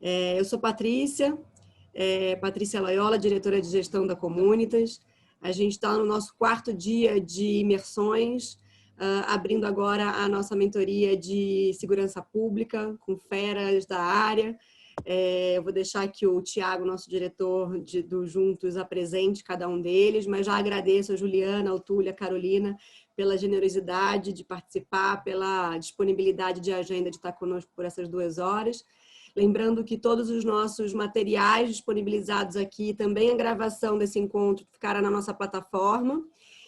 Eu sou Patrícia Loyola, diretora de gestão da Comunitas. A gente está no nosso 4º dia de imersões, abrindo agora a nossa mentoria de segurança pública, com feras da área. Eu vou deixar que o Tiago, nosso diretor do Juntos, apresente cada um deles, mas já agradeço a Juliana, a Túlia, a Carolina, pela generosidade de participar, pela disponibilidade de agenda de estar conosco por essas 2 horas. Lembrando que todos os nossos materiais disponibilizados aqui, também a gravação desse encontro, ficará na nossa plataforma.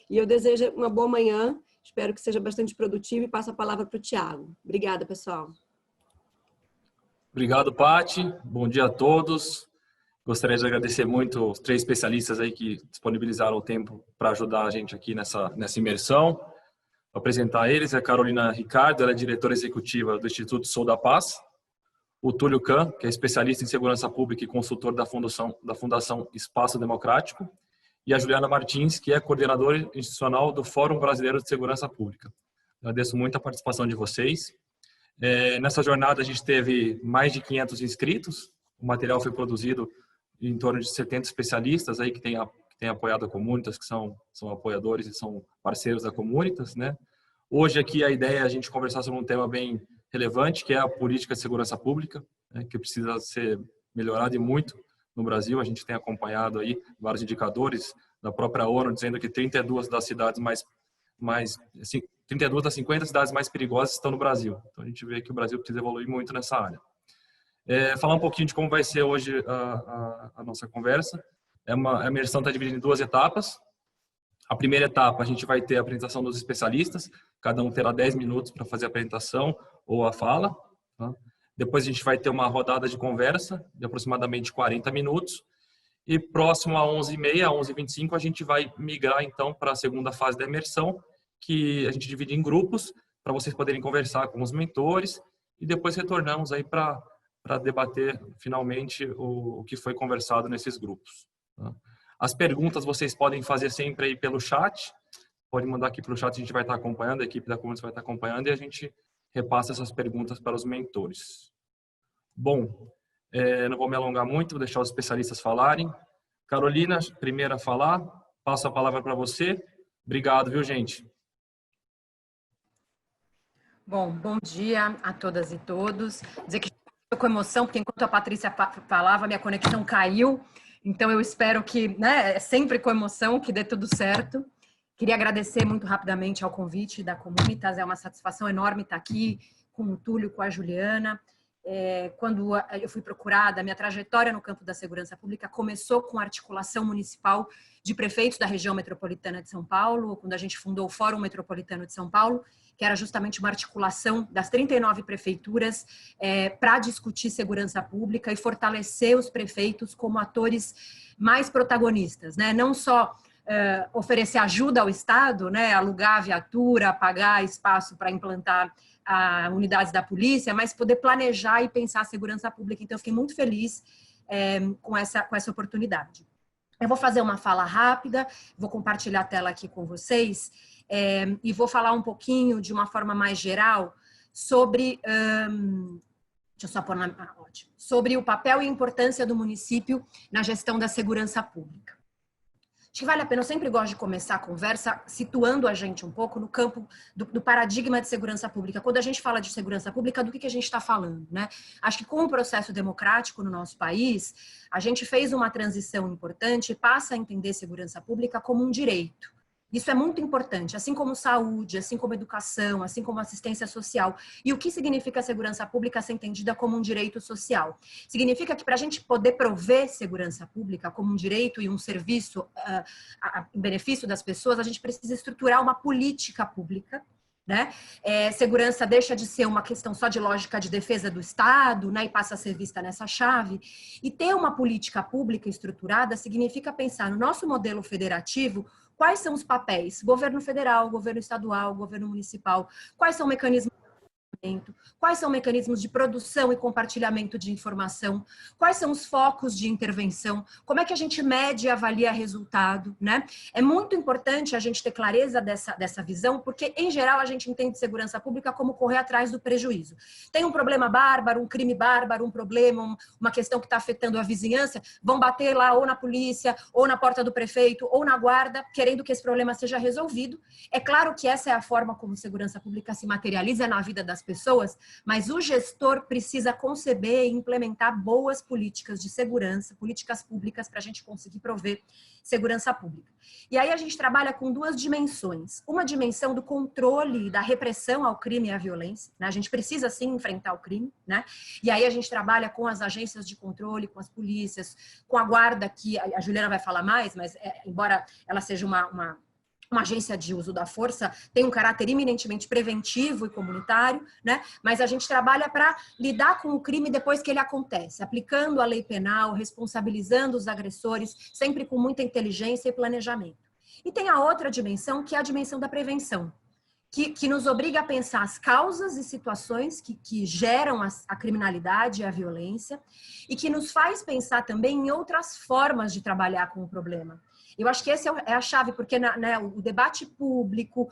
E eu desejo uma boa manhã, espero que seja bastante produtivo e passo a palavra para o Tiago. Obrigada, pessoal. Obrigado, Paty. Bom dia a todos. Gostaria de agradecer muito os 3 especialistas aí que disponibilizaram o tempo para ajudar a gente aqui nessa imersão. Vou apresentar eles, a Carolina Ricardo, ela é diretora executiva do Instituto Sou da Paz. O Túlio Kahn, que é especialista em segurança pública e consultor da Fundação Espaço Democrático. E a Juliana Martins, que é coordenadora institucional do Fórum Brasileiro de Segurança Pública. Agradeço muito a participação de vocês. Nessa jornada a gente teve mais de 500 inscritos, o material foi produzido em torno de 70 especialistas aí que têm apoiado a Comunitas, que são apoiadores e são parceiros da Comunitas, né? Hoje aqui a ideia é a gente conversar sobre um tema bem relevante, que é a política de segurança pública, né, que precisa ser melhorada e muito no Brasil. A gente tem acompanhado aí vários indicadores da própria ONU dizendo que 32 das cidades 32 das 50 cidades mais perigosas estão no Brasil. Então a gente vê que o Brasil precisa evoluir muito nessa área. Falar um pouquinho de como vai ser hoje a nossa conversa. A imersão está dividida em 2 etapas. A primeira etapa a gente vai ter a apresentação dos especialistas, cada um terá 10 minutos para fazer a apresentação ou a fala. Tá? Depois a gente vai ter uma rodada de conversa de aproximadamente 40 minutos. E próximo a 11h30, 11h25, a gente vai migrar então para a segunda fase da imersão, que a gente divide em grupos, para vocês poderem conversar com os mentores, e depois retornamos aí para debater finalmente o que foi conversado nesses grupos. Tá? As perguntas vocês podem fazer sempre aí pelo chat, pode mandar aqui pelo chat, a gente vai estar acompanhando, a equipe da Comunitas vai estar acompanhando e a gente repassa essas perguntas para os mentores. Bom, não vou me alongar muito, vou deixar os especialistas falarem. Carolina, primeira a falar, passo a palavra para você. Obrigado, viu, gente? Bom dia a todas e todos. Dizer que estou com emoção, porque enquanto a Patrícia falava, minha conexão caiu. Então, eu espero que, né, sempre com emoção, que dê tudo certo. Queria agradecer muito rapidamente ao convite da Comunitas. É uma satisfação enorme estar aqui com o Túlio, com a Juliana. Quando eu fui procurada, minha trajetória no campo da segurança pública começou com a articulação municipal de prefeitos da região metropolitana de São Paulo, quando a gente fundou o Fórum Metropolitano de São Paulo, que era justamente uma articulação das 39 prefeituras para discutir segurança pública e fortalecer os prefeitos como atores mais protagonistas, né? Não só oferecer ajuda ao Estado, né? Alugar viatura, pagar espaço para implantar unidades da polícia, mas poder planejar e pensar a segurança pública. Então, eu fiquei muito feliz com essa oportunidade. Eu vou fazer uma fala rápida, vou compartilhar a tela aqui com vocês e vou falar um pouquinho, de uma forma mais geral, sobre... deixa eu só pôr ótimo. Sobre o papel e a importância do município na gestão da segurança pública. Acho que vale a pena, eu sempre gosto de começar a conversa situando a gente um pouco no campo do paradigma de segurança pública. Quando a gente fala de segurança pública, do que a gente está falando, né? Acho que com o processo democrático no nosso país, a gente fez uma transição importante e passa a entender segurança pública como um direito. Isso é muito importante, assim como saúde, assim como educação, assim como assistência social. E o que significa segurança pública ser entendida como um direito social? Significa que para a gente poder prover segurança pública como um direito e um serviço em benefício das pessoas, a gente precisa estruturar uma política pública, né? Segurança deixa de ser uma questão só de lógica de defesa do Estado, né? E passa a ser vista nessa chave. E ter uma política pública estruturada significa pensar no nosso modelo federativo. Quais são os papéis? Governo federal, governo estadual, governo municipal. Quais são os mecanismos quais são mecanismos de produção e compartilhamento de informação, quais são os focos de intervenção, como é que a gente mede e avalia resultado, né? É muito importante a gente ter clareza dessa visão, porque, em geral, a gente entende segurança pública como correr atrás do prejuízo. Tem um problema bárbaro, um crime bárbaro, um problema, uma questão que está afetando a vizinhança, vão bater lá ou na polícia, ou na porta do prefeito, ou na guarda, querendo que esse problema seja resolvido. É claro que essa é a forma como segurança pública se materializa na vida das pessoas, mas o gestor precisa conceber e implementar boas políticas de segurança, políticas públicas, para a gente conseguir prover segurança pública. E aí a gente trabalha com duas dimensões. Uma dimensão do controle, da repressão ao crime e à violência, né? A gente precisa, sim, enfrentar o crime, né? E aí a gente trabalha com as agências de controle, com as polícias, com a guarda, que a Juliana vai falar mais, mas embora ela seja uma agência de uso da força, tem um caráter eminentemente preventivo e comunitário, né? Mas a gente trabalha para lidar com o crime depois que ele acontece, aplicando a lei penal, responsabilizando os agressores, sempre com muita inteligência e planejamento. E tem a outra dimensão, que é a dimensão da prevenção, que nos obriga a pensar as causas e situações que geram a criminalidade e a violência, e que nos faz pensar também em outras formas de trabalhar com o problema. Eu acho que essa é a chave, porque o debate público,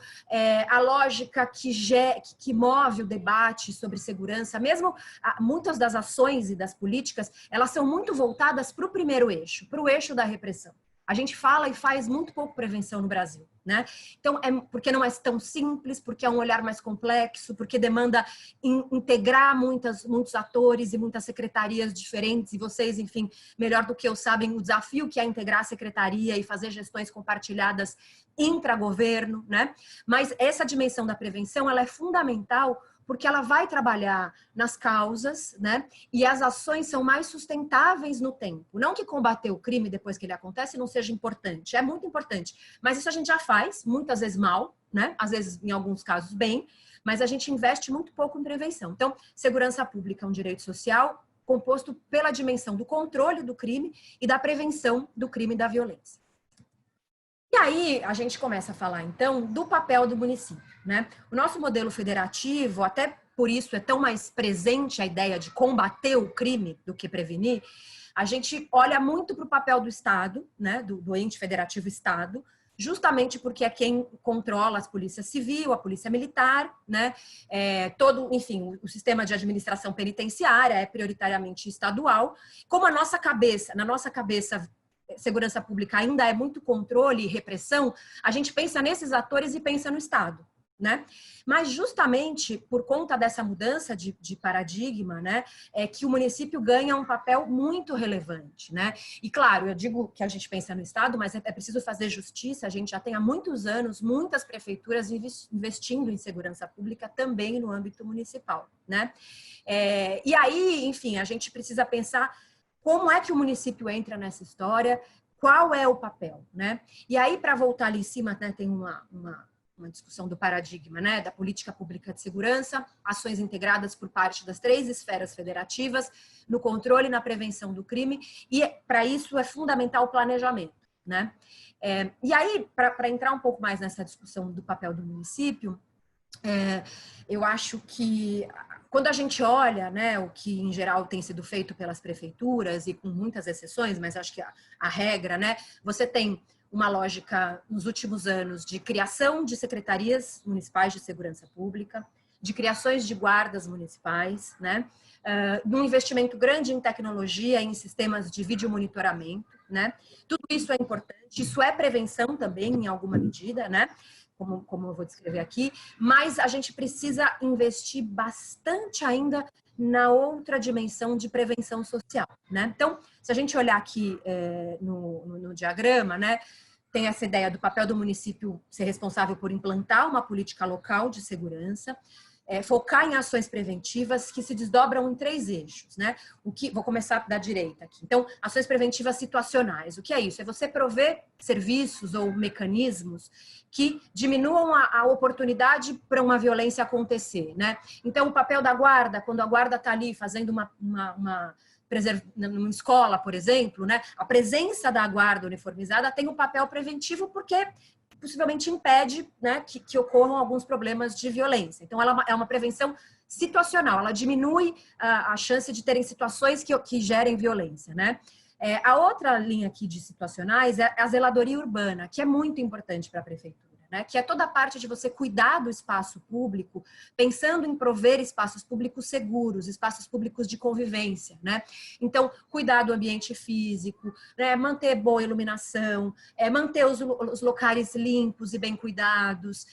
a lógica que move o debate sobre segurança, mesmo muitas das ações e das políticas, elas são muito voltadas para o primeiro eixo, para o eixo da repressão. A gente fala e faz muito pouco prevenção no Brasil, né? Então, porque não é tão simples, porque é um olhar mais complexo, porque demanda integrar muitos atores e muitas secretarias diferentes, e vocês, enfim, melhor do que eu sabem o desafio que é integrar a secretaria e fazer gestões compartilhadas intra-governo, né? Mas essa dimensão da prevenção, ela é fundamental, porque ela vai trabalhar nas causas, né? E as ações são mais sustentáveis no tempo. Não que combater o crime depois que ele acontece não seja importante, é muito importante. Mas isso a gente já faz, muitas vezes mal, né? Às vezes, em alguns casos, bem, mas a gente investe muito pouco em prevenção. Então, segurança pública é um direito social composto pela dimensão do controle do crime e da prevenção do crime e da violência. E aí, a gente começa a falar, então, do papel do município, né? O nosso modelo federativo, até por isso é tão mais presente a ideia de combater o crime do que prevenir, a gente olha muito para o papel do Estado, né? Do ente federativo Estado, justamente porque é quem controla as polícias civil, a polícia militar, né? Enfim, o sistema de administração penitenciária é prioritariamente estadual. Como na nossa cabeça, segurança pública ainda é muito controle e repressão, a gente pensa nesses atores e pensa no Estado, né? Mas justamente por conta dessa mudança de paradigma, né, é que o município ganha um papel muito relevante, né? E claro, eu digo que a gente pensa no Estado, mas é preciso fazer justiça. A gente já tem há muitos anos muitas prefeituras investindo em segurança pública também no âmbito municipal, né? E aí, enfim, a gente precisa pensar como é que o município entra nessa história, qual é o papel, né? E aí, para voltar ali em cima, né, tem uma discussão do paradigma, né, da política pública de segurança, ações integradas por parte das 3 esferas federativas, no controle e na prevenção do crime, e para isso é fundamental o planejamento, né? E aí, para entrar um pouco mais nessa discussão do papel do município, eu acho que quando a gente olha, né, o que em geral tem sido feito pelas prefeituras, e com muitas exceções, mas acho que a regra, né, você tem uma lógica nos últimos anos de criação de secretarias municipais de segurança pública, de criações de guardas municipais, né, num investimento grande em tecnologia, em sistemas de vídeo monitoramento, né, tudo isso é importante, isso é prevenção também em alguma medida, né, como eu vou descrever aqui, mas a gente precisa investir bastante ainda na outra dimensão de prevenção social, né? Então, se a gente olhar aqui no diagrama, né, tem essa ideia do papel do município ser responsável por implantar uma política local de segurança, focar em ações preventivas que se desdobram em 3 eixos, né? Vou começar da direita aqui. Então, ações preventivas situacionais. O que é isso? É você prover serviços ou mecanismos que diminuam a oportunidade para uma violência acontecer, né? Então, o papel da guarda, quando a guarda está ali fazendo numa escola, por exemplo, né? A presença da guarda uniformizada tem um papel preventivo porque possivelmente impede, né, que ocorram alguns problemas de violência. Então, ela é uma prevenção situacional, ela diminui a chance de terem situações que gerem violência, né? A outra linha aqui de situacionais é a zeladoria urbana, que é muito importante para a prefeitura, né? Que é toda a parte de você cuidar do espaço público, pensando em prover espaços públicos seguros, espaços públicos de convivência, né? Então, cuidar do ambiente físico, né? Manter boa iluminação, manter os locais limpos e bem cuidados,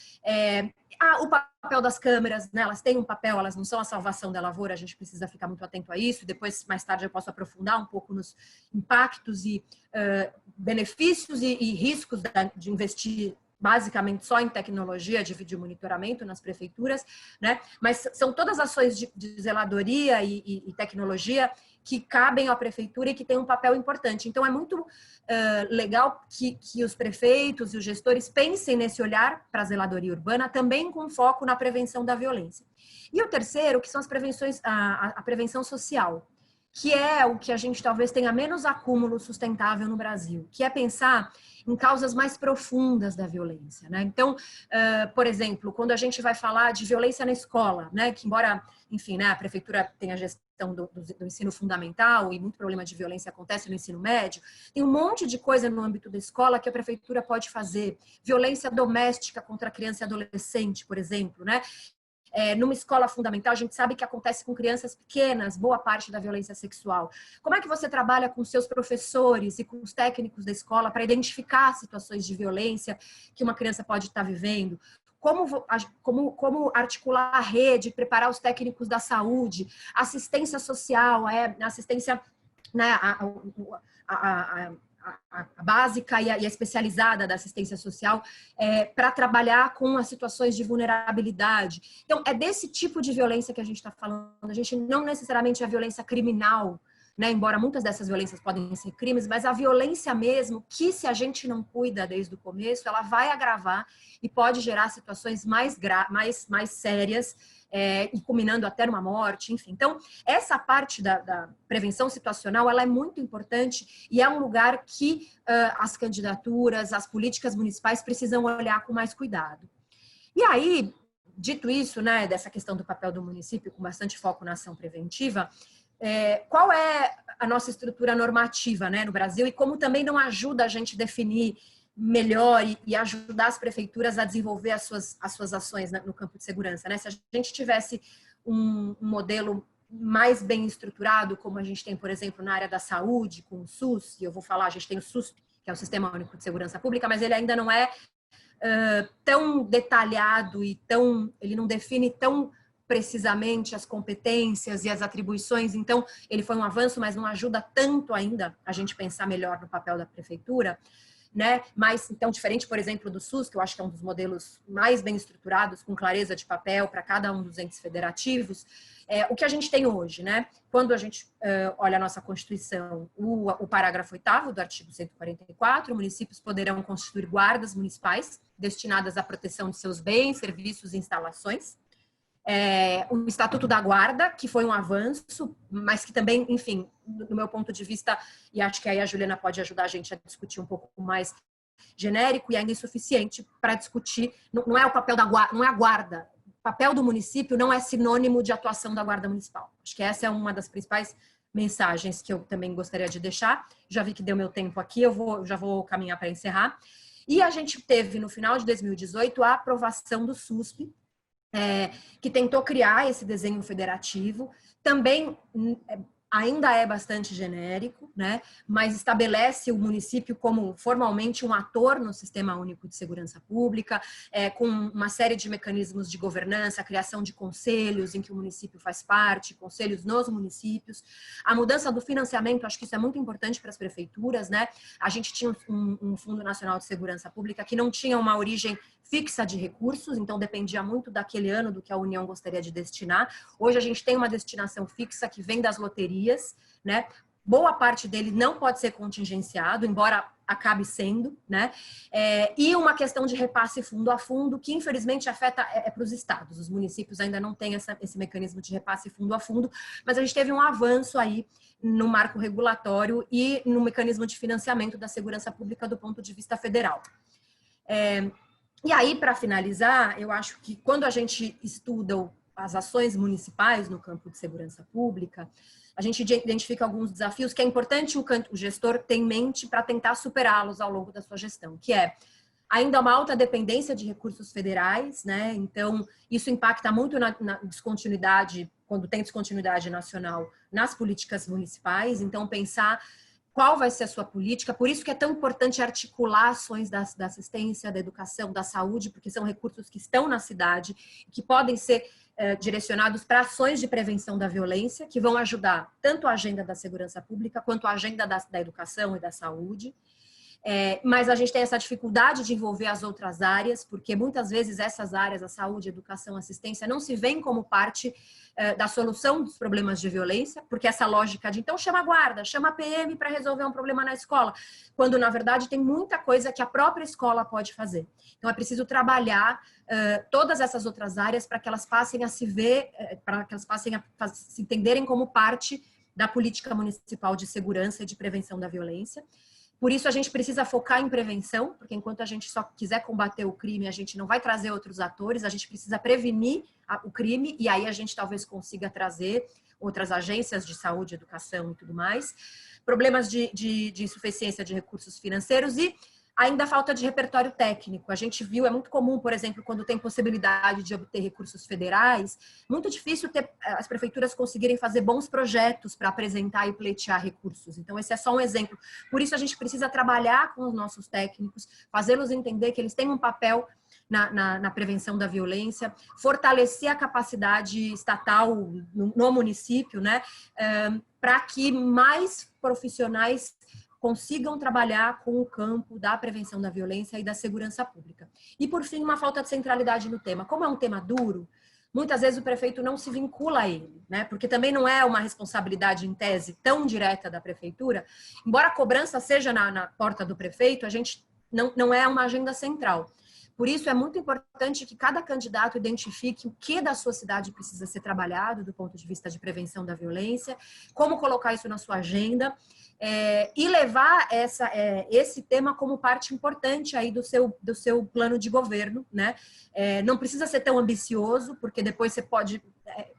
o papel das câmeras, né? Elas têm um papel, elas não são a salvação da lavoura, a gente precisa ficar muito atento a isso. Depois, mais tarde, eu posso aprofundar um pouco nos impactos e benefícios e riscos de investir basicamente só em tecnologia de vídeo monitoramento nas prefeituras, né? Mas são todas ações de zeladoria e tecnologia que cabem à prefeitura e que têm um papel importante. Então, é muito legal que os prefeitos e os gestores pensem nesse olhar para a zeladoria urbana, também com foco na prevenção da violência. E o terceiro, que são as prevenções, a prevenção social, que é o que a gente talvez tenha menos acúmulo sustentável no Brasil, que é pensar em causas mais profundas da violência, né? Então, por exemplo, quando a gente vai falar de violência na escola, né? Que embora, enfim, né, a prefeitura tenha a gestão do ensino fundamental e muito problema de violência acontece no ensino médio, tem um monte de coisa no âmbito da escola que a prefeitura pode fazer. Violência doméstica contra criança e adolescente, por exemplo, né? Numa escola fundamental, a gente sabe que acontece com crianças pequenas, boa parte da violência sexual. Como é que você trabalha com seus professores e com os técnicos da escola para identificar situações de violência que uma criança pode estar vivendo? Como articular a rede, preparar os técnicos da saúde, assistência social, assistência, né, a básica e a especializada da assistência social para trabalhar com as situações de vulnerabilidade. Então, é desse tipo de violência que a gente está falando. A gente não necessariamente é a violência criminal, né? Embora muitas dessas violências podem ser crimes, mas a violência mesmo, que se a gente não cuida desde o começo, ela vai agravar e pode gerar situações mais sérias, e culminando até numa morte, enfim. Então, essa parte da prevenção situacional, ela é muito importante e é um lugar que as candidaturas, as políticas municipais precisam olhar com mais cuidado. E aí, dito isso, né, dessa questão do papel do município, com bastante foco na ação preventiva, qual é a nossa estrutura normativa, né, no Brasil e como também não ajuda a gente definir melhor e ajudar as prefeituras a desenvolver as suas ações no campo de segurança, né? Se a gente tivesse um modelo mais bem estruturado, como a gente tem, por exemplo, na área da saúde, com o SUS, e eu vou falar, a gente tem o SUS, que é o Sistema Único de Segurança Pública, mas ele ainda não é tão detalhado e ele não define tão precisamente as competências e as atribuições, então ele foi um avanço, mas não ajuda tanto ainda a gente pensar melhor no papel da prefeitura, né? Mas, então, diferente, por exemplo, do SUS, que eu acho que é um dos modelos mais bem estruturados, com clareza de papel para cada um dos entes federativos, o que a gente tem hoje, né? Quando a gente olha a nossa Constituição, o parágrafo 8º do artigo 144, municípios poderão constituir guardas municipais destinadas à proteção de seus bens, serviços e instalações. O Estatuto da Guarda, que foi um avanço, mas que também, enfim, do meu ponto de vista, e acho que aí a Juliana pode ajudar a gente a discutir um pouco mais genérico e ainda insuficiente para discutir, não é o papel da guarda, não é a guarda. O papel do município não é sinônimo de atuação da Guarda Municipal. Acho que essa é uma das principais mensagens que eu também gostaria de deixar. Já vi que deu meu tempo aqui, já vou caminhar para encerrar. E a gente teve, no final de 2018, a aprovação do SUSP, que tentou criar esse desenho federativo, também ainda é bastante genérico, né? Mas estabelece o município como formalmente um ator no Sistema Único de Segurança Pública, com uma série de mecanismos de governança, a criação de conselhos em que o município faz parte, conselhos nos municípios, a mudança do financiamento, acho que isso é muito importante para as prefeituras, né? A gente tinha um Fundo Nacional de Segurança Pública que não tinha uma origem fixa de recursos, então dependia muito daquele ano do que a União gostaria de destinar. Hoje a gente tem uma destinação fixa que vem das loterias, né? Boa parte dele não pode ser contingenciado, embora acabe sendo, né? E uma questão de repasse fundo a fundo, que infelizmente afeta para os estados. Os municípios ainda não têm esse mecanismo de repasse fundo a fundo, mas a gente teve um avanço aí no marco regulatório e no mecanismo de financiamento da segurança pública do ponto de vista federal. E aí, para finalizar, eu acho que quando a gente estuda as ações municipais no campo de segurança pública, a gente identifica alguns desafios que é importante o gestor ter em mente para tentar superá-los ao longo da sua gestão, que é ainda uma alta dependência de recursos federais, né? Então, isso impacta muito na descontinuidade, quando tem descontinuidade nacional, nas políticas municipais. Então, pensar qual vai ser a sua política. Por isso que é tão importante articular ações da assistência, da educação, da saúde, porque são recursos que estão na cidade, que podem ser direcionados para ações de prevenção da violência, que vão ajudar tanto a agenda da segurança pública, quanto a agenda da educação e da saúde. Mas a gente tem essa dificuldade de envolver as outras áreas, porque muitas vezes essas áreas, a saúde, educação, assistência, não se veem como parte da solução dos problemas de violência, porque essa lógica de então chama a guarda, chama a PM para resolver um problema na escola, quando na verdade tem muita coisa que a própria escola pode fazer. Então é preciso trabalhar todas essas outras áreas para que elas passem a se ver, para que elas passem a se entenderem como parte da política municipal de segurança e de prevenção da violência. Por isso, a gente precisa focar em prevenção, porque enquanto a gente só quiser combater o crime, a gente não vai trazer outros atores, a gente precisa prevenir o crime, e aí a gente talvez consiga trazer outras agências de saúde, educação e tudo mais. Problemas de insuficiência de recursos financeiros e ainda falta de repertório técnico. A gente viu, é muito comum, por exemplo, quando tem possibilidade de obter recursos federais, muito difícil as prefeituras conseguirem fazer bons projetos para apresentar e pleitear recursos. Então, esse é só um exemplo. Por isso, a gente precisa trabalhar com os nossos técnicos, fazê-los entender que eles têm um papel na prevenção da violência, fortalecer a capacidade estatal no município, né, para que mais profissionais consigam trabalhar com o campo da prevenção da violência e da segurança pública. E, por fim, uma falta de centralidade no tema. Como é um tema duro, muitas vezes o prefeito não se vincula a ele, né? Porque também não é uma responsabilidade, em tese, tão direta da prefeitura. Embora a cobrança seja na porta do prefeito, a gente não é uma agenda central. Por isso, é muito importante que cada candidato identifique o que da sua cidade precisa ser trabalhado do ponto de vista de prevenção da violência, como colocar isso na sua agenda, e levar esse tema como parte importante aí do seu plano de governo, né? Não precisa ser tão ambicioso, porque depois você pode...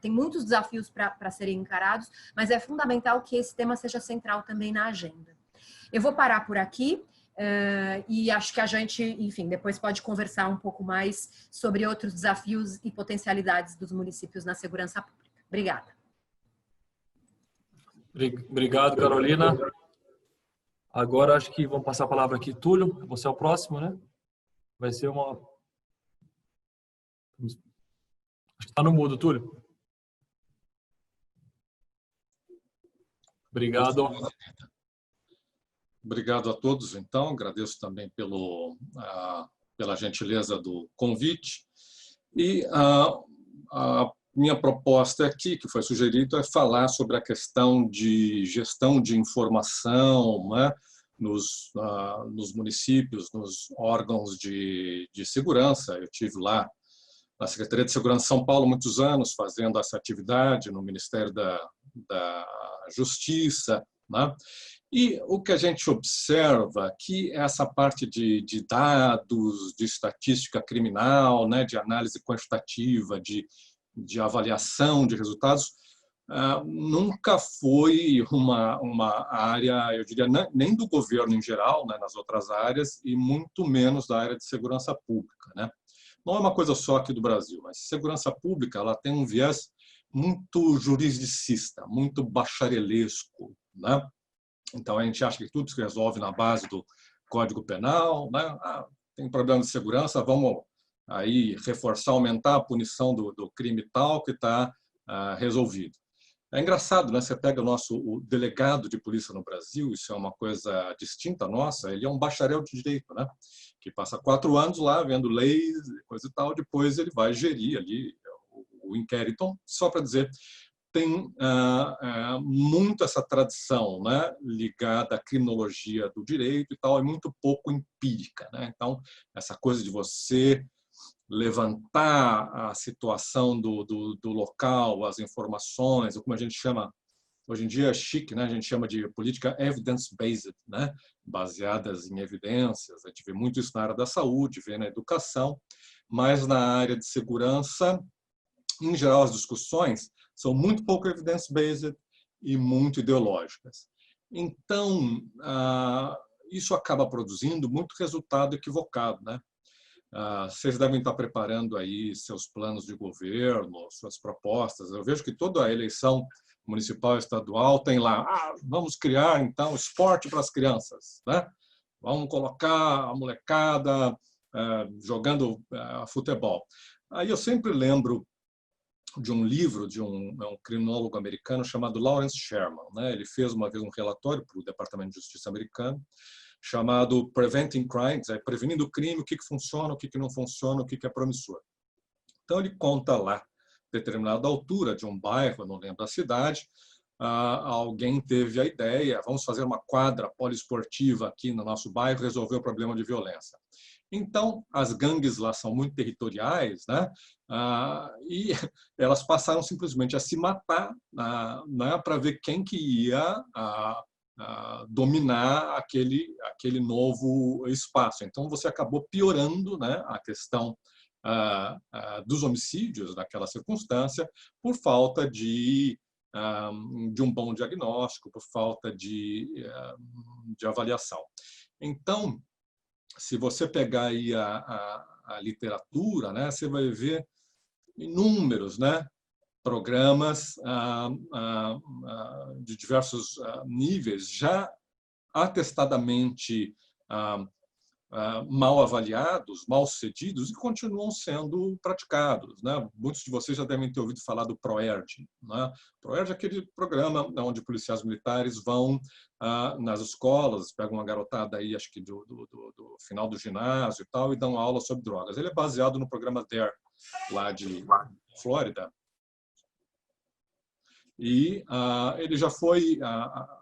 tem muitos desafios para serem encarados, mas é fundamental que esse tema seja central também na agenda. Eu vou parar por aqui. E acho que a gente, enfim, depois pode conversar um pouco mais sobre outros desafios e potencialidades dos municípios na segurança pública. Obrigada. Obrigado, Carolina. Agora acho que vamos passar a palavra aqui, Túlio. Você é o próximo, né? Vai ser uma... Acho que está no mudo, Túlio. Obrigado. Obrigado a todos, então. Agradeço também pela gentileza do convite. E a minha proposta aqui, que foi sugerida, é falar sobre a questão de gestão de informação, né, nos municípios, nos órgãos de segurança. Eu tive lá na Secretaria de Segurança de São Paulo muitos anos fazendo essa atividade no Ministério da Justiça, né? E o que a gente observa aqui é essa parte de dados, de estatística criminal, né, de análise quantitativa, de avaliação de resultados, nunca foi uma área, eu diria, nem do governo em geral, né, nas outras áreas, e muito menos da área de segurança pública, né? Não é uma coisa só aqui do Brasil, mas segurança pública ela tem um viés muito juridicista, muito bacharelesco, né? Então, a gente acha que tudo se resolve na base do Código Penal, né? Tem problema de segurança, vamos aí reforçar, aumentar a punição do crime tal que está resolvido. É engraçado, né? Você pega o delegado de polícia no Brasil, isso é uma coisa distinta nossa, ele é um bacharel de direito, né? Que passa 4 anos lá vendo leis, coisa e tal, depois ele vai gerir ali o inquérito. Então, só para dizer, tem muito essa tradição, né, ligada à criminologia do direito e tal, é muito pouco empírica, né? Então, essa coisa de você levantar a situação do local, as informações, ou como a gente chama hoje em dia é chique, né? A gente chama de política evidence-based, né? Baseadas em evidências. A gente vê muito isso na área da saúde, vê na educação, mas na área de segurança, em geral, as discussões são muito pouco evidence-based e muito ideológicas. Então, isso acaba produzindo muito resultado equivocado, né? Vocês devem estar preparando aí seus planos de governo, suas propostas. Eu vejo que toda a eleição municipal e estadual tem lá, vamos criar, então, esporte para as crianças, né? Vamos colocar a molecada jogando futebol. Aí eu sempre lembro de um livro de um criminólogo americano chamado Lawrence Sherman, né? Ele fez uma vez um relatório para o Departamento de Justiça americano chamado Preventing Crimes, prevenindo o crime, o que funciona, o que não funciona, o que é promissor. Então ele conta lá, determinada altura de um bairro, não lembro a cidade, alguém teve a ideia, vamos fazer uma quadra poliesportiva aqui no nosso bairro, resolver o problema de violência. Então, as gangues lá são muito territoriais, né? E elas passaram simplesmente a se matar, né? Para ver quem que ia dominar aquele novo espaço. Então, você acabou piorando, né, a questão dos homicídios naquela circunstância por falta de um bom diagnóstico, por falta de avaliação. Então, se você pegar aí a literatura, né, você vai ver inúmeros, né, programas de diversos níveis já atestadamente mal avaliados, mal sucedidos e continuam sendo praticados, né? Muitos de vocês já devem ter ouvido falar do ProERD, né? ProERD é aquele programa onde policiais militares vão nas escolas, pegam uma garotada aí, acho que do final do ginásio e tal, e dão aula sobre drogas. Ele é baseado no programa DARE, lá de Flórida. E ele já foi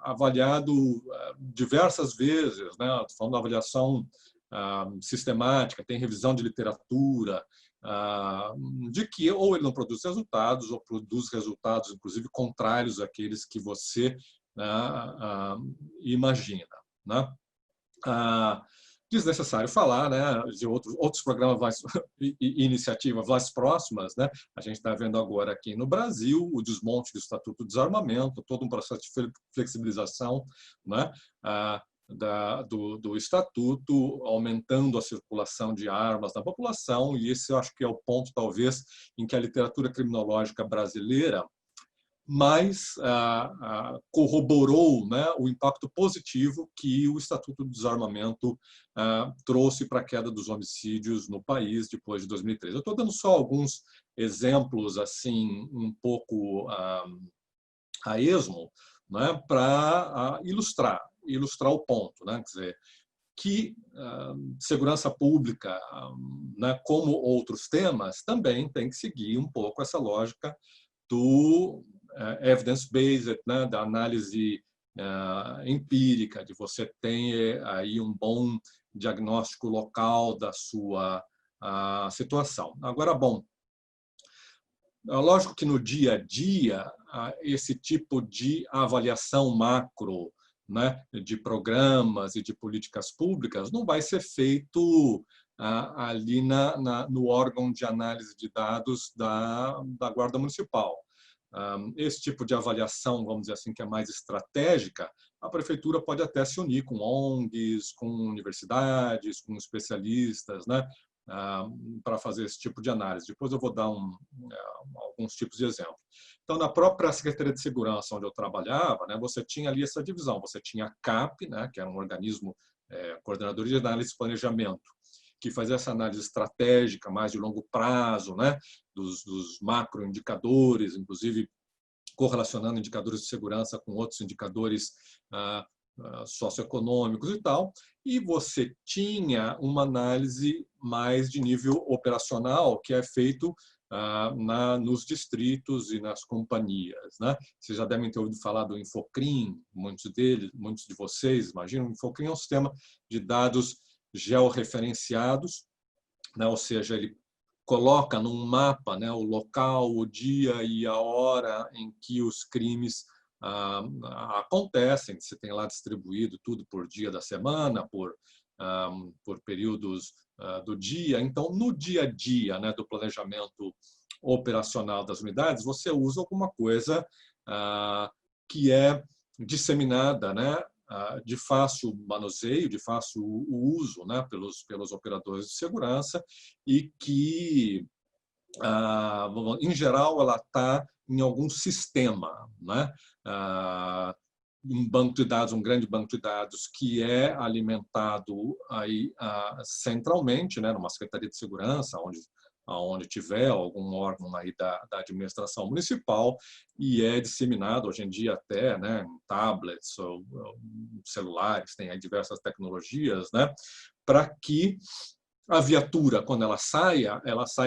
avaliado diversas vezes, né? Falando da avaliação sistemática, tem revisão de literatura, de que ou ele não produz resultados, ou produz resultados, inclusive, contrários àqueles que você imagina, né? Desnecessário falar, né, de outros programas e iniciativas mais próximas, né? A gente está vendo agora aqui no Brasil o desmonte do Estatuto do Desarmamento, todo um processo de flexibilização, né, do Estatuto, aumentando a circulação de armas na população, e esse eu acho que é o ponto, talvez, em que a literatura criminológica brasileira mais corroborou, né, o impacto positivo que o Estatuto do Desarmamento trouxe para a queda dos homicídios no país depois de 2003. Eu estou dando só alguns exemplos assim um pouco a esmo, né, para ilustrar o ponto, né, quer dizer, que segurança pública, né, como outros temas, também tem que seguir um pouco essa lógica do evidence-based, né, da análise empírica, de você ter aí um bom diagnóstico local da sua situação. Agora, bom, lógico que no dia a dia, esse tipo de avaliação macro, né, de programas e de políticas públicas não vai ser feito ali no órgão de análise de dados da Guarda Municipal. Esse tipo de avaliação, vamos dizer assim, que é mais estratégica, a prefeitura pode até se unir com ONGs, com universidades, com especialistas, né, para fazer esse tipo de análise. Depois eu vou dar alguns tipos de exemplos. Então, na própria Secretaria de Segurança, onde eu trabalhava, né, você tinha ali essa divisão. Você tinha a CAP, né, que era um organismo coordenador de análise e planejamento, que fazia essa análise estratégica mais de longo prazo, né, dos macroindicadores, inclusive correlacionando indicadores de segurança com outros indicadores socioeconômicos e tal, e você tinha uma análise mais de nível operacional, que é feito nos distritos e nas companhias, né? Vocês já devem ter ouvido falar do Infocrim, muitos de vocês imaginam. O Infocrim é um sistema de dados georreferenciados, né? Ou seja, ele coloca num mapa, né, o local, o dia e a hora em que os crimes acontecem. Você tem lá distribuído tudo por dia da semana, por períodos do dia. Então, no dia a dia, né, do planejamento operacional das unidades, você usa alguma coisa que é disseminada, né, de fácil manuseio, de fácil uso, né, pelos operadores de segurança, e que, em geral, ela está em algum sistema, né? Um banco de dados, um grande banco de dados que é alimentado aí centralmente, né, numa secretaria de segurança, onde tiver algum órgão aí da administração municipal, e é disseminado hoje em dia até, né, em tablets ou celulares, tem aí diversas tecnologias, né, para que a viatura, quando ela sai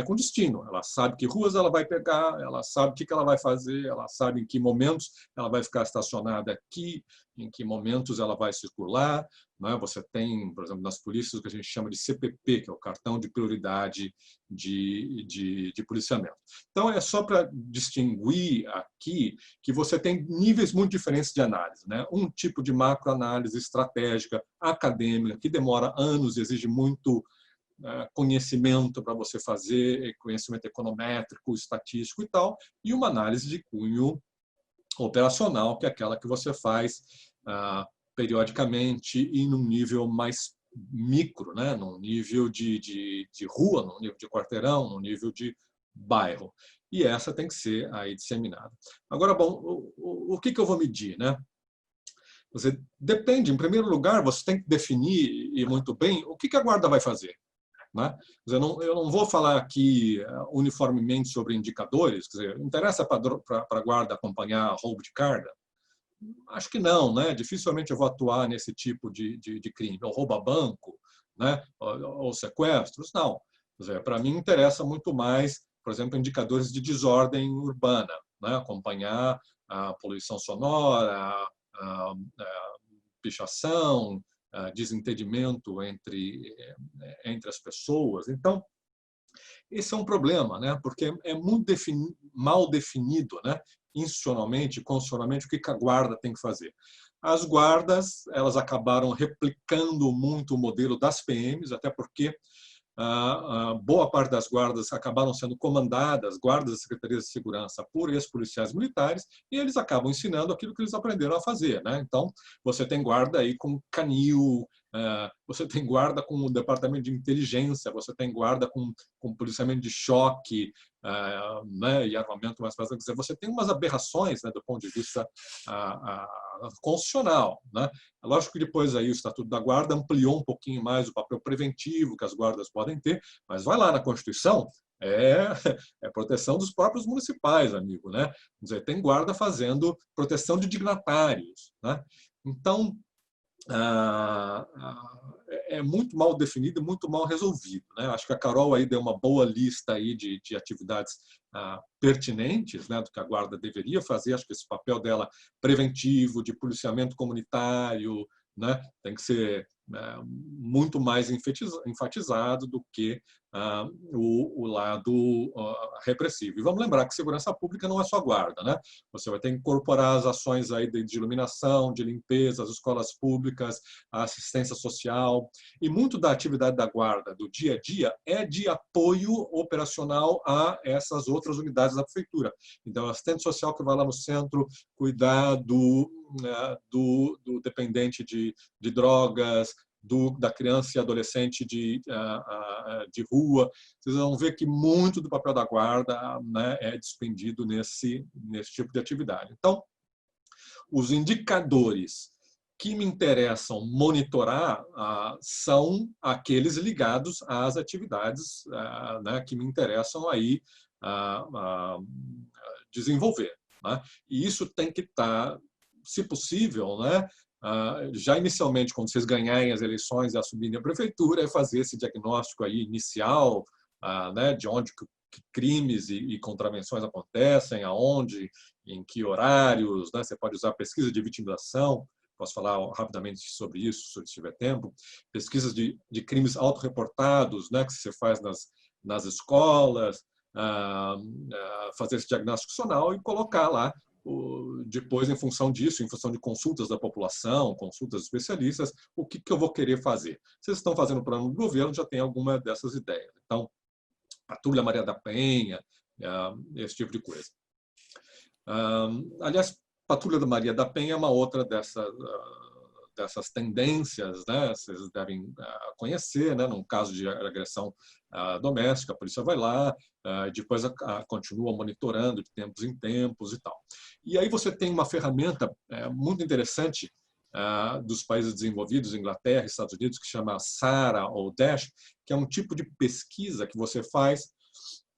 com destino. Ela sabe que ruas ela vai pegar, ela sabe o que ela vai fazer, ela sabe em que momentos ela vai ficar estacionada aqui, em que momentos ela vai circular. Né? Você tem, por exemplo, nas polícias, o que a gente chama de CPP, que é o cartão de prioridade de policiamento. Então, é só para distinguir aqui que você tem níveis muito diferentes de análise. Né? Um tipo de macroanálise estratégica, acadêmica, que demora anos e exige muito conhecimento para você fazer, conhecimento econométrico, estatístico e tal, e uma análise de cunho operacional, que é aquela que você faz periodicamente e num nível mais micro, né? Num nível de rua, num nível de quarteirão, num nível de bairro. E essa tem que ser aí disseminada. Agora, bom, o que eu vou medir, né? Você depende, em primeiro lugar, você tem que definir e muito bem o que a guarda vai fazer. Né? Eu não vou falar aqui uniformemente sobre indicadores, quer dizer, interessa para a guarda acompanhar roubo de carga? Acho que não, né? Dificilmente eu vou atuar nesse tipo de crime, ou roubo a banco, né? ou sequestros, não. Para mim interessa muito mais, por exemplo, indicadores de desordem urbana, né? Acompanhar a poluição sonora, a pichação, desentendimento entre as pessoas. Então, esse é um problema, né? Porque é muito mal definido, né? Institucionalmente, constitucionalmente, o que a guarda tem que fazer. As guardas, elas acabaram replicando muito o modelo das PMs, até porque boa parte das guardas acabaram sendo comandadas, guardas da Secretaria de Segurança, por ex-policiais militares, e eles acabam ensinando aquilo que eles aprenderam a fazer. Né? Então, você tem guarda aí com canil, você tem guarda com o departamento de inteligência, você tem guarda com policiamento de choque, né, e armamento mais pesado. Quer dizer, você tem umas aberrações, né, do ponto de vista constitucional. Né? Lógico que depois aí o Estatuto da Guarda ampliou um pouquinho mais o papel preventivo que as guardas podem ter, mas vai lá na Constituição, é proteção dos próprios municipais, amigo. Né? Quer dizer, tem guarda fazendo proteção de dignatários. Né? Então, é muito mal definido e muito mal resolvido. Né? Acho que a Carol aí deu uma boa lista aí de atividades pertinentes, né, do que a guarda deveria fazer. Acho que esse papel dela preventivo, de policiamento comunitário, né, tem que ser muito mais enfatizado do que o lado repressivo. E vamos lembrar que segurança pública não é só guarda, né? Você vai ter que incorporar as ações aí de iluminação, de limpeza, as escolas públicas, a assistência social, e muito da atividade da guarda do dia a dia é de apoio operacional a essas outras unidades da prefeitura. Então, o assistente social que vai lá no centro cuidar do dependente de drogas, da criança e adolescente de rua. Vocês vão ver que muito do papel da guarda, né, é despendido nesse tipo de atividade. Então, os indicadores que me interessam monitorar são aqueles ligados às atividades né, que me interessam aí desenvolver. Né? E isso tem que estar, se possível, né, já inicialmente, quando vocês ganharem as eleições e assumirem a prefeitura, é fazer esse diagnóstico aí inicial, né, de onde que crimes e contravenções acontecem, aonde, em que horários, né? Você pode usar pesquisa de vitimização, posso falar rapidamente sobre isso, se tiver tempo, pesquisas de crimes autorreportados, né, que você faz nas escolas, fazer esse diagnóstico funcional e colocar lá depois, em função disso, em função de consultas da população, consultas de especialistas, o que eu vou querer fazer. Vocês estão fazendo o plano do governo, já tem alguma dessas ideias. Então, Patrulha Maria da Penha, esse tipo de coisa. Aliás, Patrulha da Maria da Penha é uma outra dessas tendências, né? Vocês devem conhecer, né? Num caso de agressão doméstica, a polícia vai lá, depois continua monitorando de tempos em tempos e tal. E aí você tem uma ferramenta muito interessante dos países desenvolvidos, Inglaterra, Estados Unidos, que chama SARA ou DASH, que é um tipo de pesquisa que você faz,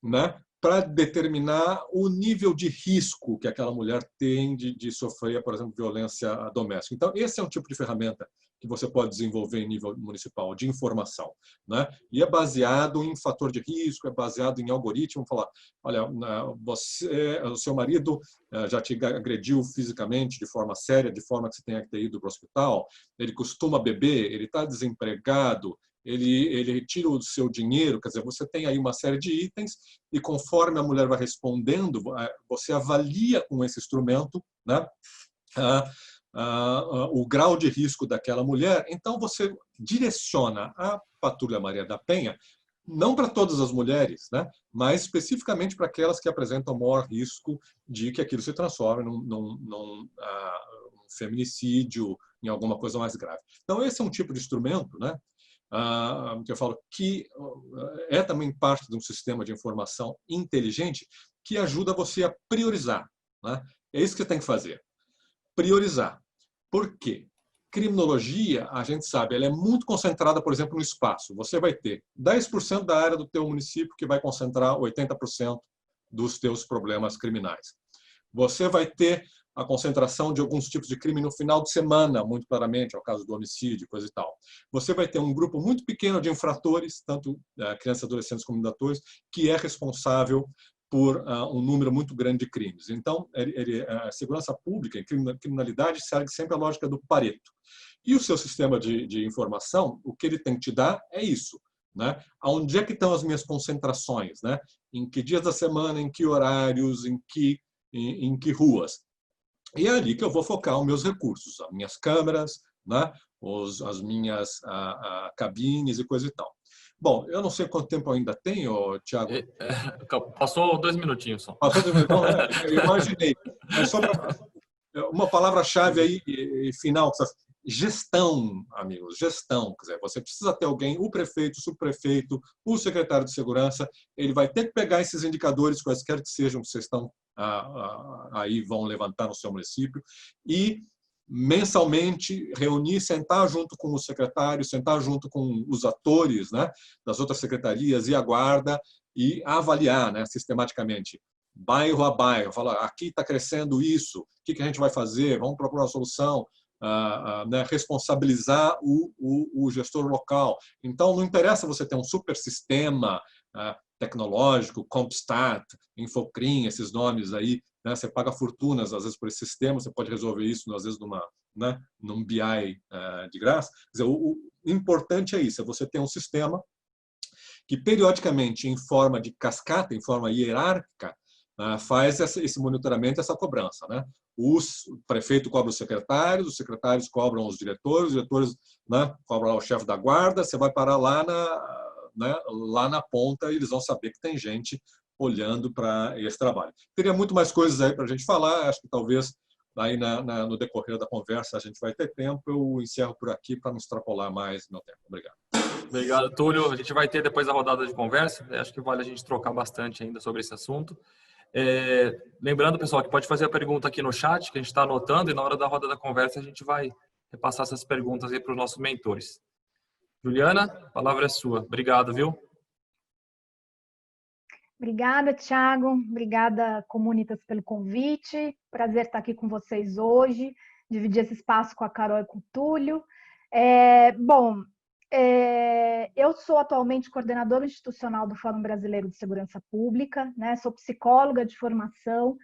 né, para determinar o nível de risco que aquela mulher tem de sofrer, por exemplo, violência doméstica. Então, esse é um tipo de ferramenta que você pode desenvolver em nível municipal, de informação, né? E é baseado em fator de risco, é baseado em algoritmo, falar, olha, o seu marido já te agrediu fisicamente de forma séria, de forma que você tenha que ter ido para o hospital, ele costuma beber, ele está desempregado, ele tira o seu dinheiro, quer dizer, você tem aí uma série de itens e conforme a mulher vai respondendo, você avalia com esse instrumento, né, o grau de risco daquela mulher, então você direciona a Patrulha Maria da Penha, não para todas as mulheres, né, mas especificamente para aquelas que apresentam maior risco de que aquilo se transforme num feminicídio, em alguma coisa mais grave. Então, esse é um tipo de instrumento, né, que eu falo que é também parte de um sistema de informação inteligente que ajuda você a priorizar, né? É isso que você tem que fazer, priorizar. Por quê? Criminologia, a gente sabe, ela é muito concentrada, por exemplo, no espaço. Você vai ter 10% da área do teu município que vai concentrar 80% dos teus problemas criminais. Você vai ter a concentração de alguns tipos de crime no final de semana, muito claramente, é o caso do homicídio, coisa e tal. Você vai ter um grupo muito pequeno de infratores, tanto crianças, adolescentes como atores, que é responsável por um número muito grande de crimes. Então, a segurança pública e criminalidade segue sempre a lógica do Pareto. E o seu sistema de informação, o que ele tem que te dar é isso, né? Onde é que estão as minhas concentrações, né? Em que dias da semana, em que horários, em que ruas. E é ali que eu vou focar os meus recursos, as minhas câmeras, né? As minhas cabines e coisa e tal. Bom, eu não sei quanto tempo ainda tenho, Tiago. Passou 2 minutinhos só. Passou 2 minutos? Eu imaginei. Mas só uma palavra-chave aí, final, gestão, amigos, gestão. Quer dizer, você precisa ter alguém, o prefeito, o subprefeito, o secretário de segurança, ele vai ter que pegar esses indicadores, quaisquer que sejam que vocês estão aí vão levantar no seu município, e mensalmente reunir, sentar junto com os secretários, sentar junto com os atores, né, das outras secretarias e a guarda e avaliar, né, sistematicamente, bairro a bairro, falar, aqui está crescendo isso, o que a gente vai fazer, vamos procurar uma solução, né, responsabilizar o gestor local. Então, não interessa você ter um super sistema tecnológico, Compstat, Infocrim, esses nomes aí, né, você paga fortunas, às vezes, por esse sistema, você pode resolver isso, às vezes, num BI de graça. Quer dizer, o importante é isso, é você ter um sistema que, periodicamente, em forma de cascata, em forma hierárquica, faz esse monitoramento, essa cobrança, né? O prefeito cobra os secretários cobram os diretores né, cobram lá o chefe da guarda, você vai parar lá na ponta e eles vão saber que tem gente olhando para esse trabalho. Teria muito mais coisas aí para a gente falar, acho que talvez aí no decorrer da conversa a gente vai ter tempo, eu encerro por aqui para não extrapolar mais meu tempo. Obrigado. Obrigado, Túlio. A gente vai ter depois a rodada de conversa, acho que vale a gente trocar bastante ainda sobre esse assunto. Lembrando, pessoal, que pode fazer a pergunta aqui no chat, que a gente está anotando, e na hora da roda da conversa a gente vai repassar essas perguntas aí para os nossos mentores. Juliana, a palavra é sua. Obrigado, viu? Obrigada, Tiago. Obrigada, Comunitas, pelo convite. Prazer estar aqui com vocês hoje, dividir esse espaço com a Carol e com o Túlio. Eu sou atualmente coordenadora institucional do Fórum Brasileiro de Segurança Pública, né? Sou psicóloga de formação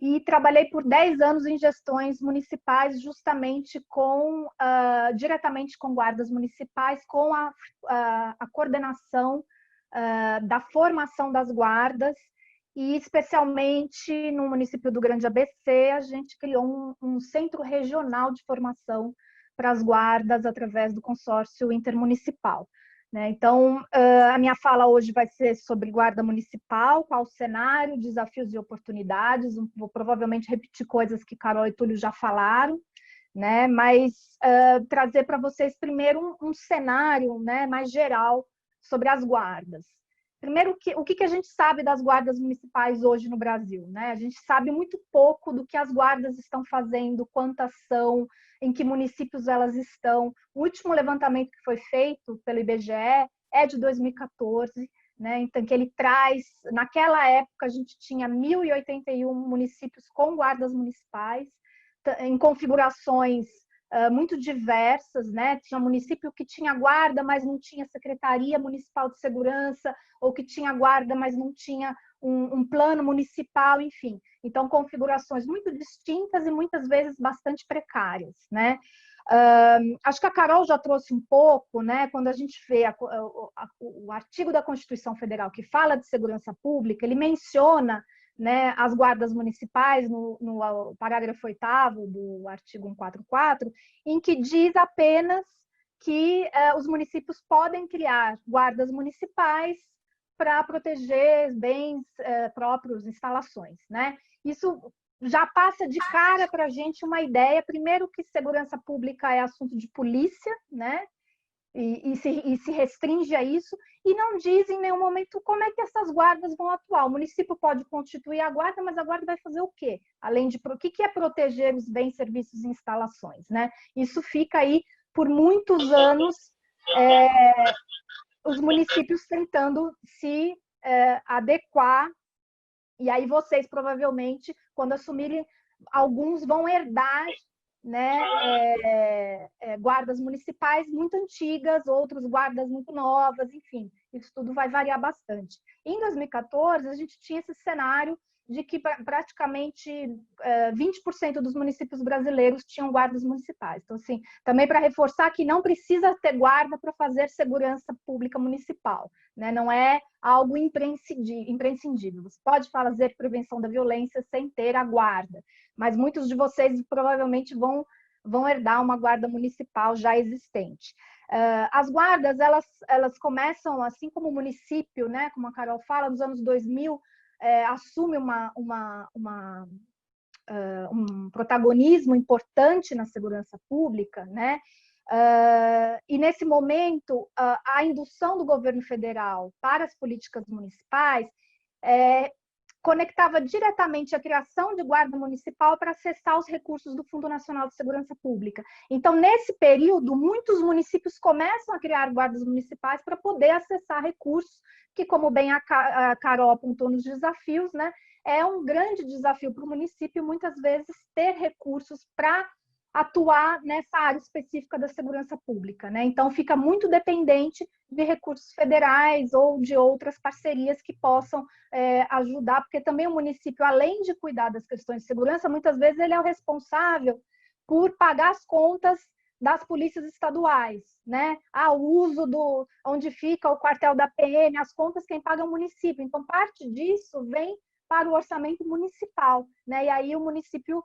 e trabalhei por 10 anos em gestões municipais, justamente diretamente com guardas municipais, com a coordenação da formação das guardas e especialmente no município do Grande ABC, a gente criou um centro regional de formação para as guardas através do consórcio intermunicipal. Né? Então, a minha fala hoje vai ser sobre guarda municipal, qual o cenário, desafios e oportunidades. Vou provavelmente repetir coisas que Carol e Túlio já falaram, né? Mas trazer para vocês primeiro um cenário, né, mais geral sobre as guardas. Primeiro, o que a gente sabe das guardas municipais hoje no Brasil? Né? A gente sabe muito pouco do que as guardas estão fazendo, quantas são, em que municípios elas estão. O último levantamento que foi feito pelo IBGE é de 2014, né? Então, que ele traz, naquela época a gente tinha 1.081 municípios com guardas municipais, em configurações muito diversas, né? Tinha município que tinha guarda, mas não tinha Secretaria Municipal de Segurança, ou que tinha guarda, mas não tinha um plano municipal, enfim. Então, configurações muito distintas e muitas vezes bastante precárias, né? Acho que a Carol já trouxe um pouco, né? Quando a gente vê o artigo da Constituição Federal que fala de segurança pública, ele menciona, né, as guardas municipais no parágrafo 8º do artigo 144, em que diz apenas que os municípios podem criar guardas municipais para proteger bens próprios, instalações, né? Isso já passa de cara para a gente uma ideia, primeiro, que segurança pública é assunto de polícia, né? E se restringe a isso, e não diz em nenhum momento como é que essas guardas vão atuar. O município pode constituir a guarda, mas a guarda vai fazer o quê? Além de o que é proteger os bens, serviços e instalações, né? Isso fica aí por muitos anos, os municípios tentando se adequar, e aí vocês provavelmente, quando assumirem, alguns vão herdar, né, guardas municipais muito antigas, outros guardas muito novas, enfim, isso tudo vai variar bastante. Em 2014, a gente tinha esse cenário de que praticamente 20% dos municípios brasileiros tinham guardas municipais. Então, assim, também para reforçar que não precisa ter guarda para fazer segurança pública municipal, né? Não é algo imprescindível. Você pode fazer prevenção da violência sem ter a guarda, mas muitos de vocês provavelmente vão herdar uma guarda municipal já existente. As guardas, elas começam, assim como o município, né, como a Carol fala, nos anos 2000, assume um protagonismo importante na segurança pública, né? E nesse momento, a indução do governo federal para as políticas municipais conectava diretamente a criação de guarda municipal para acessar os recursos do Fundo Nacional de Segurança Pública. Então, nesse período, muitos municípios começam a criar guardas municipais para poder acessar recursos, que, como bem a Carol apontou nos desafios, né, é um grande desafio para o município, muitas vezes, ter recursos para atuar nessa área específica da segurança pública, né? Então, fica muito dependente de recursos federais ou de outras parcerias que possam ajudar, porque também o município, além de cuidar das questões de segurança, muitas vezes ele é o responsável por pagar as contas das polícias estaduais, né? O uso onde fica o quartel da PM, as contas quem paga é o município. Então, parte disso vem para o orçamento municipal, né? E aí o município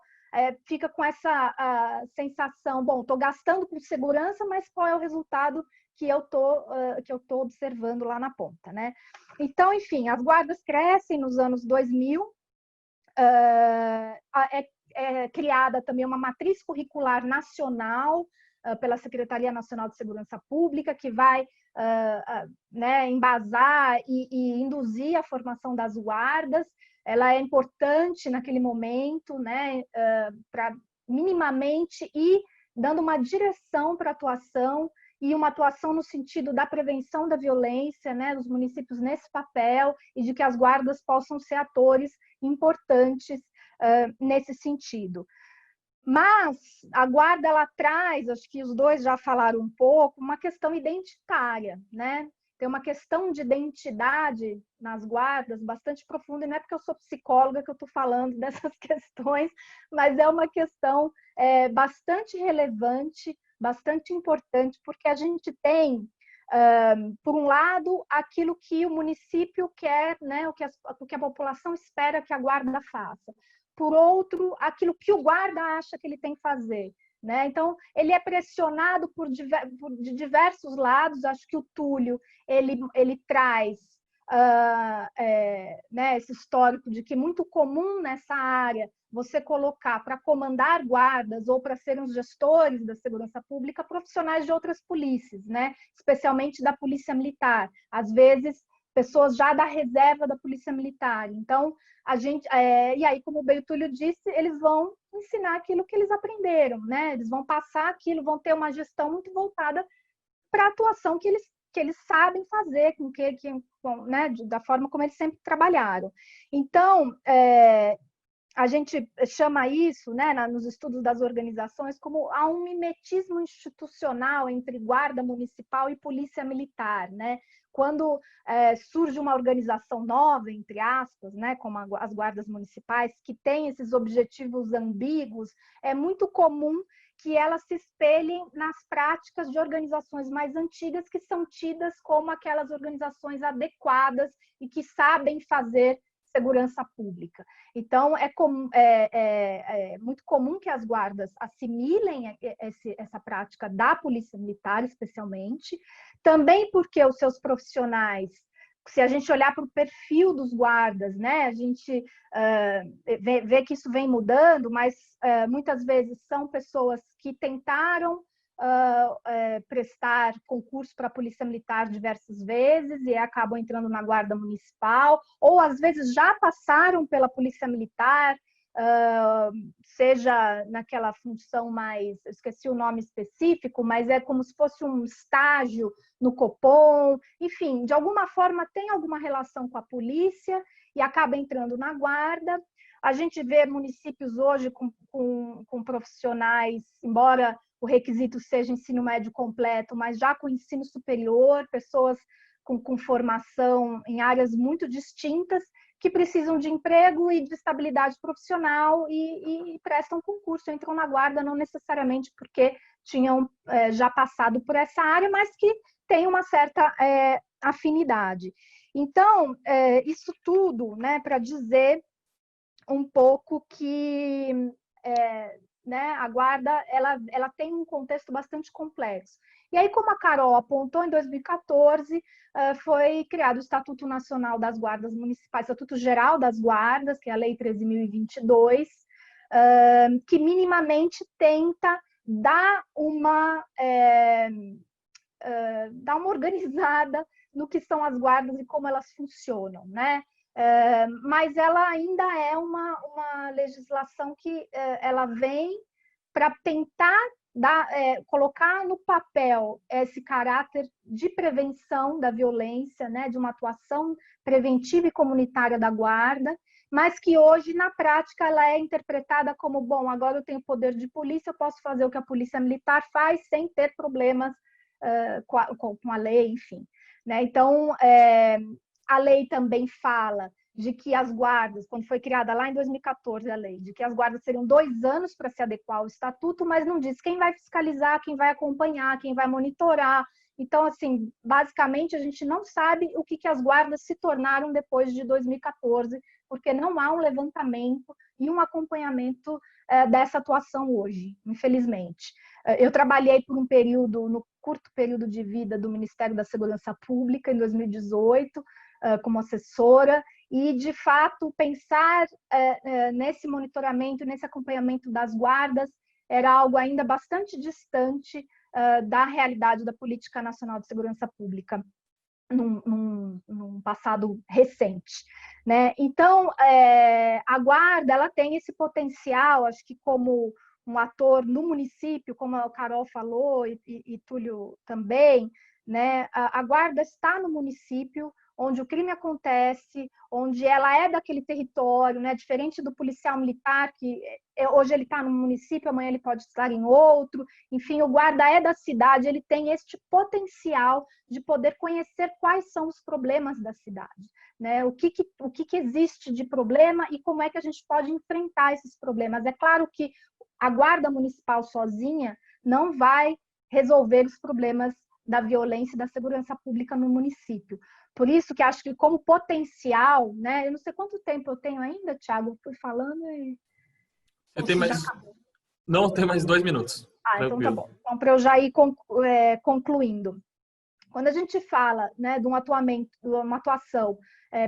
fica com essa sensação, bom, estou gastando com segurança, mas qual é o resultado que eu tô observando lá na ponta, né? Então, enfim, as guardas crescem nos anos 2000, é criada também uma matriz curricular nacional pela Secretaria Nacional de Segurança Pública, que vai né, embasar e induzir a formação das guardas. Ela é importante naquele momento, né, para minimamente ir dando uma direção para a atuação, e uma atuação no sentido da prevenção da violência, né, dos municípios nesse papel, e de que as guardas possam ser atores importantes nesse sentido. Mas a guarda, ela traz, acho que os dois já falaram um pouco, uma questão identitária, né? Tem uma questão de identidade nas guardas bastante profunda, e não é porque eu sou psicóloga que eu estou falando dessas questões, mas é uma questão bastante relevante, bastante importante, porque a gente tem por um lado, aquilo que o município quer, né, o que a população espera que a guarda faça. Por outro, aquilo que o guarda acha que ele tem que fazer. Né? Então, ele é pressionado de diversos lados. Acho que o Túlio ele traz né, esse histórico de que é muito comum nessa área você colocar para comandar guardas ou para serem os gestores da segurança pública profissionais de outras polícias, né? Especialmente da polícia militar. Às vezes, pessoas já da reserva da polícia militar. Então, e aí, como bem o Túlio disse, eles vão ensinar aquilo que eles aprenderam, né? Eles vão passar aquilo, vão ter uma gestão muito voltada para a atuação que eles sabem fazer, né? Da forma como eles sempre trabalharam. Então, a gente chama isso, né, nos estudos das organizações, como há um mimetismo institucional entre guarda municipal e polícia militar, né? Quando surge uma organização nova, entre aspas, né, como as guardas municipais, que tem esses objetivos ambíguos, é muito comum que elas se espelhem nas práticas de organizações mais antigas, que são tidas como aquelas organizações adequadas e que sabem fazer segurança pública. Então, é muito comum que as guardas assimilem essa prática da polícia militar, especialmente, também porque os seus profissionais, se a gente olhar para o perfil dos guardas, né, a gente vê que isso vem mudando, mas muitas vezes são pessoas que tentaram prestar concurso para a Polícia Militar diversas vezes e acabam entrando na Guarda Municipal, ou às vezes já passaram pela Polícia Militar, seja naquela função mais, eu esqueci o nome específico, mas é como se fosse um estágio no Copom, enfim, de alguma forma tem alguma relação com a polícia e acaba entrando na guarda. A gente vê municípios hoje com profissionais, embora o requisito seja ensino médio completo, mas já com ensino superior, pessoas com formação em áreas muito distintas, que precisam de emprego e de estabilidade profissional e prestam concurso, entram na guarda, não necessariamente porque tinham já passado por essa área, mas que tem uma certa afinidade. Então, isso tudo, né, para dizer um pouco que né, a guarda ela tem um contexto bastante complexo. E aí, como a Carol apontou, em 2014 foi criado o Estatuto Nacional das Guardas Municipais, Estatuto Geral das Guardas, que é a Lei 13.022, que minimamente tenta dar uma organizada no que são as guardas e como elas funcionam, né? Mas ela ainda é uma legislação que ela vem para tentar colocar no papel esse caráter de prevenção da violência, né, de uma atuação preventiva e comunitária da guarda, mas que hoje, na prática, ela é interpretada como, bom, agora eu tenho poder de polícia, eu posso fazer o que a polícia militar faz sem ter problemas com a lei, enfim. Né? Então, a lei também fala de que as guardas, quando foi criada lá em 2014 a lei, de que as guardas seriam 2 anos para se adequar ao estatuto, mas não diz quem vai fiscalizar, quem vai acompanhar, quem vai monitorar. Então, assim, basicamente a gente não sabe o que as guardas se tornaram depois de 2014, porque não há um levantamento e um acompanhamento dessa atuação hoje, infelizmente. Eu trabalhei por um período, no curto período de vida do Ministério da Segurança Pública, em 2018, como assessora, e, de fato, pensar nesse monitoramento, nesse acompanhamento das guardas, era algo ainda bastante distante da realidade da Política Nacional de Segurança Pública, num passado recente. Né? Então, a guarda ela tem esse potencial, acho que como um ator no município, como a Carol falou, e Túlio também, né? A guarda está no município, onde o crime acontece, onde ela é daquele território, né? Diferente do policial militar, que hoje ele está no município, amanhã ele pode estar em outro. Enfim, o guarda é da cidade, ele tem este potencial de poder conhecer quais são os problemas da cidade, né? O que existe de problema e como é que a gente pode enfrentar esses problemas. É claro que a guarda municipal sozinha não vai resolver os problemas da violência e da segurança pública no município. Por isso que acho que como potencial, né? Eu não sei quanto tempo eu tenho ainda, Thiago, eu fui falando e... Você tem mais... Não, tem mais 2 minutos. Então tá bom. Então, para eu já ir concluindo. Quando a gente fala, né, de uma atuação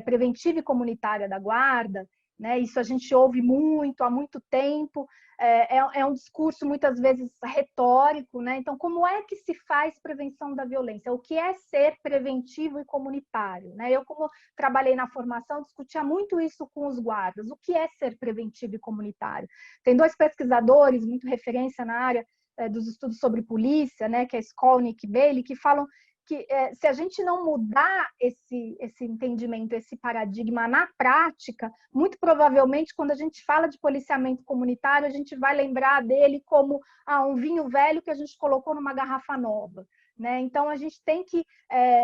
preventiva e comunitária da Guarda, né, isso a gente ouve muito, há muito tempo, é um discurso muitas vezes retórico, né? Então, como é que se faz prevenção da violência? O que é ser preventivo e comunitário? Né? Eu, como trabalhei na formação, discutia muito isso com os guardas. O que é ser preventivo e comunitário? Tem 2 pesquisadores, muito referência na área dos estudos sobre polícia, né, que é Skolnick e Bailey, que falam que se a gente não mudar esse entendimento, esse paradigma na prática, muito provavelmente, quando a gente fala de policiamento comunitário, a gente vai lembrar dele como um vinho velho que a gente colocou numa garrafa nova. Né? Então, a gente tem que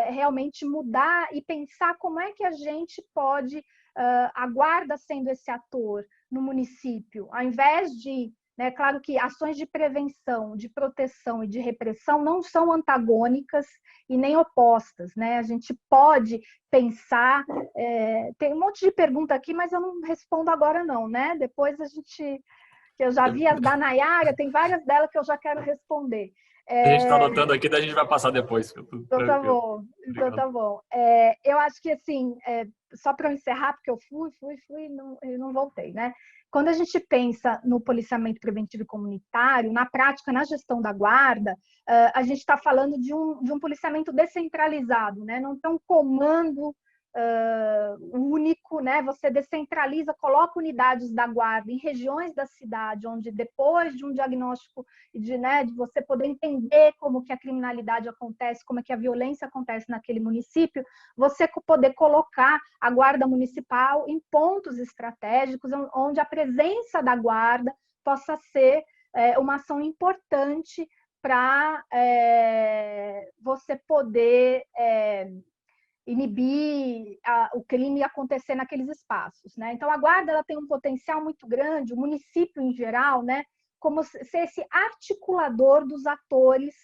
realmente mudar e pensar como é que a gente pode, a Guarda sendo esse ator no município, ao invés de... É claro que ações de prevenção, de proteção e de repressão não são antagônicas e nem opostas, né? A gente pode pensar... tem um monte de pergunta aqui, mas eu não respondo agora não, né? Depois a gente... Eu já vi as da Nayara, tem várias delas que eu já quero responder. A gente está anotando aqui, daí a gente vai passar depois. Então tá bom. Então tá bom. Eu acho que, assim, só para eu encerrar, porque eu fui e não voltei, né? Quando a gente pensa no policiamento preventivo e comunitário, na prática, na gestão da Guarda, a gente está falando de um policiamento descentralizado, né? Não tem um comando único, né? Você descentraliza, coloca unidades da Guarda em regiões da cidade, onde depois de um diagnóstico de você poder entender como que a criminalidade acontece, como é que a violência acontece naquele município, você poder colocar a Guarda Municipal em pontos estratégicos, onde a presença da Guarda possa ser uma ação importante para você poder inibir o crime acontecer naqueles espaços, né? Então, a Guarda ela tem um potencial muito grande, o município em geral, né? Como ser esse articulador dos atores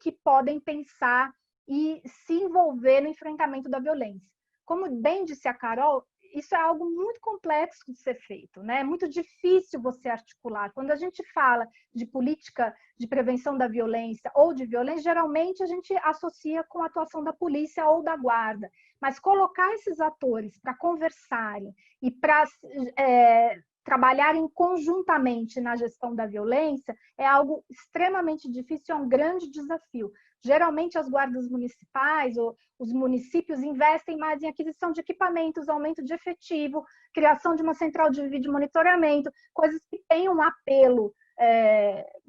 que podem pensar e se envolver no enfrentamento da violência. Como bem disse a Carol, isso é algo muito complexo de ser feito, né? É muito difícil você articular. Quando a gente fala de política de prevenção da violência ou de violência, geralmente a gente associa com a atuação da polícia ou da Guarda. Mas colocar esses atores para conversarem e para trabalharem conjuntamente na gestão da violência é algo extremamente difícil, é um grande desafio. Geralmente, as guardas municipais ou os municípios investem mais em aquisição de equipamentos, aumento de efetivo, criação de uma central de vídeo monitoramento, coisas que têm um apelo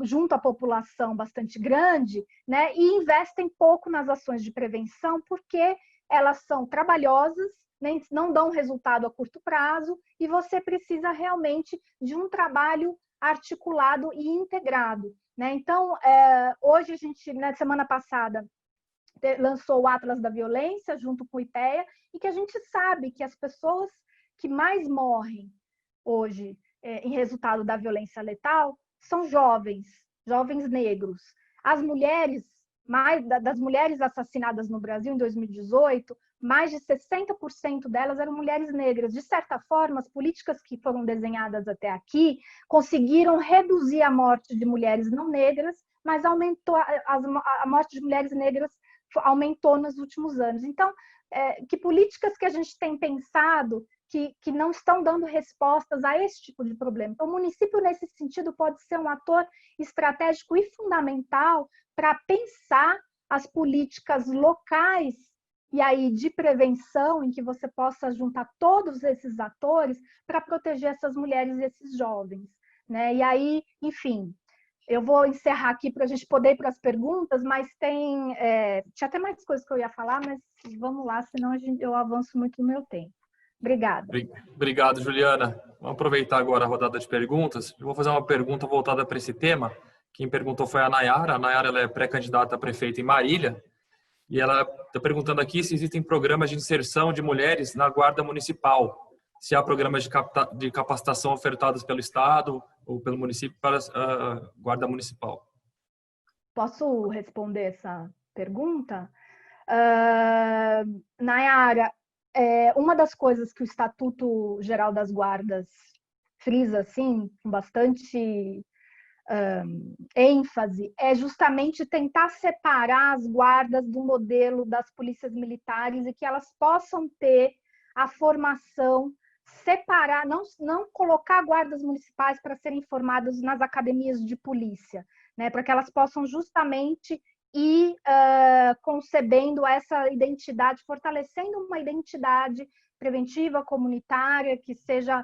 junto à população bastante grande, né? E investem pouco nas ações de prevenção porque elas são trabalhosas, não dão resultado a curto prazo e você precisa realmente de um trabalho articulado e integrado. Né? Então, hoje a gente, na semana passada, lançou o Atlas da Violência, junto com o IPEA, e que a gente sabe que as pessoas que mais morrem hoje em resultado da violência letal são jovens negros. As mulheres, das mulheres assassinadas no Brasil em 2018, mais de 60% delas eram mulheres negras. De certa forma, as políticas que foram desenhadas até aqui conseguiram reduzir a morte de mulheres não negras, mas aumentou a morte de mulheres negras aumentou nos últimos anos. Então, que políticas que a gente tem pensado que não estão dando respostas a esse tipo de problema? Então, o município, nesse sentido, pode ser um ator estratégico e fundamental para pensar as políticas locais e aí de prevenção, em que você possa juntar todos esses atores para proteger essas mulheres e esses jovens. Né? E aí, enfim, eu vou encerrar aqui para a gente poder ir para as perguntas, mas tinha até mais coisas que eu ia falar, mas vamos lá, senão eu avanço muito no meu tempo. Obrigada. Obrigado, Juliana. Vamos aproveitar agora a rodada de perguntas. Eu vou fazer uma pergunta voltada para esse tema. Quem perguntou foi a Nayara. A Nayara ela é pré-candidata a prefeita em Marília. E ela está perguntando aqui se existem programas de inserção de mulheres na Guarda Municipal. Se há programas de capacitação ofertados pelo Estado ou pelo município para a Guarda Municipal. Posso responder pergunta. Nayara, uma das coisas que o Estatuto Geral das Guardas frisa, assim, com bastante ênfase, é justamente tentar separar as guardas do modelo das polícias militares e que elas possam ter a formação, separar, não colocar guardas municipais para serem formadas nas academias de polícia, né, para que elas possam justamente ir concebendo essa identidade, fortalecendo uma identidade preventiva, comunitária, que seja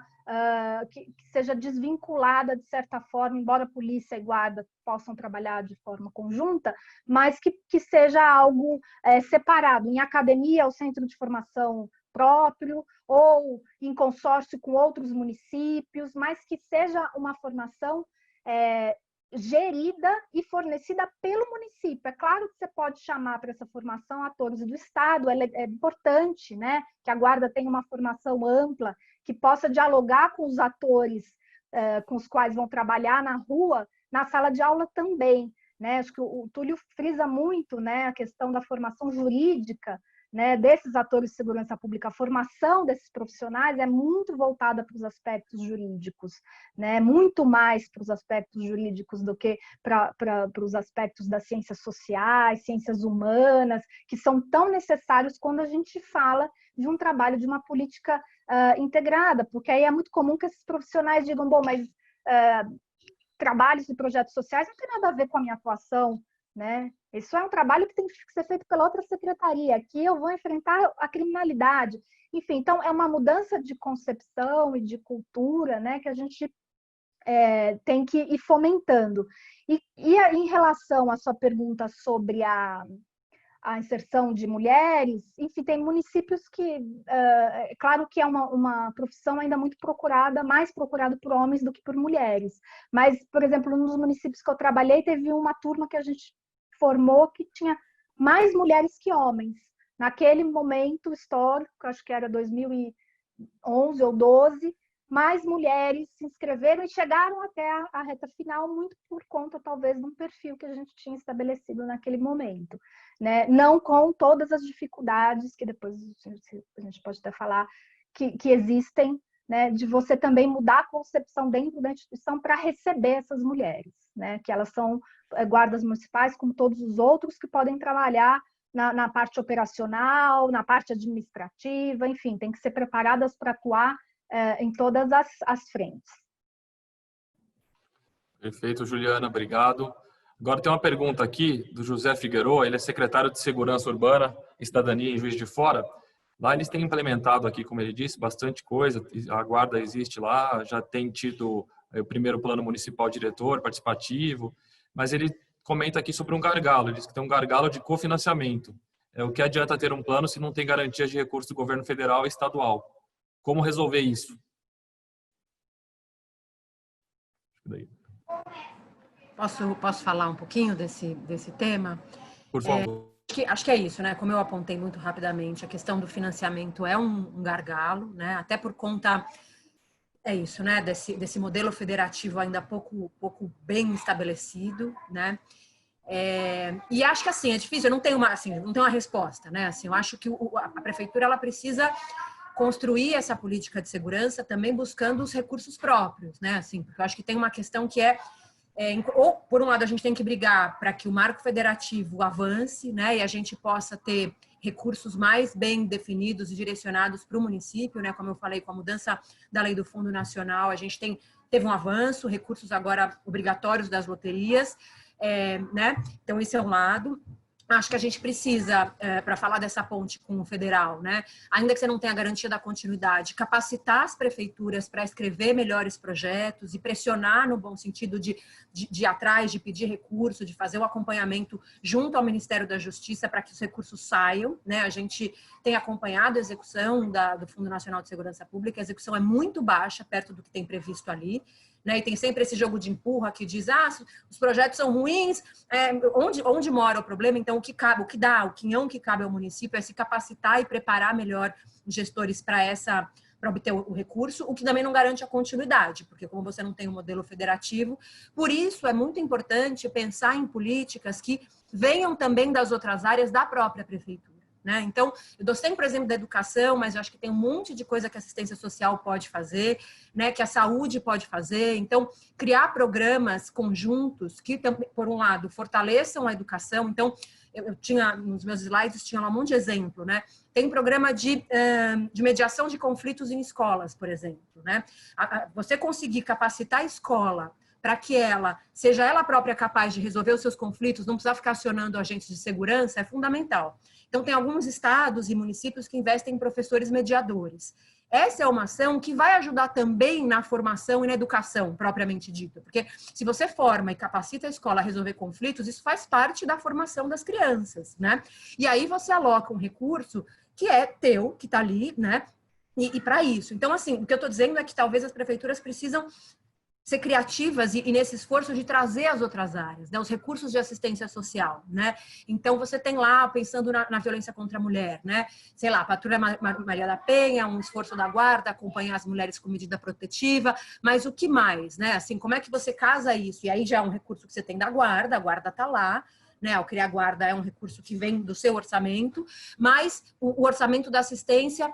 desvinculada, de certa forma, embora polícia e guarda possam trabalhar de forma conjunta, mas que seja algo separado. Em academia, o centro de formação próprio, ou em consórcio com outros municípios, mas que seja uma formação gerida e fornecida pelo município. É claro que você pode chamar para essa formação atores do Estado, é importante, né, que a guarda tenha uma formação ampla, que possa dialogar com os atores com os quais vão trabalhar na rua, na sala de aula também, né? Acho que o Túlio frisa muito, né, a questão da formação jurídica, né, desses atores de segurança pública. A formação desses profissionais é muito voltada para os aspectos jurídicos, né, muito mais para os aspectos jurídicos do que para os aspectos das ciências sociais, ciências humanas, que são tão necessários quando a gente fala de um trabalho, de uma política integrada, porque aí é muito comum que esses profissionais digam, bom, mas trabalhos e projetos sociais não tem nada a ver com a minha atuação, né? Isso é um trabalho que tem que ser feito pela outra secretaria. Aqui eu vou enfrentar a criminalidade. Enfim, então é uma mudança de concepção e de cultura, né, que a gente tem que ir fomentando. E em relação à sua pergunta sobre a inserção de mulheres, enfim, tem municípios que, claro que é uma profissão ainda muito procurada, mais procurada por homens do que por mulheres. Mas, por exemplo, nos municípios que eu trabalhei, teve uma turma que a gente formou que tinha mais mulheres que homens. Naquele momento histórico, acho que era 2011 ou 12, mais mulheres se inscreveram e chegaram até a reta final, muito por conta, talvez, de um perfil que a gente tinha estabelecido naquele momento, né? Não com todas as dificuldades, que depois a gente pode até falar, que existem, né? De você também mudar a concepção dentro da instituição para receber essas mulheres, né? Que elas são guardas municipais, como todos os outros, que podem trabalhar na parte operacional, na parte administrativa, enfim, tem que ser preparadas para atuar em todas as frentes. Perfeito, Juliana, obrigado. Agora tem uma pergunta aqui do José Figueiredo, ele é secretário de Segurança Urbana e Cidadania em Juiz de Fora. Lá eles têm implementado aqui, como ele disse, bastante coisa, a guarda existe lá, já tem tido o primeiro plano municipal diretor, participativo, mas ele comenta aqui sobre um gargalo, ele diz que tem um gargalo de cofinanciamento. O que adianta ter um plano se não tem garantias de recursos do governo federal e estadual? Como resolver isso? Posso falar um pouquinho desse tema? Por favor. Acho que é isso, né? Como eu apontei muito rapidamente, a questão do financiamento é um gargalo, né? Até por conta, é isso, né? Desse modelo federativo ainda pouco bem estabelecido, né? E acho que assim, é difícil, eu não tenho uma resposta, né? Assim, eu acho que a prefeitura ela precisa construir essa política de segurança também buscando os recursos próprios, né? Assim, porque eu acho que tem uma questão que ou por um lado a gente tem que brigar para que o marco federativo avance, né? E a gente possa ter recursos mais bem definidos e direcionados para o município, né? Como eu falei, com a mudança da lei do Fundo Nacional, a gente teve um avanço, recursos agora obrigatórios das loterias, né? Então esse é um lado. Acho que a gente precisa, para falar dessa ponte com o federal, né? Ainda que você não tenha a garantia da continuidade, capacitar as prefeituras para escrever melhores projetos e pressionar no bom sentido de ir atrás, de pedir recurso, de fazer o acompanhamento junto ao Ministério da Justiça para que os recursos saiam, né? A gente tem acompanhado a execução do Fundo Nacional de Segurança Pública, a execução é muito baixa, perto do que tem previsto ali, né? E tem sempre esse jogo de empurra que diz, os projetos são ruins, onde mora o problema? Então, o quinhão que cabe ao município é se capacitar e preparar melhor os gestores para para obter o recurso, o que também não garante a continuidade, porque como você não tem um modelo federativo, por isso é muito importante pensar em políticas que venham também das outras áreas da própria prefeitura, né? Então, eu dou sempre o exemplo da educação, mas eu acho que tem um monte de coisa que a assistência social pode fazer, né? Que a saúde pode fazer. Então, criar programas conjuntos que, por um lado, fortaleçam a educação. Então, eu tinha, nos meus slides, tinha lá um monte de exemplo, né? Tem programa de mediação de conflitos em escolas, por exemplo, né? Você conseguir capacitar a escola para que ela seja ela própria capaz de resolver os seus conflitos, não precisar ficar acionando agentes de segurança, é fundamental. Então, tem alguns estados e municípios que investem em professores mediadores. Essa é uma ação que vai ajudar também na formação e na educação, propriamente dita. Porque se você forma e capacita a escola a resolver conflitos, isso faz parte da formação das crianças, né? E aí você aloca um recurso que é teu, que está ali, né? E para isso. Então, assim, o que eu estou dizendo é que talvez as prefeituras precisam ser criativas e nesse esforço de trazer as outras áreas, né? Os recursos de assistência social, né? Então, você tem lá, pensando na violência contra a mulher, né? Sei lá, Patrulha Maria da Penha, um esforço da guarda, acompanhar as mulheres com medida protetiva, mas o que mais, né? Assim, como é que você casa isso? E aí já é um recurso que você tem da guarda, a guarda está lá, né? Ao criar guarda é um recurso que vem do seu orçamento, mas o orçamento da assistência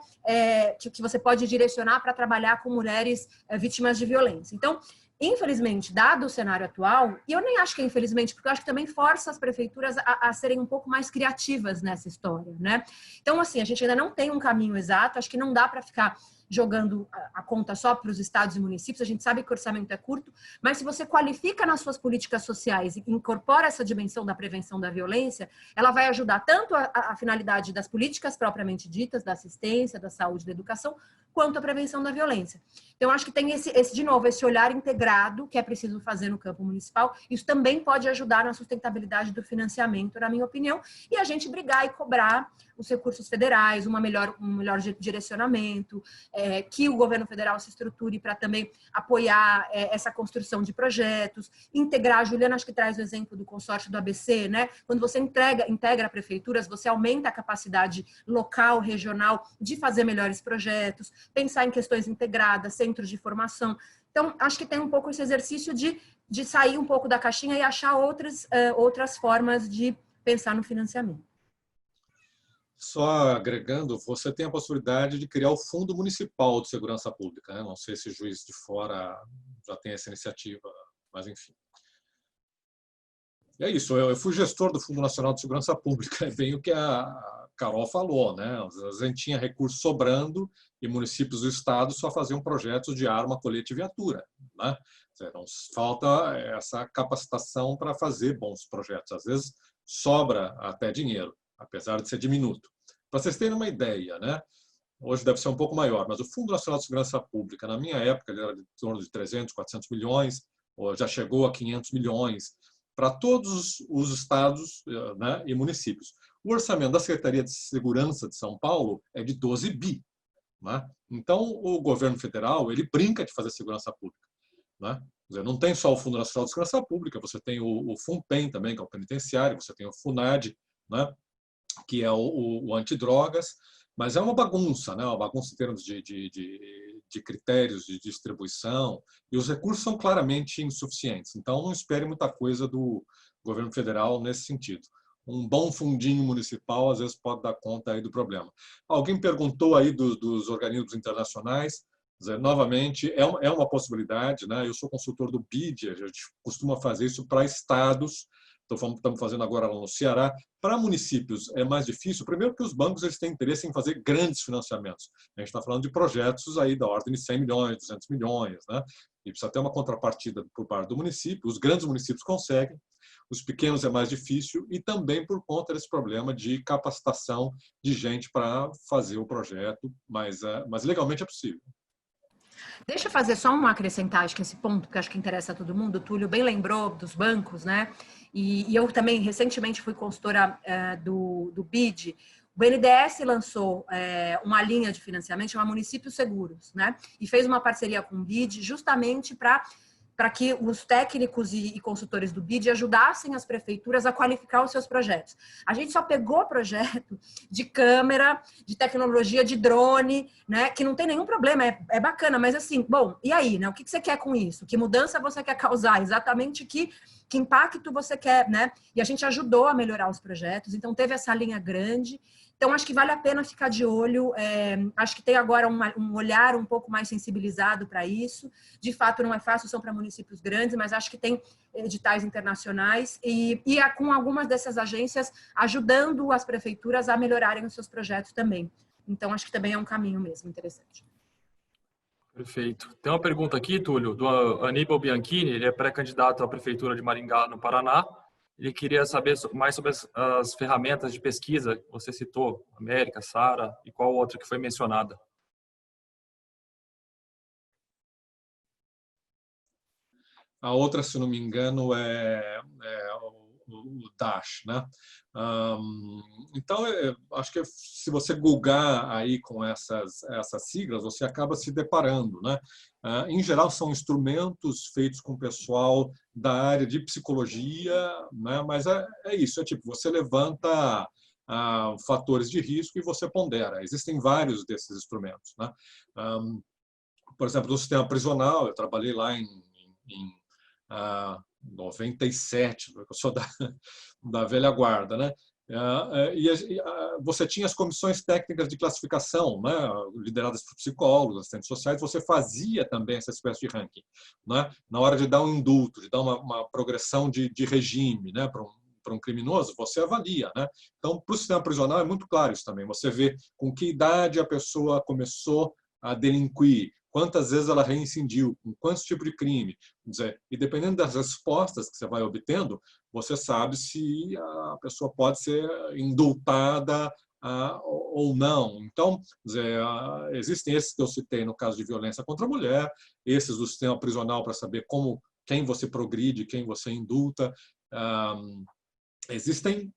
que você pode direcionar para trabalhar com mulheres vítimas de violência. Então, infelizmente, dado o cenário atual, e eu nem acho que é infelizmente, porque eu acho que também força as prefeituras a serem um pouco mais criativas nessa história, né? Então, assim, a gente ainda não tem um caminho exato, acho que não dá para ficar jogando a conta só para os estados e municípios, a gente sabe que o orçamento é curto, mas se você qualifica nas suas políticas sociais e incorpora essa dimensão da prevenção da violência, ela vai ajudar tanto a finalidade das políticas propriamente ditas, da assistência, da saúde, da educação, quanto a prevenção da violência. Então, acho que tem de novo, esse olhar integrado que é preciso fazer no campo municipal. Isso também pode ajudar na sustentabilidade do financiamento, na minha opinião, e a gente brigar e cobrar os recursos federais, um melhor direcionamento, que o governo federal se estruture para também apoiar essa construção de projetos, integrar. A Juliana acho que traz o exemplo do consórcio do ABC, né? Quando você integra prefeituras, você aumenta a capacidade local, regional de fazer melhores projetos, pensar em questões integradas, centros de formação. Então, acho que tem um pouco esse exercício de sair um pouco da caixinha e achar outras formas de pensar no financiamento. Só agregando, você tem a possibilidade de criar o Fundo Municipal de Segurança Pública, né? Não sei se Juiz de Fora já tem essa iniciativa, mas enfim. É isso, eu fui gestor do Fundo Nacional de Segurança Pública, é bem o que a Carol falou, né? Às vezes a gente tinha recurso sobrando e municípios do estado só faziam projetos de arma, colete e viatura, né? Não falta essa capacitação para fazer bons projetos. Às vezes sobra até dinheiro, apesar de ser diminuto. Para vocês terem uma ideia, né? Hoje deve ser um pouco maior, mas o Fundo Nacional de Segurança Pública, na minha época, ele era de torno de 300, 400 milhões, já chegou a 500 milhões, para todos os estados, né, e municípios. O orçamento da Secretaria de Segurança de São Paulo é de 12 bi. Né? Então, o governo federal ele brinca de fazer segurança pública. Né? Quer dizer, não tem só o Fundo Nacional de Segurança Pública, você tem o FUNPEN também, que é o penitenciário, você tem o FUNAD, né, que é o antidrogas, mas é uma bagunça, né? Uma bagunça em termos de critérios de distribuição, e os recursos são claramente insuficientes. Então, não espere muita coisa do governo federal nesse sentido. Um bom fundinho municipal, às vezes, pode dar conta aí do problema. Alguém perguntou aí dos organismos internacionais. Dizer, novamente, é uma possibilidade, né? Eu sou consultor do BID, a gente costuma fazer isso para estados. Estamos fazendo agora no Ceará. Para municípios é mais difícil, primeiro porque os bancos eles têm interesse em fazer grandes financiamentos. A gente está falando de projetos aí da ordem de 100 milhões, 200 milhões, né? E precisa ter uma contrapartida por parte do município. Os grandes municípios conseguem, os pequenos é mais difícil, e também por conta desse problema de capacitação de gente para fazer o projeto, mas legalmente é possível. Deixa eu fazer só uma acrescentar, acho que esse ponto, porque acho que interessa a todo mundo. O Túlio bem lembrou dos bancos, né? E eu também, recentemente, fui consultora do BID. O BNDES lançou uma linha de financiamento chamada Municípios Seguros, né? E fez uma parceria com o BID justamente para para que os técnicos e consultores do BID ajudassem as prefeituras a qualificar os seus projetos. A gente só pegou projeto de câmera, de tecnologia de drone, né, que não tem nenhum problema, é bacana, mas assim, bom, e aí, né, o que você quer com isso? Que mudança você quer causar? Exatamente que impacto você quer, né? E a gente ajudou a melhorar os projetos, então teve essa linha grande. Então, acho que vale a pena ficar de olho. Acho que tem agora um olhar um pouco mais sensibilizado para isso. De fato, não é fácil, são para municípios grandes, mas acho que tem editais internacionais e com algumas dessas agências ajudando as prefeituras a melhorarem os seus projetos também. Então, acho que também é um caminho mesmo interessante. Perfeito. Tem uma pergunta aqui, Túlio, do Aníbal Bianchini, ele é pré-candidato à Prefeitura de Maringá, no Paraná. Ele queria saber mais sobre as ferramentas de pesquisa que você citou, América, Sara, e qual outra que foi mencionada. A outra, se não me engano, é o Dash, né? Então, acho que se você googar aí com essas siglas, você acaba se deparando, né? Em geral, são instrumentos feitos com o pessoal da área de psicologia, né? Mas é isso, é tipo, você levanta fatores de risco e você pondera. Existem vários desses instrumentos, né? Por exemplo, no sistema prisional, eu trabalhei lá em 97, eu sou da velha guarda, né? Você tinha as comissões técnicas de classificação, né, lideradas por psicólogos, assistentes sociais. Você fazia também essa espécie de ranking, né, na hora de dar um indulto, de dar uma progressão de regime, né, para um criminoso, você avalia, né? Então, para o sistema prisional é muito claro isso também. Você vê com que idade a pessoa começou a delinquir, quantas vezes ela reincidiu, com quantos tipos de crime. Quer dizer, e dependendo das respostas que você vai obtendo, você sabe se a pessoa pode ser indultada ou não. Então, quer dizer, existem esses que eu citei no caso de violência contra a mulher, esses do sistema prisional para saber quem você progride, quem você indulta. Existem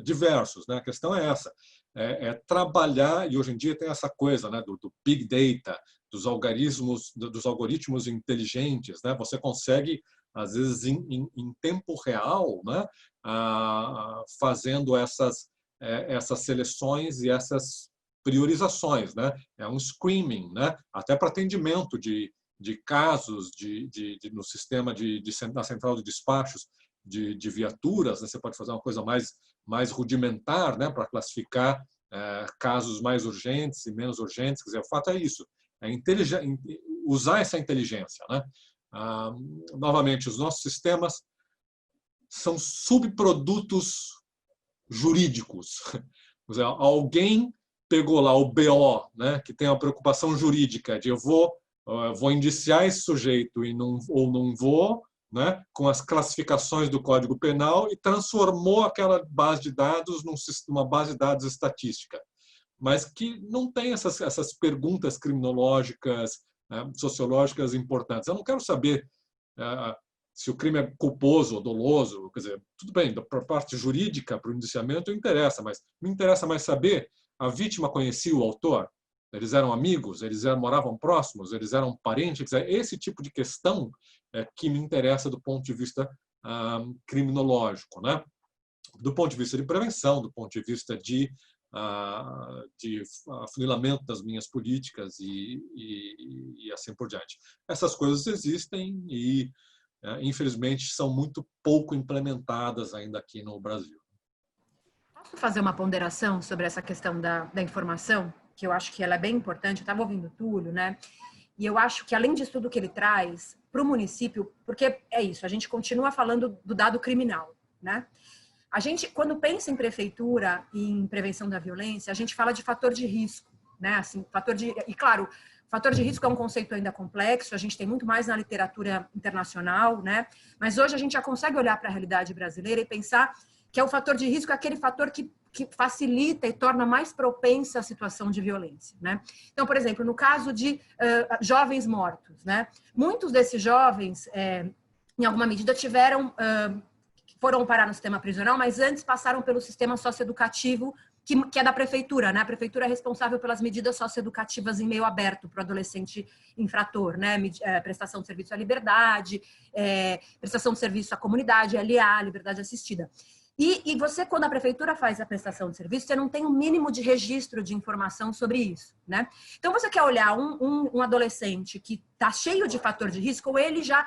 diversos, né? A questão é essa. É trabalhar, e hoje em dia tem essa coisa, né, do Big Data, dos algoritmos inteligentes, né? Você consegue, às vezes, em tempo real, né, fazendo essas seleções e essas priorizações, né? É um screening, né? Até para atendimento de casos no sistema na central de despachos de viaturas, né? Você pode fazer uma coisa mais rudimentar, né, para classificar casos mais urgentes e menos urgentes. Quer dizer, o fato é isso, usar essa inteligência, né? Novamente, os nossos sistemas são subprodutos jurídicos. Quer dizer, alguém pegou lá o BO, né, que tem uma preocupação jurídica de eu vou indiciar esse sujeito ou não vou, né, com as classificações do Código Penal, e transformou aquela base de dados numa base de dados estatística, mas que não tem essas perguntas criminológicas, né, sociológicas importantes. Eu não quero saber se o crime é culposo ou doloso. Quer dizer, tudo bem, para a parte jurídica, para o indiciamento, interessa, mas me interessa mais saber: a vítima conhecia o autor? Eles eram amigos? Eles moravam próximos? Eles eram parentes? Quer dizer, esse tipo de questão que me interessa do ponto de vista criminológico, né? Do ponto de vista de prevenção, do ponto de vista de afunilamento das minhas políticas e assim por diante. Essas coisas existem e, infelizmente, são muito pouco implementadas ainda aqui no Brasil. Posso fazer uma ponderação sobre essa questão da informação, que eu acho que ela é bem importante? Eu estava ouvindo o Túlio, né? E eu acho que, além disso tudo que ele traz para o município, porque é isso, a gente continua falando do dado criminal, né? A gente, quando pensa em prefeitura e em prevenção da violência, a gente fala de fator de risco, né? Assim, e claro, fator de risco é um conceito ainda complexo, a gente tem muito mais na literatura internacional, né? Mas hoje a gente já consegue olhar para a realidade brasileira e pensar que o fator de risco é aquele fator que facilita e torna mais propensa a situação de violência, né? Então, por exemplo, no caso de jovens mortos, né? Muitos desses jovens, em alguma medida, foram parar no sistema prisional, mas antes passaram pelo sistema socioeducativo que é da prefeitura, né? A prefeitura é responsável pelas medidas socioeducativas em meio aberto para o adolescente infrator, né? Prestação de serviço à liberdade, prestação de serviço à comunidade, LA, liberdade assistida. E você, quando a prefeitura faz a prestação de serviço, você não tem um mínimo de registro de informação sobre isso, né? Então, você quer olhar um adolescente que está cheio de fator de risco, ou ele já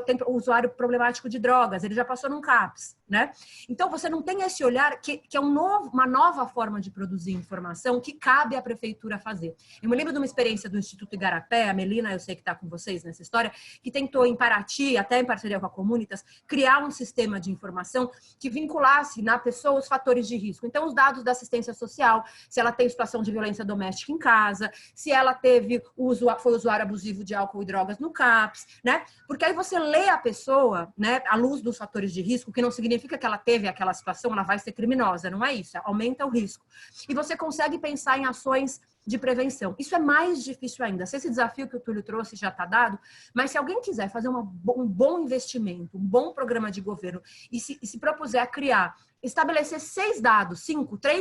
tem usuário problemático de drogas, ele já passou num CAPS, né? Então, você não tem esse olhar que é uma nova forma de produzir informação que cabe à prefeitura fazer. Eu me lembro de uma experiência do Instituto Igarapé, a Melina, eu sei que está com vocês nessa história, que tentou em Paraty, até em parceria com a Comunitas, criar um sistema de informação que vinculasse na pessoa os fatores de risco. Então, os dados da assistência social, se ela tem situação de violência doméstica em casa, se ela foi usuário abusivo de álcool e drogas no CAPS, né? Porque aí você lê a pessoa, né, à luz dos fatores de risco, que não significa que ela teve aquela situação, ela vai ser criminosa, não é isso, aumenta o risco. E você consegue pensar em ações de prevenção. Isso é mais difícil ainda. Se esse desafio que o Túlio trouxe já está dado, mas se alguém quiser fazer um bom investimento, um bom programa de governo e se propuser a criar, estabelecer 3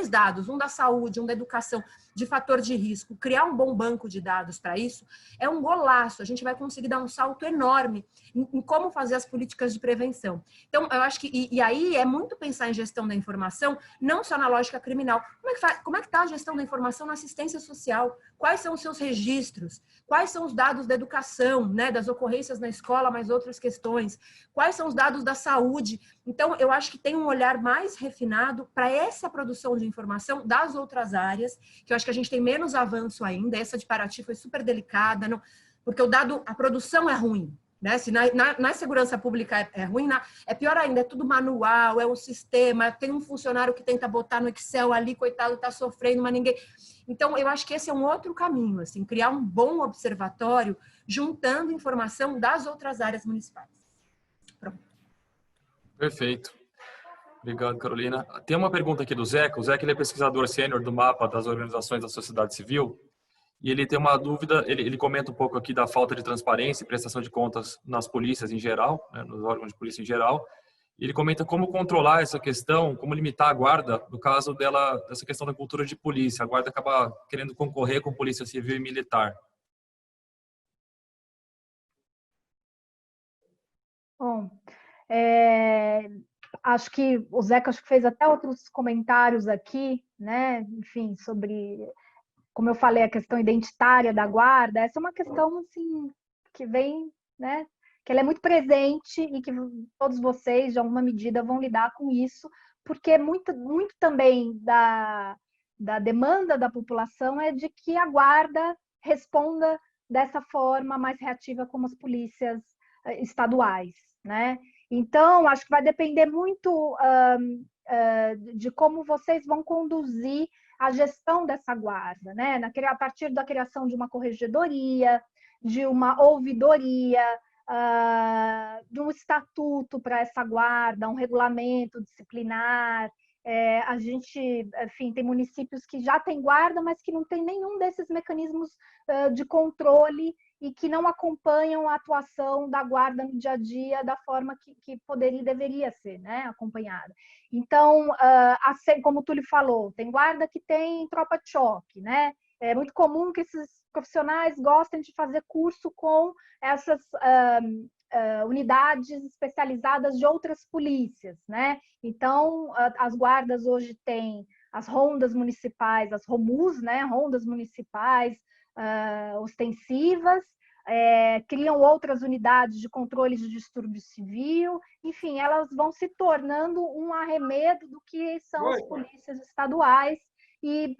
dados, um da saúde, um da educação, de fator de risco, criar um bom banco de dados para isso, é um golaço. A gente vai conseguir dar um salto enorme em como fazer as políticas de prevenção. Então, eu acho que, e aí é muito pensar em gestão da informação, não só na lógica criminal. Como é que está a gestão da informação na assistência social? Quais são os seus registros? Quais são os dados da educação, né, das ocorrências na escola, mais outras questões? Quais são os dados da saúde? Então, eu acho que tem um olhar mais refinado para essa produção de informação das outras áreas, que eu acho que a gente tem menos avanço ainda. Essa de Paraty foi super delicada, não, porque a produção é ruim, né? Se na segurança pública é ruim, é pior ainda, é tudo manual, é um sistema, tem um funcionário que tenta botar no Excel ali, coitado, está sofrendo, mas ninguém... Então, eu acho que esse é um outro caminho, assim, criar um bom observatório juntando informação das outras áreas municipais. Pronto. Perfeito. Obrigado, Carolina. Tem uma pergunta aqui do Zeca. O Zeca, ele é pesquisador sênior do mapa das organizações da sociedade civil e ele tem uma dúvida, ele comenta um pouco aqui da falta de transparência e prestação de contas nas polícias em geral, né, nos órgãos de polícia em geral. E ele comenta como controlar essa questão, como limitar a guarda, no caso dessa questão da cultura de polícia. A guarda acaba querendo concorrer com polícia civil e militar. Bom, acho que o Zeca fez até outros comentários aqui, né? Enfim, sobre, como eu falei, a questão identitária da guarda. Essa é uma questão assim que vem, né? Que ela é muito presente e que todos vocês, de alguma medida, vão lidar com isso, porque muito também da demanda da população é de que a guarda responda dessa forma mais reativa como as polícias estaduais, né? Então, acho que vai depender muito de como vocês vão conduzir a gestão dessa guarda, né? A partir da criação de uma corregedoria, de uma ouvidoria, de um estatuto para essa guarda, um regulamento disciplinar. A gente, enfim, tem municípios que já têm guarda, mas que não tem nenhum desses mecanismos de controle e que não acompanham a atuação da guarda no dia a dia da forma que poderia e deveria ser, né, acompanhada. Então, assim, como o Túlio falou, tem guarda que tem tropa de choque, né? É muito comum que esses profissionais gostem de fazer curso com essas unidades especializadas de outras polícias, né? Então, as guardas hoje têm as rondas municipais, as ROMUs, né? Rondas municipais ostensivas, criam outras unidades de controle de distúrbio civil, enfim, elas vão se tornando um arremedo do que são as polícias estaduais, e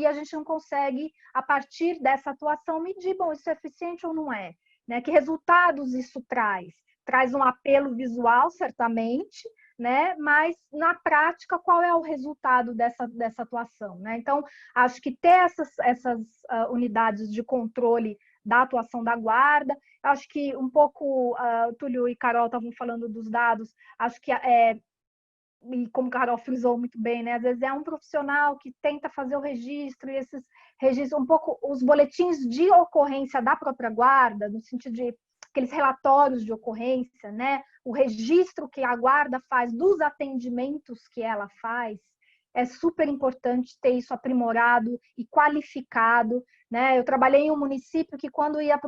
a gente não consegue, a partir dessa atuação, medir, bom, isso é eficiente ou não é, né? Que resultados isso traz? Traz um apelo visual, certamente, né? Mas, na prática, qual é o resultado dessa atuação, né? Então, acho que ter essas unidades de controle da atuação da guarda, acho que um pouco, Túlio e Carol estavam falando dos dados, acho que e como a Carol frisou muito bem, né? Às vezes é um profissional que tenta fazer o registro, e esses registros, um pouco os boletins de ocorrência da própria guarda, no sentido de aqueles relatórios de ocorrência, né? O registro que a guarda faz dos atendimentos que ela faz, é super importante ter isso aprimorado e qualificado, né? Eu trabalhei em um município que, quando ia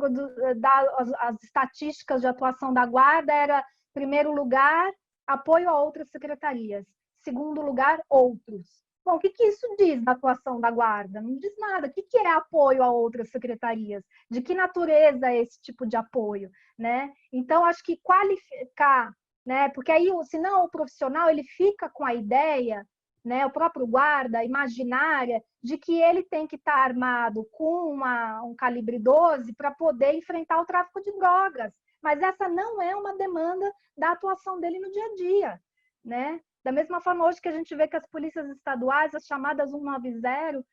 dar as estatísticas de atuação da guarda, era, primeiro lugar, apoio a outras secretarias, segundo lugar, outros. Bom, o que isso diz da atuação da guarda? Não diz nada. O que é apoio a outras secretarias? De que natureza é esse tipo de apoio, né? Então, acho que qualificar, né? Porque aí, senão, o profissional ele fica com a ideia, né, o próprio guarda imaginária, de que ele tem que estar armado com um calibre 12 para poder enfrentar o tráfico de drogas. Mas essa não é uma demanda da atuação dele no dia a dia, né? Da mesma forma, hoje que a gente vê que as polícias estaduais, as chamadas 190,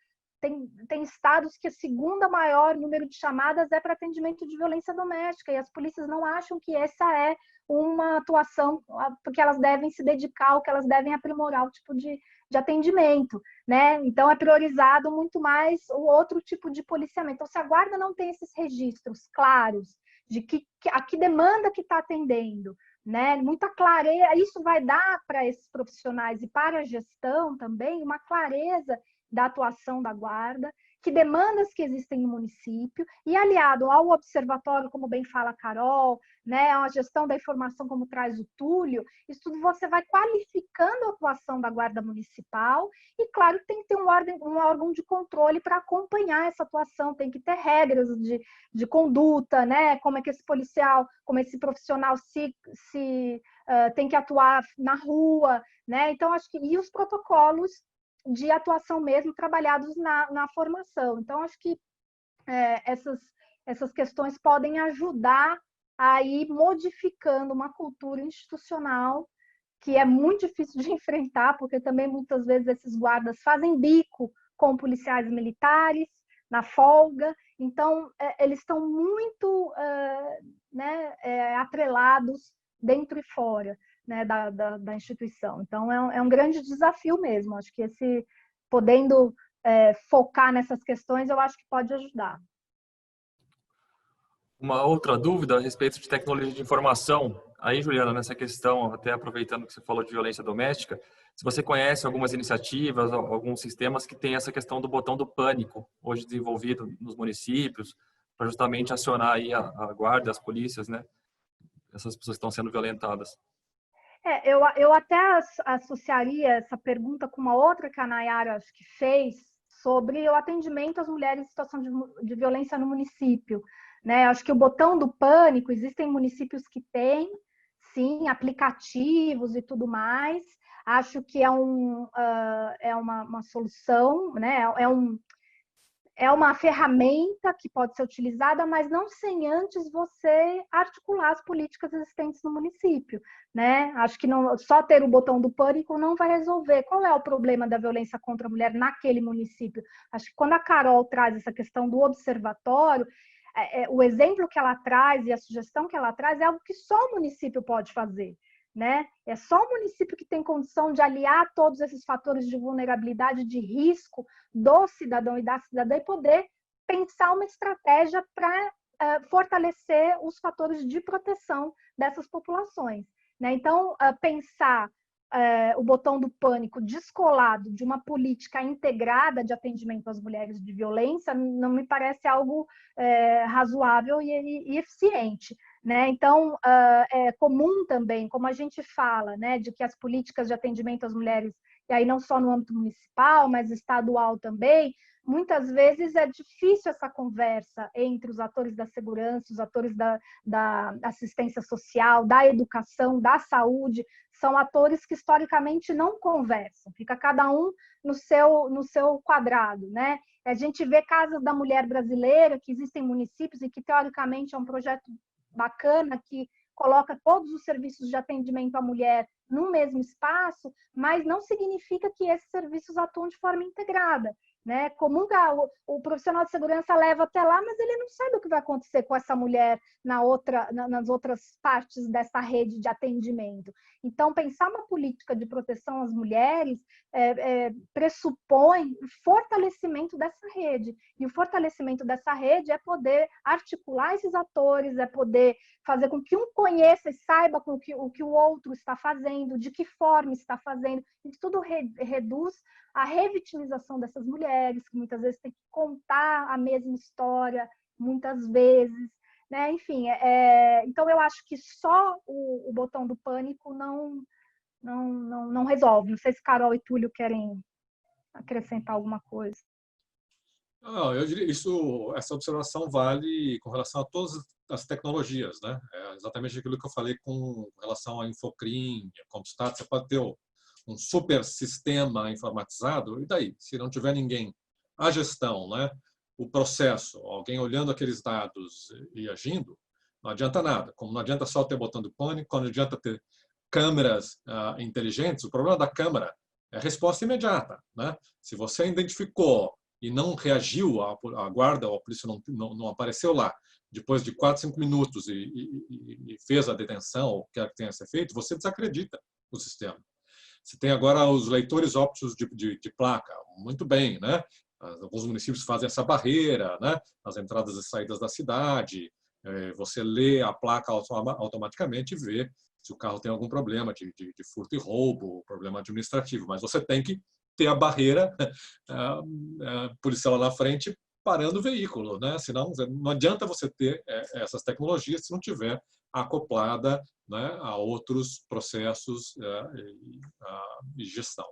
tem estados que a segunda maior número de chamadas é para atendimento de violência doméstica, e as polícias não acham que essa é uma atuação porque elas devem se dedicar, ou que elas devem aprimorar o tipo de atendimento, né? Então, é priorizado muito mais o outro tipo de policiamento. Então, se a guarda não tem esses registros claros de a que demanda que está atendendo, né? Muita clareza, isso vai dar para esses profissionais e para a gestão também uma clareza da atuação da guarda, que demandas que existem no município, e aliado ao observatório, como bem fala a Carol, né, a gestão da informação, como traz o Túlio, isso tudo você vai qualificando a atuação da guarda municipal, e claro que tem que ter um órgão de controle para acompanhar essa atuação, tem que ter regras de conduta, né, como é que esse policial, como esse profissional tem que atuar na rua, né, então acho que, e os protocolos de atuação mesmo trabalhados na formação. Então, acho que essas questões podem ajudar a ir modificando uma cultura institucional que é muito difícil de enfrentar, porque também muitas vezes esses guardas fazem bico com policiais militares na folga, então eles estão muito atrelados dentro e fora, né, da instituição. Então, é um grande desafio mesmo. Acho que podendo focar nessas questões, eu acho que pode ajudar. Uma outra dúvida a respeito de tecnologia de informação. Aí, Juliana, nessa questão, até aproveitando que você falou de violência doméstica, se você conhece algumas iniciativas, alguns sistemas que têm essa questão do botão do pânico, hoje desenvolvido nos municípios, para justamente acionar aí a guarda, as polícias, né? Essas pessoas que estão sendo violentadas. Eu até associaria essa pergunta com uma outra que a Nayara acho que fez sobre o atendimento às mulheres em situação de violência no município, né? Acho que o botão do pânico, existem municípios que têm, sim, aplicativos e tudo mais. Acho que é uma solução, né? É uma ferramenta que pode ser utilizada, mas não sem antes você articular as políticas existentes no município, né? Acho que só ter o botão do pânico não vai resolver. Qual é o problema da violência contra a mulher naquele município? Acho que quando a Carol traz essa questão do observatório, o exemplo que ela traz e a sugestão que ela traz é algo que só o município pode fazer, né? É só o município que tem condição de aliar todos esses fatores de vulnerabilidade, de risco do cidadão e da cidadã, e poder pensar uma estratégia para fortalecer os fatores de proteção dessas populações, né? Então, pensar o botão do pânico descolado de uma política integrada de atendimento às mulheres de violência não me parece algo razoável e eficiente, né? Então, é comum também, como a gente fala, né, de que as políticas de atendimento às mulheres, e aí não só no âmbito municipal, mas estadual também, muitas vezes é difícil essa conversa entre os atores da segurança, os atores da assistência social, da educação, da saúde. São atores que historicamente não conversam, fica cada um no seu quadrado, né? A gente vê Casas da Mulher Brasileira, que existem municípios e que teoricamente é um projeto bacana, que coloca todos os serviços de atendimento à mulher no mesmo espaço, mas não significa que esses serviços atuam de forma integrada, né? Comunga, o profissional de segurança leva até lá, mas ele não sabe o que vai acontecer com essa mulher nas outras partes dessa rede de atendimento. Então, pensar uma política de proteção às mulheres pressupõe o fortalecimento dessa rede. E o fortalecimento dessa rede é poder articular esses atores, é poder fazer com que um conheça e saiba o que o outro está fazendo, de que forma está fazendo. Isso tudo reduz a revitimização dessas mulheres, que muitas vezes têm que contar a mesma história, muitas vezes, né? Enfim, então eu acho que só o botão do pânico não resolve. Não sei se Carol e Túlio querem acrescentar alguma coisa. Não, eu diria essa observação vale com relação a todas as tecnologias, né? É exatamente aquilo que eu falei com relação a Infocrim, a Comstat. Você pode ter um super sistema informatizado, e daí? Se não tiver ninguém, a gestão, né? O processo, alguém olhando aqueles dados e agindo, não adianta nada. Como não adianta só ter botão do pânico, não adianta ter câmeras inteligentes, o problema da câmera é a resposta imediata, né? Se você identificou e não reagiu, a guarda ou a polícia não apareceu lá, depois de 4, 5 minutos e fez a detenção, ou quer que tenha sido feito, você desacredita o sistema. Você tem agora os leitores ópticos de placa, muito bem, né? Alguns municípios fazem essa barreira, né? Nas entradas e saídas da cidade, você lê a placa automaticamente e vê se o carro tem algum problema de furto e roubo, problema administrativo, mas você tem que ter a barreira policial lá na frente parando o veículo, né? Senão não adianta você ter essas tecnologias se não tiver acoplada, né, a outros processos de gestão.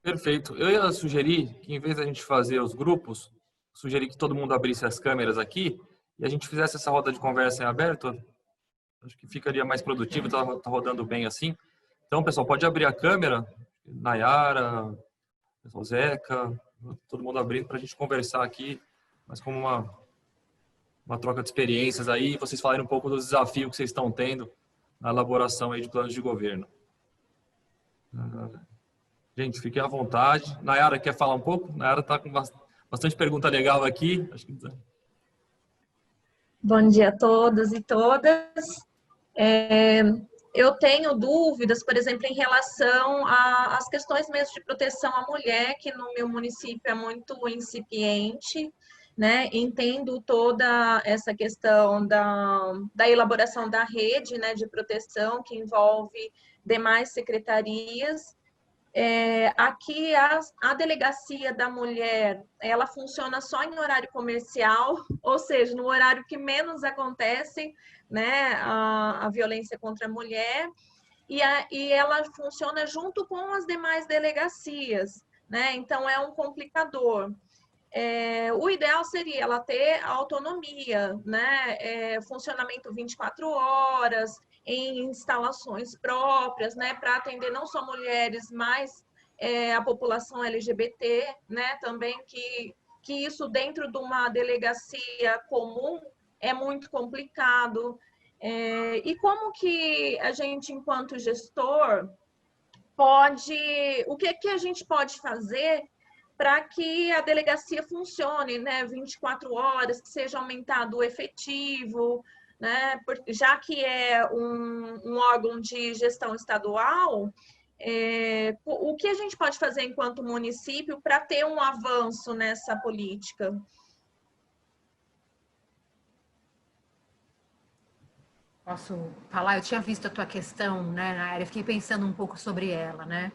Perfeito. Eu ia sugerir que, em vez da gente fazer os grupos, sugerir que todo mundo abrisse as câmeras aqui e a gente fizesse essa roda de conversa em aberto. Acho que ficaria mais produtivo, tá rodando bem assim. Então, pessoal, pode abrir a câmera, Nayara, pessoal Zeca, todo mundo abrindo para a gente conversar aqui, mas como uma troca de experiências aí, vocês falarem um pouco dos desafios que vocês estão tendo na elaboração aí de planos de governo. Gente, fiquem à vontade. Nayara, quer falar um pouco? Nayara está com bastante pergunta legal aqui. Bom dia a todos e todas. Eu tenho dúvidas, por exemplo, em relação às questões mesmo de proteção à mulher, que no meu município é muito incipiente, né? Entendo toda essa questão da elaboração da rede, né, de proteção, que envolve demais secretarias. Aqui a delegacia da mulher, ela funciona só em horário comercial, ou seja, no horário que menos acontece, né, a violência contra a mulher, e ela funciona junto com as demais delegacias, né? Então é um complicador. O ideal seria ela ter autonomia, né? Funcionamento 24 horas, em instalações próprias, né? Para atender não só mulheres, mas a população LGBT, né? Também que isso dentro de uma delegacia comum é muito complicado. E como que a gente, enquanto gestor, o que a gente pode fazer para que a delegacia funcione, né, 24 horas, que seja aumentado o efetivo, né, já que é um órgão de gestão estadual, o que a gente pode fazer enquanto município para ter um avanço nessa política? Posso falar? Eu tinha visto a tua questão, né, na área, fiquei pensando um pouco sobre ela, né?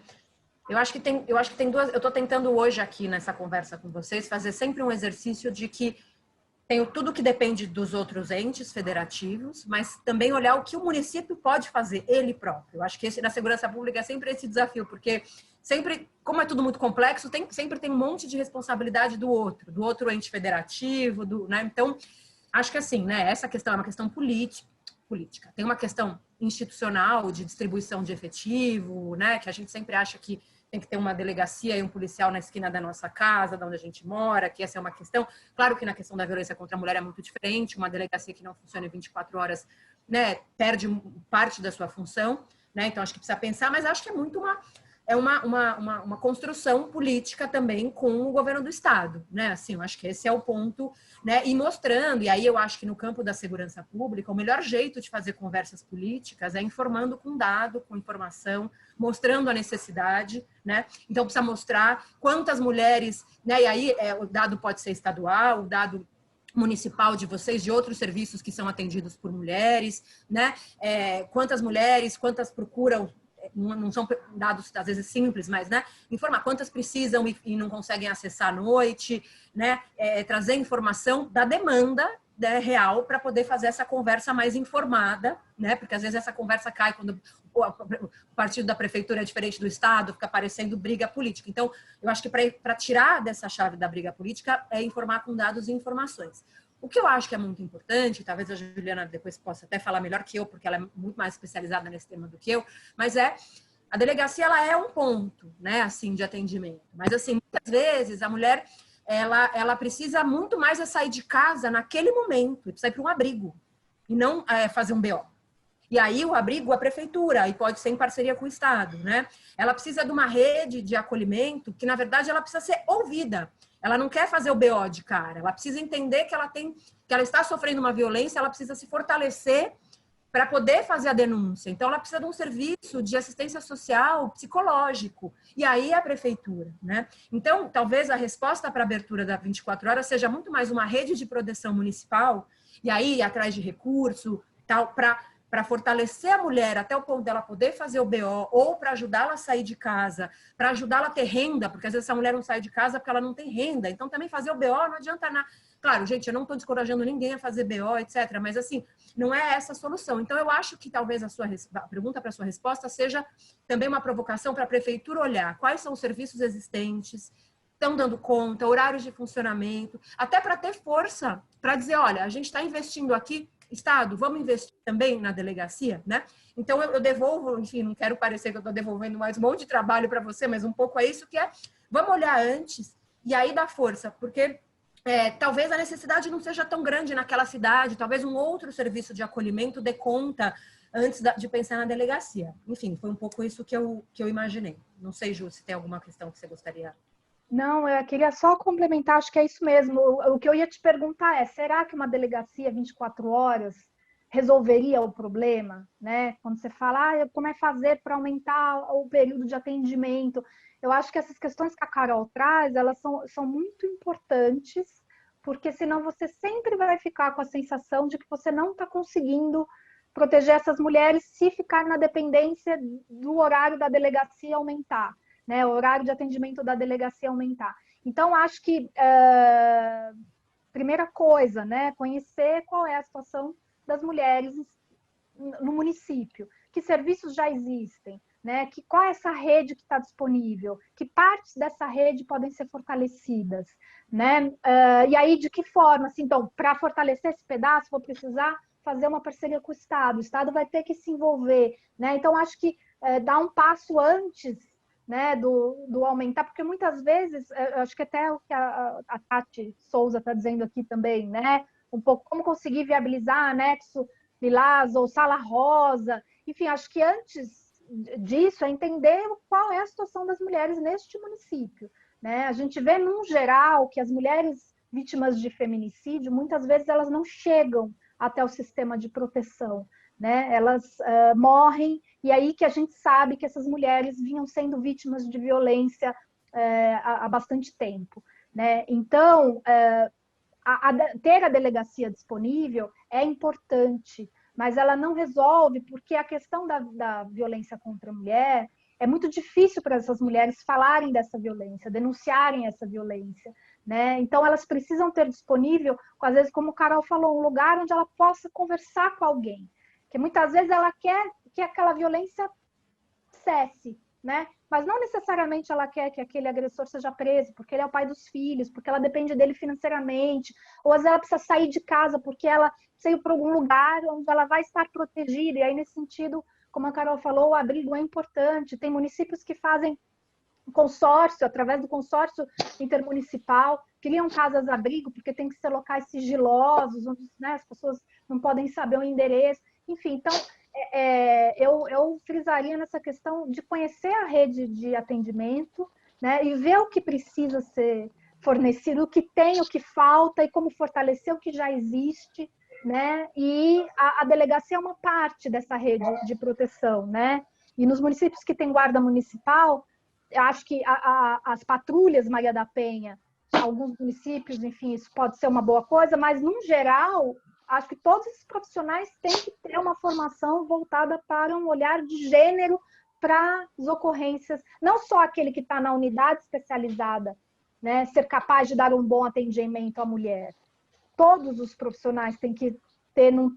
Eu acho que tem duas. Eu estou tentando hoje aqui nessa conversa com vocês fazer sempre um exercício de que tem tudo que depende dos outros entes federativos, mas também olhar o que o município pode fazer ele próprio. Eu acho que na segurança pública é sempre esse desafio, porque sempre, como é tudo muito complexo, sempre tem um monte de responsabilidade do outro ente federativo, né? Então, acho que assim, né? Essa questão é uma questão política. Tem uma questão institucional de distribuição de efetivo, né? Que a gente sempre acha que tem que ter uma delegacia e um policial na esquina da nossa casa, da onde a gente mora, que essa é uma questão. Claro que na questão da violência contra a mulher é muito diferente, uma delegacia que não funciona em 24 horas, né, perde parte da sua função, né? Então acho que precisa pensar, mas acho que é muito é uma construção política também com o governo do Estado, né? Assim, eu acho que esse é o ponto, né? E mostrando, e aí eu acho que no campo da segurança pública, o melhor jeito de fazer conversas políticas é informando com dado, com informação, mostrando a necessidade, né? Então, precisa mostrar quantas mulheres, né? E aí o dado pode ser estadual, o dado municipal de vocês, de outros serviços que são atendidos por mulheres, né? Quantas mulheres, quantas procuram, não são dados às vezes simples, mas, né, informar quantas precisam e não conseguem acessar à noite, né, trazer informação da demanda, né, real, para poder fazer essa conversa mais informada, né, porque às vezes essa conversa cai quando o partido da prefeitura é diferente do Estado, fica parecendo briga política. Então, eu acho que para tirar dessa chave da briga política é informar com dados e informações. O que eu acho que é muito importante, talvez a Juliana depois possa até falar melhor que eu, porque ela é muito mais especializada nesse tema do que eu, mas a delegacia, ela é um ponto, né, assim, de atendimento. Mas, assim, muitas vezes a mulher, ela precisa muito mais sair de casa naquele momento, precisa ir para um abrigo, e não fazer um BO. E aí o abrigo, a prefeitura, e pode ser em parceria com o Estado, né? Ela precisa de uma rede de acolhimento que, na verdade, ela precisa ser ouvida. Ela não quer fazer o BO de cara, ela precisa entender que ela está sofrendo uma violência, ela precisa se fortalecer para poder fazer a denúncia. Então, ela precisa de um serviço de assistência social, psicológico. E aí a prefeitura, né? Então, talvez a resposta para a abertura da 24 horas seja muito mais uma rede de proteção municipal, e aí atrás de recurso, tal, para fortalecer a mulher até o ponto dela poder fazer o BO, ou para ajudá-la a sair de casa, para ajudá-la a ter renda, porque às vezes essa mulher não sai de casa porque ela não tem renda. Então, também fazer o BO não adianta nada. Claro, gente, eu não estou descorajando ninguém a fazer BO, etc., mas, assim, não é essa a solução. Então, eu acho que talvez a pergunta para a sua resposta seja também uma provocação para a prefeitura olhar quais são os serviços existentes, estão dando conta, horários de funcionamento, até para ter força para dizer, olha, a gente está investindo aqui, Estado, vamos investir também na delegacia, né? Então, eu devolvo, enfim, não quero parecer que eu estou devolvendo mais um monte de trabalho para você, mas um pouco é isso que vamos olhar antes e aí dar força, porque talvez a necessidade não seja tão grande naquela cidade, talvez um outro serviço de acolhimento dê conta antes de pensar na delegacia. Enfim, foi um pouco isso que eu imaginei. Não sei, Ju, se tem alguma questão que você gostaria. Não, eu queria só complementar, acho que é isso mesmo. O que eu ia te perguntar será que uma delegacia 24 horas resolveria o problema, né? Quando você fala, como é fazer para aumentar o período de atendimento? Eu acho que essas questões que a Carol traz, elas são muito importantes, porque senão você sempre vai ficar com a sensação de que você não está conseguindo proteger essas mulheres se ficar na dependência do horário da delegacia aumentar, né? O horário de atendimento da delegacia aumentar. Então, acho que, primeira coisa, né? Conhecer qual é a situação das mulheres no município, que serviços já existem, né? Qual é essa rede que está disponível, que partes dessa rede podem ser fortalecidas, né? E aí, de que forma? Assim, então, para fortalecer esse pedaço, vou precisar fazer uma parceria com o Estado vai ter que se envolver, né? Então, acho que dar um passo antes, né, do aumentar, porque muitas vezes, acho que até o que a Tati Souza está dizendo aqui também, né, um pouco como conseguir viabilizar anexo lilás ou sala rosa, enfim, acho que antes disso é entender qual é a situação das mulheres neste município, né? A gente vê, num geral, que as mulheres vítimas de feminicídio, muitas vezes elas não chegam até o sistema de proteção, né? Elas morrem, e aí que a gente sabe que essas mulheres vinham sendo vítimas de violência há bastante tempo, né? Então, ter a delegacia disponível é importante, mas ela não resolve, porque a questão da violência contra a mulher é muito difícil para essas mulheres falarem dessa violência, denunciarem essa violência, né? Então, elas precisam ter disponível, às vezes, como o Carol falou, um lugar onde ela possa conversar com alguém, que muitas vezes ela quer que aquela violência cesse, né? Mas não necessariamente ela quer que aquele agressor seja preso, porque ele é o pai dos filhos, porque ela depende dele financeiramente, ou às vezes ela precisa sair de casa porque ela precisa ir para algum lugar onde ela vai estar protegida, e aí, nesse sentido, como a Carol falou, o abrigo é importante. Tem municípios que fazem consórcio, através do consórcio intermunicipal, criam casas-abrigo, porque tem que ser locais sigilosos, onde, né, as pessoas não podem saber o endereço. Enfim, então, eu frisaria nessa questão de conhecer a rede de atendimento, né, e ver o que precisa ser fornecido, o que tem, o que falta e como fortalecer o que já existe, né? E a delegacia é uma parte dessa rede de proteção, né? E nos municípios que tem guarda municipal, eu acho que as patrulhas Maria da Penha, alguns municípios, enfim, isso pode ser uma boa coisa, mas, no geral, acho que todos esses profissionais têm que ter uma formação voltada para um olhar de gênero para as ocorrências, não só aquele que está na unidade especializada, né, ser capaz de dar um bom atendimento à mulher. Todos os profissionais têm que ter, num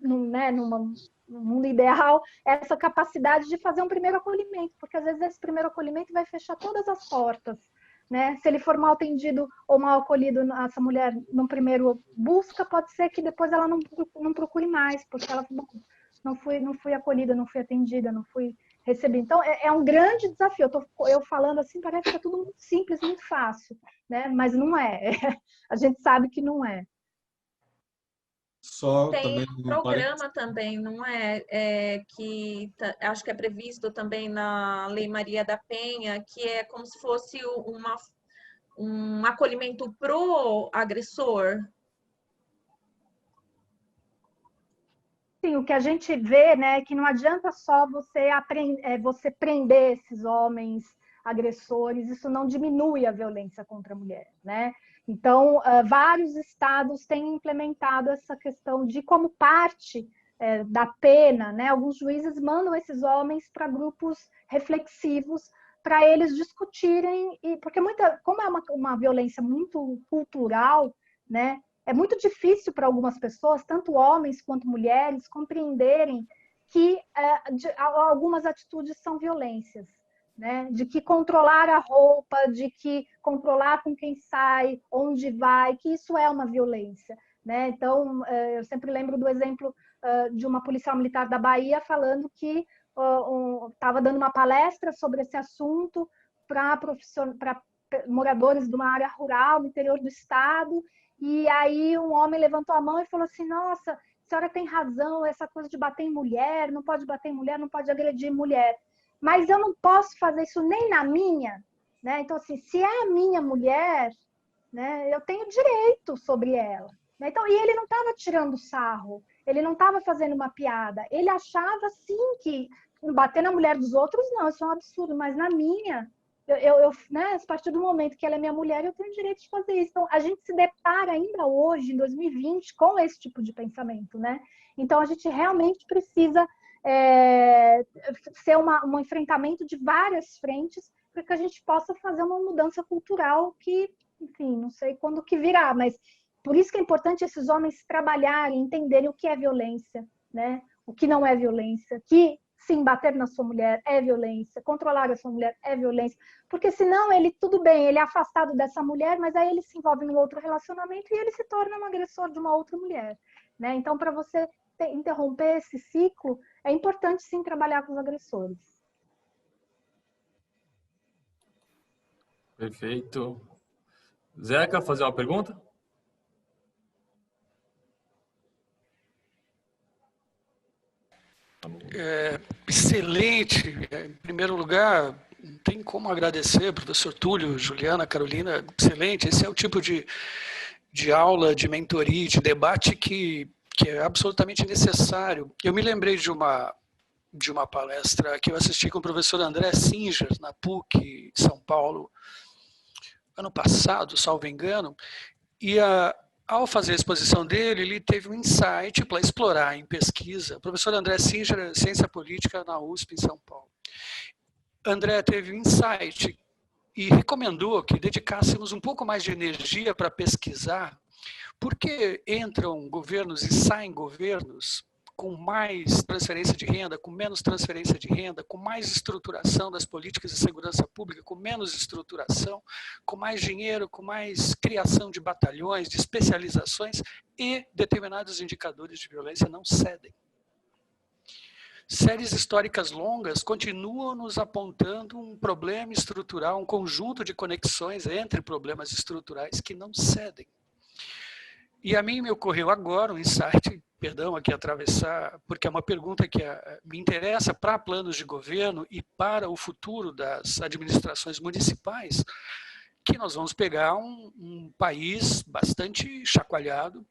mundo ideal, essa capacidade de fazer um primeiro acolhimento, porque às vezes esse primeiro acolhimento vai fechar todas as portas, né? Se ele for mal atendido ou mal acolhido, essa mulher, no primeiro busca, pode ser que depois ela não procure mais, porque ela não fui acolhida, não fui atendida, não fui recebida. Então, é um grande desafio. Eu falando assim, parece que é tudo muito simples, muito fácil, né? Mas não é. A gente sabe que não é. Só tem também um programa também, não é? Que acho que é previsto também na Lei Maria da Penha, que é como se fosse um acolhimento pro agressor. Sim, o que a gente vê, né, é que não adianta só você prender esses homens agressores, isso não diminui a violência contra a mulher, né? Então, vários estados têm implementado essa questão de como parte da pena, né? Alguns juízes mandam esses homens para grupos reflexivos para eles discutirem, porque como é uma violência muito cultural, né? É muito difícil para algumas pessoas, tanto homens quanto mulheres, compreenderem que algumas atitudes são violências, né? De que controlar a roupa, de que controlar com quem sai, onde vai, que isso é uma violência, né? Então, eu sempre lembro do exemplo de uma policial militar da Bahia falando que estava dando uma palestra sobre esse assunto para moradores de uma área rural, no interior do estado, e aí um homem levantou a mão e falou assim: nossa, a senhora tem razão, essa coisa de bater em mulher, não pode bater em mulher, não pode agredir mulher. Mas eu não posso fazer isso nem na minha, né? Então, assim, se é a minha mulher, né, eu tenho direito sobre ela. Né? Então, e ele não estava tirando sarro, ele não estava fazendo uma piada, ele achava, sim, que bater na mulher dos outros, não, isso é um absurdo, mas na minha... né, a partir do momento que ela é minha mulher, eu tenho o direito de fazer isso. Então, a gente se depara ainda hoje, em 2020, com esse tipo de pensamento, né? Então, a gente realmente precisa ser um enfrentamento de várias frentes para que a gente possa fazer uma mudança cultural que, enfim, não sei quando que virá, mas por isso que é importante esses homens trabalharem, entenderem o que é violência, né? O que não é violência, que sim, bater na sua mulher é violência, controlar a sua mulher é violência, porque senão tudo bem, ele é afastado dessa mulher, mas aí ele se envolve em um outro relacionamento e ele se torna um agressor de uma outra mulher, né? Então, para você interromper esse ciclo, é importante sim trabalhar com os agressores. Perfeito. Zeca, fazer uma pergunta? Excelente. Em primeiro lugar, não tem como agradecer, professor Túlio, Juliana, Carolina, excelente. Esse é o tipo de aula, de mentoria, de debate que é absolutamente necessário. Eu me lembrei de uma palestra que eu assisti com o professor André Singer, na PUC de São Paulo, ano passado, salvo engano, e ao fazer a exposição dele, ele teve um insight para explorar em pesquisa. O professor André Singer, Ciência Política na USP, em São Paulo. André teve um insight e recomendou que dedicássemos um pouco mais de energia para pesquisar por que entram governos e saem governos com mais transferência de renda, com menos transferência de renda, com mais estruturação das políticas de segurança pública, com menos estruturação, com mais dinheiro, com mais criação de batalhões, de especializações, e determinados indicadores de violência não cedem. Séries históricas longas continuam nos apontando um problema estrutural, um conjunto de conexões entre problemas estruturais que não cedem. E a mim me ocorreu agora um insight perdão, aqui atravessar, porque é uma pergunta que me interessa para planos de governo e para o futuro das administrações municipais, que nós vamos pegar um país bastante chacoalhado,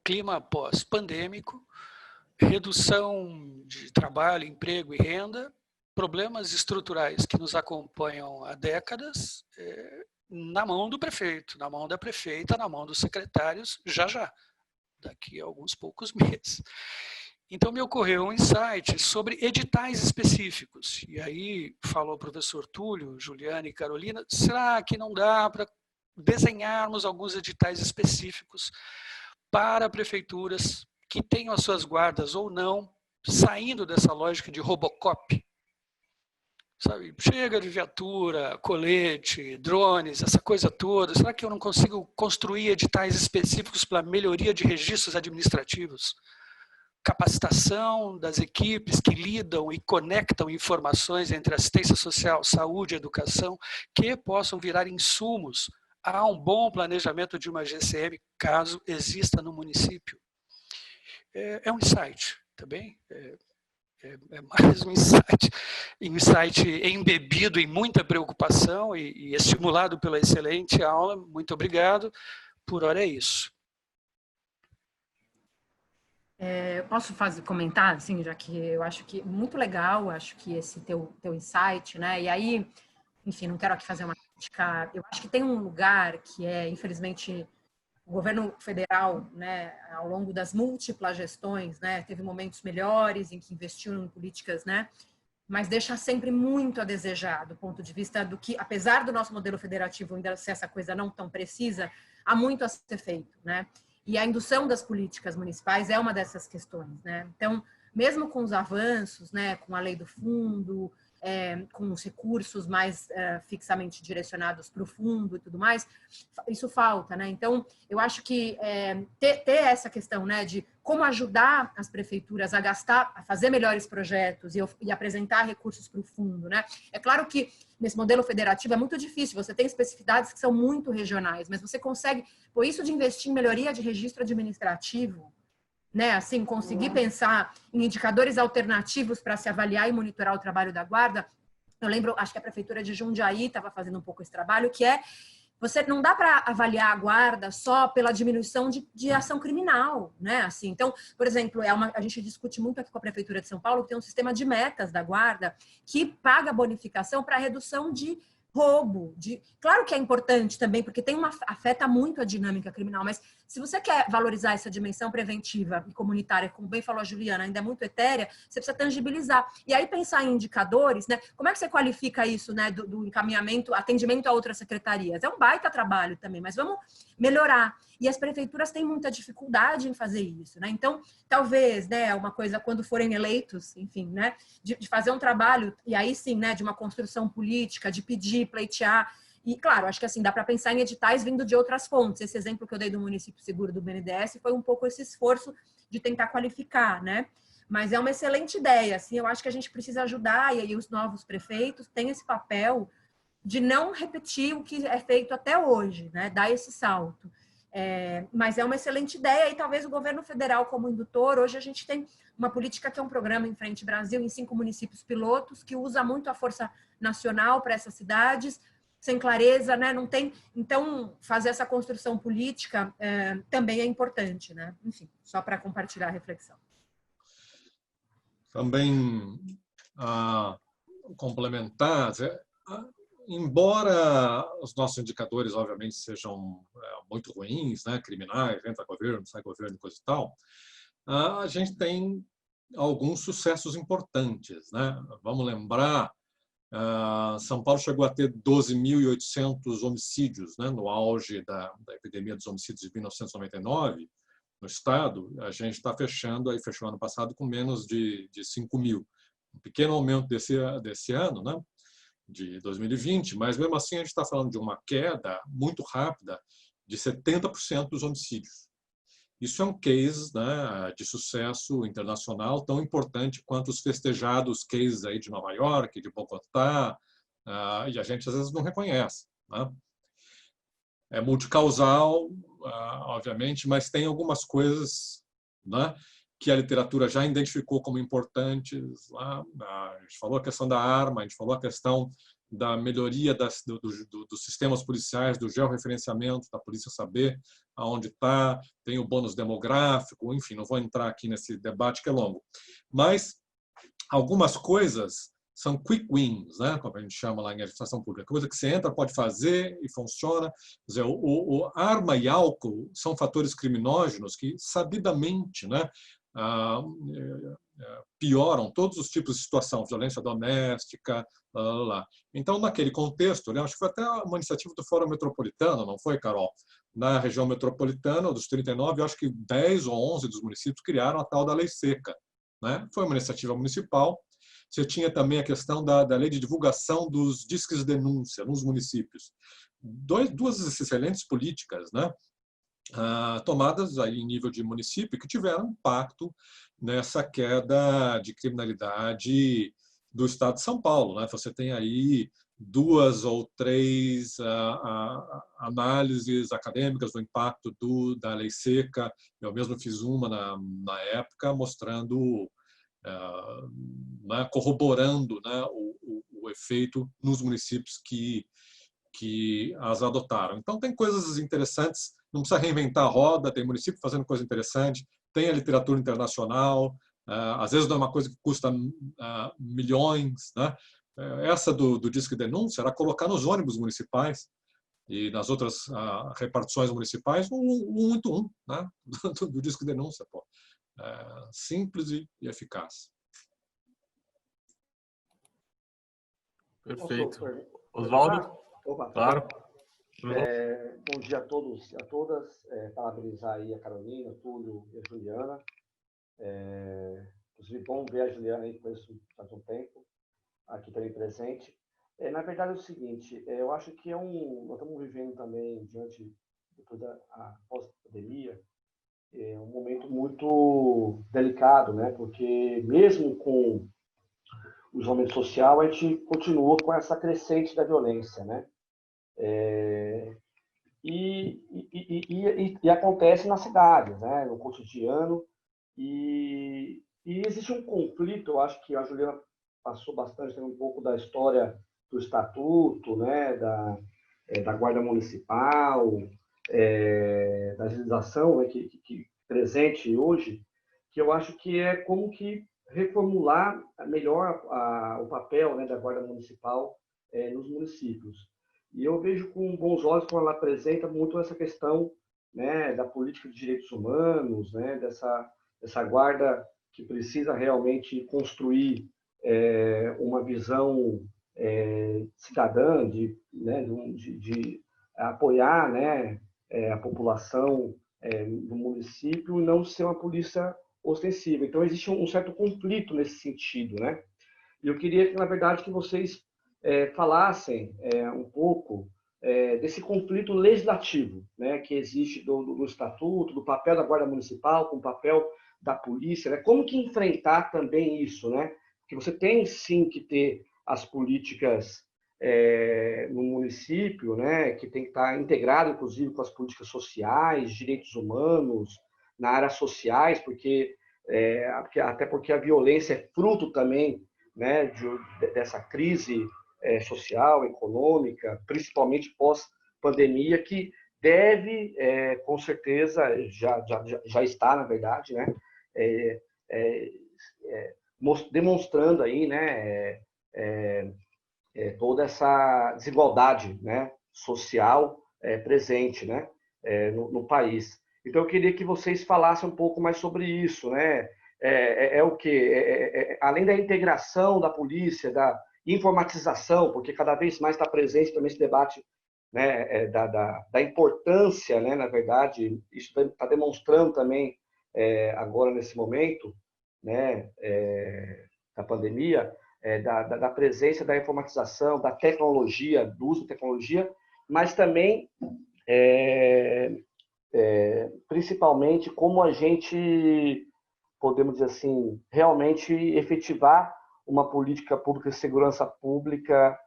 clima pós-pandêmico, redução de trabalho, emprego e renda, problemas estruturais que nos acompanham há décadas, na mão do prefeito, na mão da prefeita, na mão dos secretários, já, daqui a alguns poucos meses. Então, me ocorreu um insight sobre editais específicos. E aí, falou o professor Túlio, Juliana e Carolina, será que não dá para desenharmos alguns editais específicos para prefeituras que tenham as suas guardas ou não, saindo dessa lógica de Robocop? Sabe, chega de viatura, colete, drones, essa coisa toda. Será que eu não consigo construir editais específicos para melhoria de registros administrativos? Capacitação das equipes que lidam e conectam informações entre assistência social, saúde e educação, que possam virar insumos a um bom planejamento de uma GCM, caso exista no município. É um insight, tá bem? É mais um insight embebido em muita preocupação e estimulado pela excelente aula. Muito obrigado. Por hora é isso. Eu posso comentar, assim, já que eu acho que muito legal, acho que esse teu insight, né? E aí, enfim, não quero aqui fazer uma crítica. Eu acho que tem um lugar que infelizmente, o governo federal, né, ao longo das múltiplas gestões, né, teve momentos melhores em que investiu em políticas, né, mas deixa sempre muito a desejar do ponto de vista do que, apesar do nosso modelo federativo ainda ser essa coisa não tão precisa, há muito a ser feito, né? E a indução das políticas municipais é uma dessas questões, né? Então, mesmo com os avanços, né, com a lei do fundo, com os recursos mais fixamente direcionados para o fundo e tudo mais, isso falta, né? Então, eu acho que ter essa questão, né, de como ajudar as prefeituras a gastar, a fazer melhores projetos e apresentar recursos para o fundo, né? É claro que nesse modelo federativo é muito difícil, você tem especificidades que são muito regionais, mas você consegue, por isso de investir em melhoria de registro administrativo, né, assim, conseguir pensar em indicadores alternativos para se avaliar e monitorar o trabalho da guarda. Eu lembro, acho que a prefeitura de Jundiaí estava fazendo um pouco esse trabalho, que você não dá para avaliar a guarda só pela diminuição de ação criminal, né? Assim, então, por exemplo, a gente discute muito aqui com a prefeitura de São Paulo, que tem um sistema de metas da guarda que paga bonificação para redução de roubo. Claro que é importante também, porque afeta muito a dinâmica criminal, mas se você quer valorizar essa dimensão preventiva e comunitária, como bem falou a Juliana, ainda é muito etérea, você precisa tangibilizar. E aí pensar em indicadores, né? Como é que você qualifica isso, né? Do encaminhamento, atendimento a outras secretarias? É um baita trabalho também, mas vamos melhorar. E as prefeituras têm muita dificuldade em fazer isso, né? Então, talvez, né, uma coisa, quando forem eleitos, enfim, né, de fazer um trabalho, e aí sim, né, de uma construção política, de pedir, pleitear. E, claro, acho que assim, dá para pensar em editais vindo de outras fontes. Esse exemplo que eu dei do município seguro do BNDES foi um pouco esse esforço de tentar qualificar, né? Mas é uma excelente ideia, assim, eu acho que a gente precisa ajudar, e aí os novos prefeitos têm esse papel de não repetir o que é feito até hoje, né? Dar esse salto. Mas é uma excelente ideia e talvez o governo federal como indutor, hoje a gente tem uma política que é um programa em Frente Brasil em 5 municípios pilotos que usa muito a força nacional para essas cidades, sem clareza, né? Não tem, então fazer essa construção política também é importante, né? Enfim, só para compartilhar a reflexão. Também complementar, embora os nossos indicadores, obviamente, sejam muito ruins, né, criminais, entra governo, sai governo, coisa e tal, a gente tem alguns sucessos importantes, né? Vamos lembrar, São Paulo chegou a ter 12.800 homicídios, né, no auge da epidemia dos homicídios de 1999, no estado. A gente está fechou ano passado com menos de 5.000. Um pequeno aumento desse ano, né, de 2020, mas mesmo assim a gente está falando de uma queda muito rápida de 70% dos homicídios. Isso é um case, né, de sucesso internacional tão importante quanto os festejados cases aí de Nova York, de Bogotá, e a gente às vezes não reconhece, né? É multicausal, obviamente, mas tem algumas coisas né, que a literatura já identificou como importantes. Lá, a gente falou a questão da arma, a gente falou a questão da melhoria dos sistemas policiais, do georreferenciamento, da polícia saber aonde está, tem o bônus demográfico, enfim, não vou entrar aqui nesse debate que é longo. Mas algumas coisas são quick wins, né? Como a gente chama lá em administração pública, coisa que você entra, pode fazer e funciona. Quer dizer, arma e álcool são fatores criminógenos que, sabidamente, né, pioram todos os tipos de situação, violência doméstica, lá. Então, naquele contexto, eu acho que foi até uma iniciativa do Fórum Metropolitano, não foi, Carol? Na região metropolitana, dos 39, eu acho que 10 ou 11 dos municípios criaram a tal da Lei Seca, né? Foi uma iniciativa municipal. Você tinha também a questão da lei de divulgação dos disques de denúncia nos municípios. Duas excelentes políticas, né, tomadas aí em nível de município que tiveram impacto nessa queda de criminalidade do estado de São Paulo, né? Você tem aí 2 ou 3 análises acadêmicas do impacto da Lei Seca. Eu mesmo fiz uma na época mostrando, né, corroborando, né, o efeito nos municípios que as adotaram. Então, tem coisas interessantes, não precisa reinventar a roda, tem município fazendo coisa interessante, tem a literatura internacional, às vezes não é uma coisa que custa milhões, né? Essa do Disque Denúncia era colocar nos ônibus municipais e nas outras repartições municipais o 181, né? do Disque Denúncia. Pô. Simples e eficaz. Perfeito. Oswaldo? Opa, Claro. Bom dia a todos e a todas. Parabenizar aí a Carolina, o Túlio e a Juliana. Inclusive, bom ver a Juliana aí, conheço faz um tempo, aqui também presente. Na verdade, é o seguinte, eu acho que nós estamos vivendo também, diante de toda a pós-pandemia, um momento muito delicado, né? Porque mesmo com o isolamento social, a gente continua com essa crescente da violência, né? E acontece nas cidades, né? No cotidiano. E existe um conflito, eu acho que a Juliana passou bastante também um pouco da história do estatuto, né? Da Guarda Municipal, da legislação, né? que presente hoje, que eu acho que é como que reformular melhor o papel, né, da Guarda Municipal nos municípios. E eu vejo com bons olhos quando ela apresenta muito essa questão, né, da política de direitos humanos, né, dessa guarda que precisa realmente construir uma visão cidadã de apoiar, né, a população do município e não ser uma polícia ostensiva. Então, existe um certo conflito nesse sentido, né? E eu queria, na verdade, que vocês falassem um pouco desse conflito legislativo, né, que existe do Estatuto, do papel da Guarda Municipal com o papel da polícia, né? Como que enfrentar também isso, né? Porque você tem, sim, que ter as políticas no município, né, que tem que estar integrado, inclusive, com as políticas sociais, direitos humanos, na área sociais, até porque a violência é fruto também, né, dessa crise social, econômica, principalmente pós-pandemia, que deve, com certeza, já está, na verdade, né, demonstrando aí, né, toda essa desigualdade, né, social presente, né, no país. Então, eu queria que vocês falassem um pouco mais sobre isso, né? O quê? Além da integração da polícia, da informatização, porque cada vez mais está presente também esse debate, né, da importância, né, na verdade, isso está demonstrando também agora nesse momento, né, da pandemia, da presença da informatização, da tecnologia, do uso da tecnologia, mas também principalmente como a gente, podemos dizer assim, realmente efetivar uma política pública de segurança pública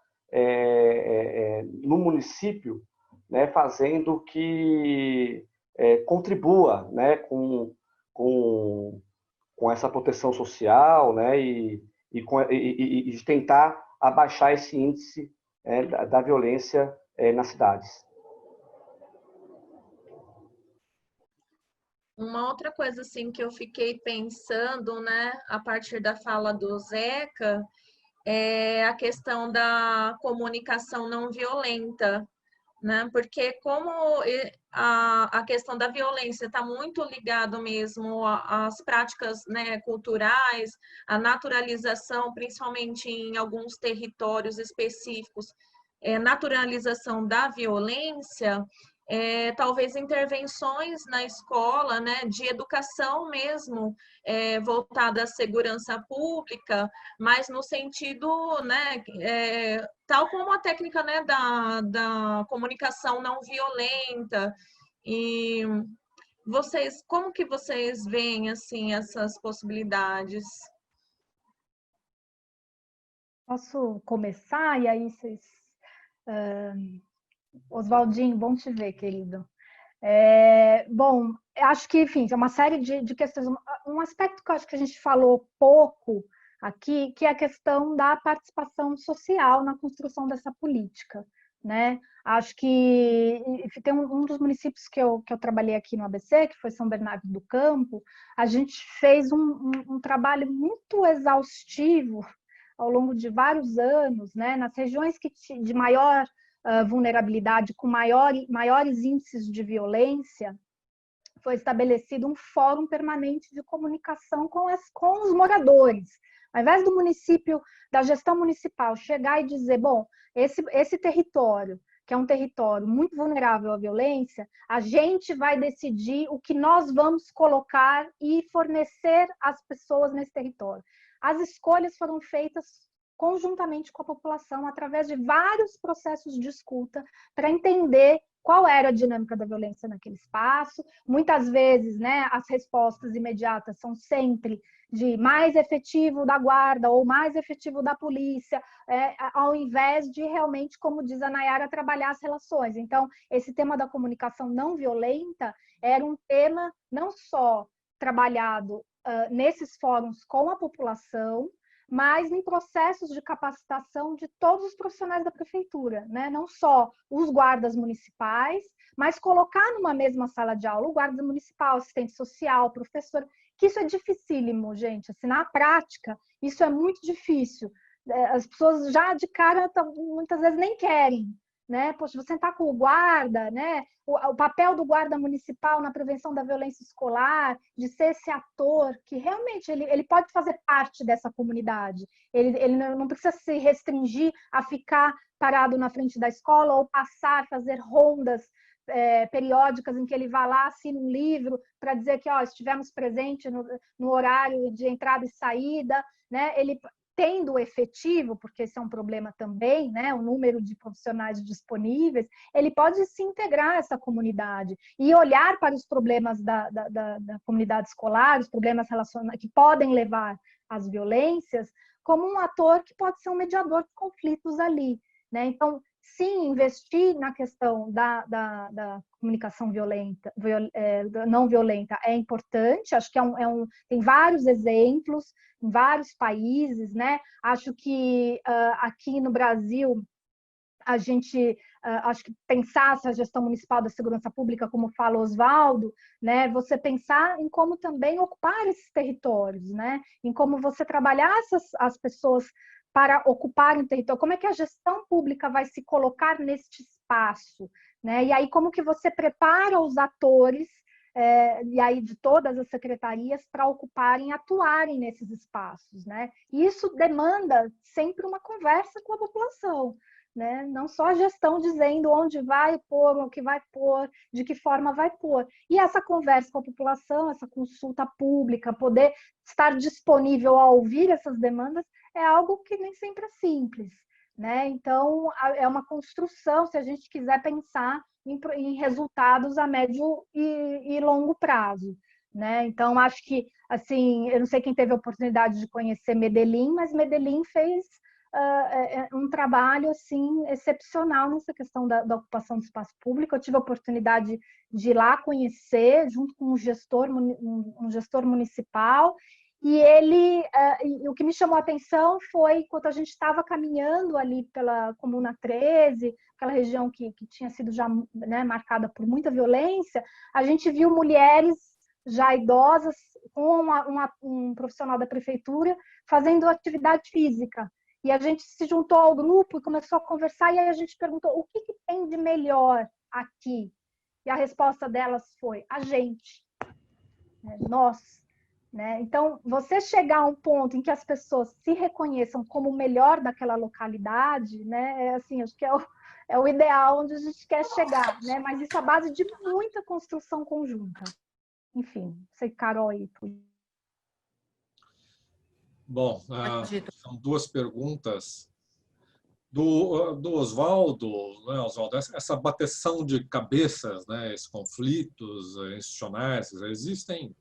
no município, né, fazendo que contribua, né, com com essa proteção social, né, e de tentar abaixar esse índice da violência nas cidades. Uma outra coisa assim que eu fiquei pensando, né, a partir da fala do Zeca, é a questão da comunicação não violenta, né? Porque como a questão da violência está muito ligado mesmo às práticas, né, culturais, a naturalização, principalmente em alguns territórios específicos, naturalização da violência, talvez intervenções na escola, né, de educação mesmo, voltada à segurança pública, mas no sentido, né, tal como a técnica, né, da comunicação não violenta. E vocês, como que vocês veem assim essas possibilidades? Posso começar e aí vocês... Oswaldinho, bom te ver, querido. Bom, acho que, enfim, é uma série de questões. Um aspecto que eu acho que a gente falou pouco aqui, que é a questão da participação social na construção dessa política, né? Acho que tem um dos municípios que eu trabalhei aqui no ABC, que foi São Bernardo do Campo, a gente fez um trabalho muito exaustivo ao longo de vários anos, né? Nas regiões de maior vulnerabilidade, com maiores índices de violência, foi estabelecido um fórum permanente de comunicação com os moradores. Ao invés do município, da gestão municipal, chegar e dizer, bom, esse território, que é um território muito vulnerável à violência, a gente vai decidir o que nós vamos colocar e fornecer às pessoas nesse território. As escolhas foram feitas conjuntamente com a população, através de vários processos de escuta, para entender qual era a dinâmica da violência naquele espaço. Muitas vezes, né, as respostas imediatas são sempre de mais efetivo da guarda ou mais efetivo da polícia, ao invés de realmente, como diz a Nayara, trabalhar as relações. Então, esse tema da comunicação não violenta era um tema não só trabalhado nesses fóruns com a população, mas em processos de capacitação de todos os profissionais da prefeitura, né? Não só os guardas municipais, mas colocar numa mesma sala de aula o guarda municipal, assistente social, professor, que isso é dificílimo, gente. Assim, na prática, isso é muito difícil. As pessoas já de cara muitas vezes nem querem, né? Poxa, você está com o guarda, né? O papel do guarda municipal na prevenção da violência escolar, de ser esse ator que realmente ele pode fazer parte dessa comunidade. Ele não precisa se restringir a ficar parado na frente da escola ou passar, fazer rondas periódicas em que ele vai lá, assina um livro para dizer que estivemos presentes no horário de entrada e saída, né? Ele tendo efetivo, porque esse é um problema também, né, o número de profissionais disponíveis, ele pode se integrar a essa comunidade e olhar para os problemas da comunidade escolar, os problemas relacionados que podem levar às violências, como um ator que pode ser um mediador de conflitos ali, né? Então, sim, investir na questão da comunicação violenta, não violenta é importante. Acho que tem vários exemplos em vários países, né? Acho que aqui no Brasil a gente acho que pensar essa gestão municipal da segurança pública, como fala Oswaldo, né? Você pensar em como também ocupar esses territórios, né? Em como você trabalhar as pessoas para ocuparem o território, como é que a gestão pública vai se colocar neste espaço, né? E aí como que você prepara os atores, e aí de todas as secretarias, para ocuparem, atuarem nesses espaços, né? E isso demanda sempre uma conversa com a população, né? Não só a gestão dizendo onde vai pôr, o que vai pôr, de que forma vai pôr. E essa conversa com a população, essa consulta pública, poder estar disponível a ouvir essas demandas, é algo que nem sempre é simples, né? Então, é uma construção, se a gente quiser pensar em resultados a médio e longo prazo, né? Então, acho que, assim, eu não sei quem teve a oportunidade de conhecer Medellín, mas Medellín fez um trabalho assim excepcional nessa questão da ocupação do espaço público. Eu tive a oportunidade de ir lá conhecer, junto com um gestor municipal, e o que me chamou a atenção foi quando a gente estava caminhando ali pela Comuna 13, aquela região que tinha sido já, né, marcada por muita violência, a gente viu mulheres já idosas com um profissional da prefeitura fazendo atividade física. E a gente se juntou ao grupo e começou a conversar, e aí a gente perguntou: o que tem de melhor aqui? E a resposta delas foi: a gente, nós. Né? Então, você chegar a um ponto em que as pessoas se reconheçam como o melhor daquela localidade, né? Assim, acho que é o ideal onde a gente quer chegar, né? Mas isso é a base de muita construção conjunta. Enfim, sei, Carol aí. Bom, são duas perguntas do Oswaldo, né, Oswaldo, essa bateção de cabeças, né, esses conflitos institucionais existem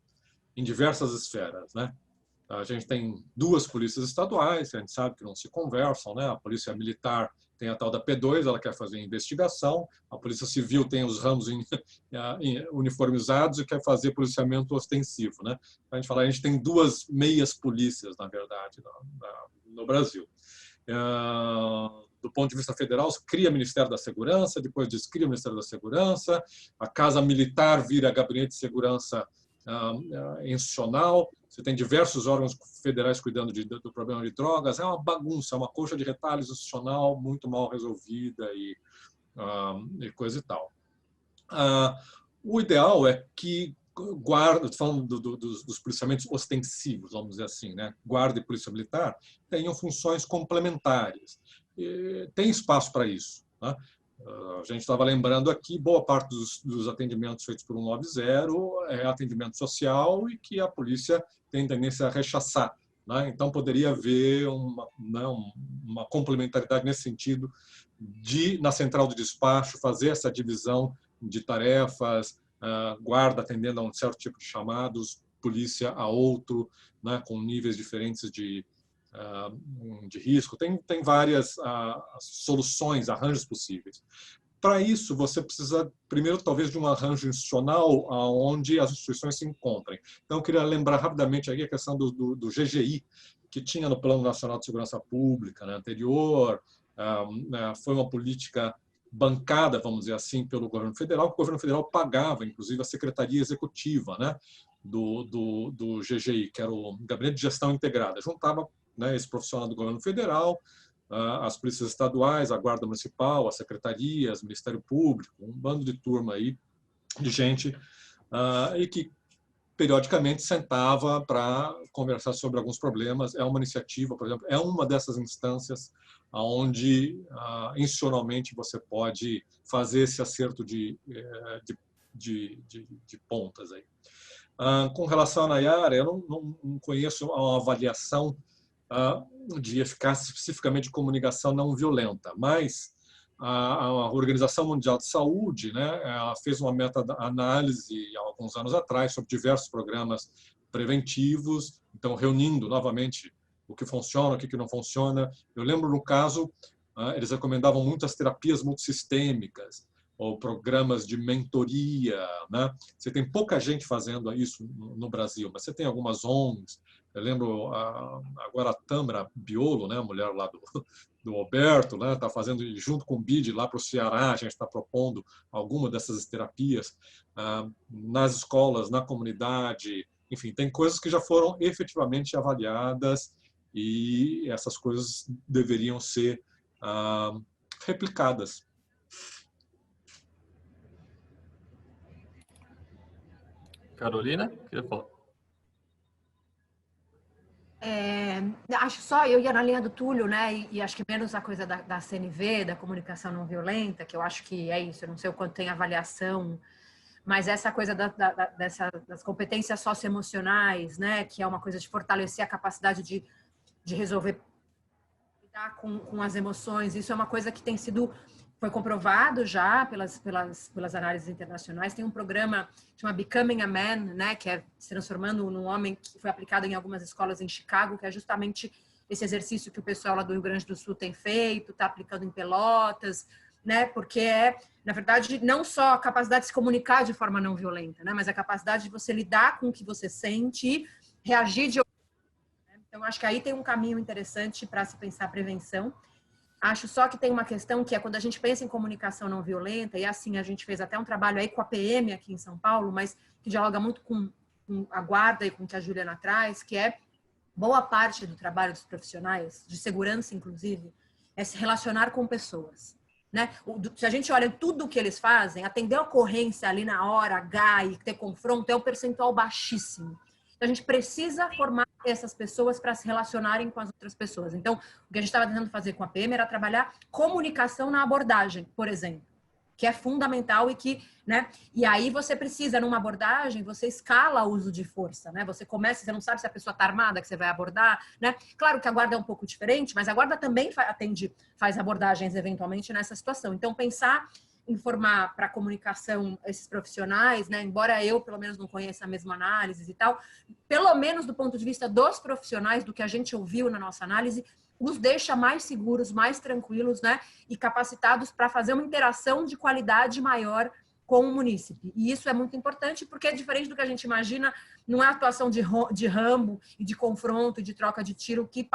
em diversas esferas, né? A gente tem duas polícias estaduais, a gente sabe que não se conversam, né? A polícia militar tem a tal da P2, ela quer fazer investigação, a polícia civil tem os ramos uniformizados e quer fazer policiamento ostensivo, né? A gente fala, a gente tem duas meias polícias, na verdade, no Brasil. Do ponto de vista federal, se cria Ministério da Segurança, depois descria o Ministério da Segurança, a Casa Militar vira Gabinete de Segurança institucional, você tem diversos órgãos federais cuidando do problema de drogas, é uma bagunça, é uma coxa de retalhos institucional muito mal resolvida e coisa e tal. O ideal é que guarda, falando dos policiamentos ostensivos, vamos dizer assim, né? Guarda e polícia militar tenham funções complementares. Tem espaço para isso, né? A gente estava lembrando aqui, boa parte dos atendimentos feitos por 190 é atendimento social e que a polícia tem tendência a rechaçar, né? Então, poderia haver uma complementaridade nesse sentido de, na central de despacho, fazer essa divisão de tarefas, guarda atendendo a um certo tipo de chamados, polícia a outro, né, com níveis diferentes de risco. Tem várias soluções, arranjos possíveis. Para isso, você precisa, primeiro, talvez, de um arranjo institucional onde as instituições se encontrem. Então, eu queria lembrar rapidamente aqui a questão do GGI, que tinha no Plano Nacional de Segurança Pública, né, anterior, foi uma política bancada, vamos dizer assim, pelo governo federal, que o governo federal pagava, inclusive, a Secretaria Executiva, né, do GGI, que era o Gabinete de Gestão Integrada. Juntava, né, esse profissional do governo federal, as polícias estaduais, a Guarda Municipal, as secretarias, o Ministério Público, um bando de turma aí, de gente, e que periodicamente sentava para conversar sobre alguns problemas. É uma iniciativa, por exemplo, é uma dessas instâncias onde institucionalmente você pode fazer esse acerto de pontas aí. Com relação à Nayara, eu não conheço uma avaliação de eficácia especificamente de comunicação não violenta, mas a Organização Mundial de Saúde, né, fez uma meta-análise há alguns anos atrás sobre diversos programas preventivos, então reunindo novamente o que funciona, o que não funciona. Eu lembro, no caso, eles recomendavam muitas terapias multissistêmicas ou programas de mentoria, né? Você tem pouca gente fazendo isso no Brasil, mas você tem algumas ONGs. Eu lembro agora a Tâmara Biolo, né, a mulher lá do Alberto, né, está fazendo junto com o BID lá para o Ceará. A gente está propondo alguma dessas terapias nas escolas, na comunidade. Enfim, tem coisas que já foram efetivamente avaliadas e essas coisas deveriam ser replicadas. Carolina, queria falar. Acho só, eu ia na linha do Túlio, né? E acho que menos a coisa da CNV, da comunicação não violenta, que eu acho que é isso, eu não sei o quanto tem avaliação, mas essa coisa das competências socioemocionais, né? Que é uma coisa de fortalecer a capacidade de resolver, lidar com as emoções, isso é uma coisa que foi comprovado já pelas análises internacionais. Tem um programa chamado Becoming a Man, né, que é se transformando num homem, que foi aplicado em algumas escolas em Chicago, que é justamente esse exercício que o pessoal lá do Rio Grande do Sul tem feito, está aplicando em Pelotas, né? Porque na verdade, não só a capacidade de se comunicar de forma não violenta, né? Mas a capacidade de você lidar com o que você sente e reagir de... Então, acho que aí tem um caminho interessante para se pensar a prevenção. Acho só que tem uma questão que é quando a gente pensa em comunicação não violenta, e assim, a gente fez até um trabalho aí com a PM aqui em São Paulo, mas que dialoga muito com a guarda e com o que a Juliana traz, que é boa parte do trabalho dos profissionais, de segurança inclusive, é se relacionar com pessoas. Né? Se a gente olha tudo o que eles fazem, atender a ocorrência ali na hora H e ter confronto é um percentual baixíssimo. Então, a gente precisa formar essas pessoas para se relacionarem com as outras pessoas. Então, o que a gente estava tentando fazer com a PM era trabalhar comunicação na abordagem, por exemplo, que é fundamental e que, né? E aí você precisa, numa abordagem, você escala o uso de força, né? Você começa, você não sabe se a pessoa está armada que você vai abordar, né? Claro que a guarda é um pouco diferente, mas a guarda também faz abordagens eventualmente nessa situação. Então, pensar em formar para a comunicação esses profissionais, né? Embora eu, pelo menos, não conheça a mesma análise e tal, pelo menos do ponto de vista dos profissionais, do que a gente ouviu na nossa análise, os deixa mais seguros, mais tranquilos, né? E capacitados para fazer uma interação de qualidade maior com o munícipe. E isso é muito importante porque é diferente do que a gente imagina, não é a atuação de Rambo e de confronto e de troca de tiro que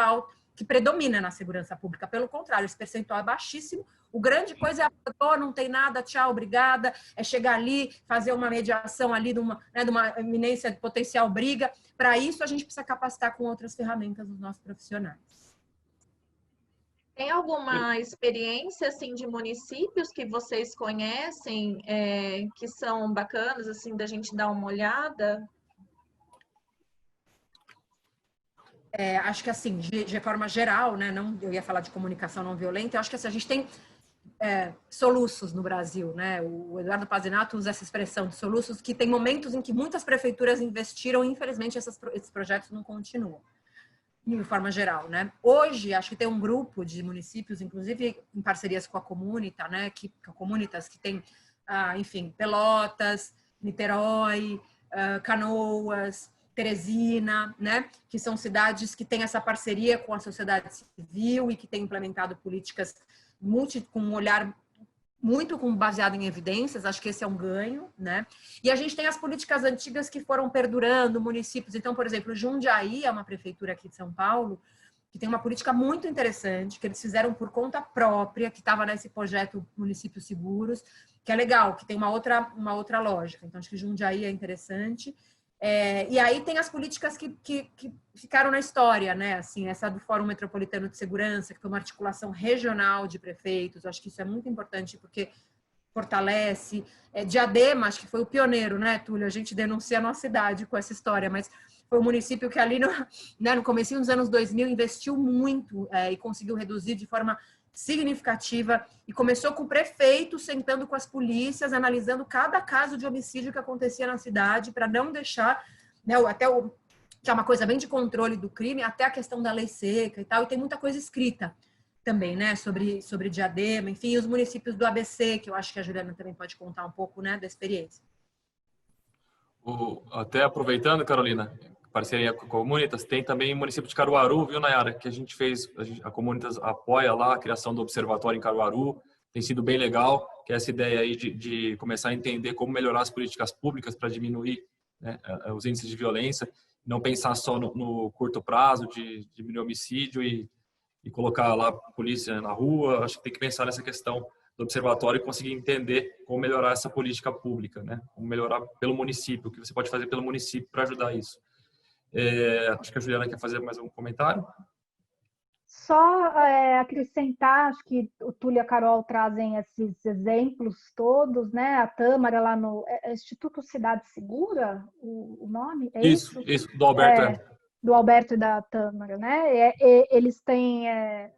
predomina na segurança pública. Pelo contrário, esse percentual é baixíssimo. O grande coisa é não tem nada, tchau, obrigada, é chegar ali, fazer uma mediação ali de uma iminência de potencial briga. Para isso, a gente precisa capacitar com outras ferramentas os nossos profissionais. Tem alguma experiência assim de municípios que vocês conhecem que são bacanas assim da gente dar uma olhada? Acho que assim, de forma geral, né? Não, eu ia falar de comunicação não violenta. Eu acho que assim, a gente tem soluços no Brasil, né? O Eduardo Pazinato usa essa expressão de soluços, que tem momentos em que muitas prefeituras investiram e infelizmente esses projetos não continuam. De forma geral, né? Hoje, acho que tem um grupo de municípios, inclusive em parcerias com a Comunita, né? A Comunitas, que tem, enfim, Pelotas, Niterói, Canoas, Teresina, né? Que são cidades que têm essa parceria com a sociedade civil e que têm implementado políticas com um olhar muito baseado em evidências, acho que esse é um ganho, né? E a gente tem as políticas antigas que foram perdurando, municípios. Então, por exemplo, Jundiaí é uma prefeitura aqui de São Paulo que tem uma política muito interessante, que eles fizeram por conta própria, que estava nesse projeto Municípios Seguros, que é legal, que tem uma outra lógica. Então, acho que Jundiaí é interessante. E aí tem as políticas que ficaram na história, né? Assim, essa do Fórum Metropolitano de Segurança, que foi uma articulação regional de prefeitos. Eu acho que isso é muito importante porque fortalece. Diadema, acho que foi o pioneiro, né, Túlio? A gente denuncia a nossa cidade com essa história, mas foi um município que ali no comecinho dos anos 2000 investiu muito e conseguiu reduzir de forma significativa e começou com o prefeito sentando com as polícias, analisando cada caso de homicídio que acontecia na cidade para não deixar, né, que é uma coisa bem de controle do crime, até a questão da lei seca e tal, e tem muita coisa escrita também, né, sobre Diadema, enfim, os municípios do ABC, que eu acho que a Juliana também pode contar um pouco, né, da experiência. Até aproveitando, Carolina, parceria com a Comunitas, tem também o município de Caruaru, viu, Nayara, que a gente fez, a Comunitas apoia lá a criação do observatório em Caruaru, tem sido bem legal, que é essa ideia aí de começar a entender como melhorar as políticas públicas para diminuir, né, os índices de violência, não pensar só no curto prazo de diminuir o homicídio e colocar lá a polícia na rua. Acho que tem que pensar nessa questão do observatório e conseguir entender como melhorar essa política pública, né? Como melhorar pelo município, o que você pode fazer pelo município para ajudar isso. Acho que a Juliana quer fazer mais um comentário. Só acrescentar, acho que o Túlio e a Carol trazem esses exemplos todos, né? A Tâmara lá no Instituto Cidade Segura, o nome? É isso? Isso, do Alberto. Do Alberto e da Tâmara, né? Eles têm,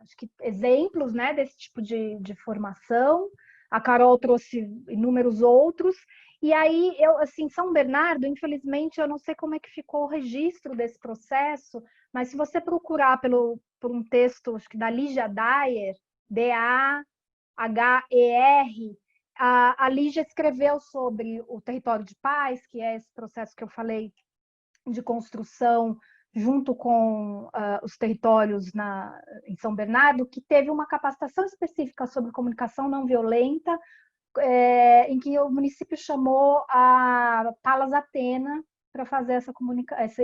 acho que, exemplos, né, desse tipo de formação. A Carol trouxe inúmeros outros. E aí, assim, São Bernardo, infelizmente, eu não sei como é que ficou o registro desse processo, mas se você procurar por um texto, acho que da Lígia Daher, Daher, a Lígia escreveu sobre o território de paz, que é esse processo que eu falei de construção junto com os territórios em São Bernardo, que teve uma capacitação específica sobre comunicação não violenta, em que o município chamou a Palas Atena para fazer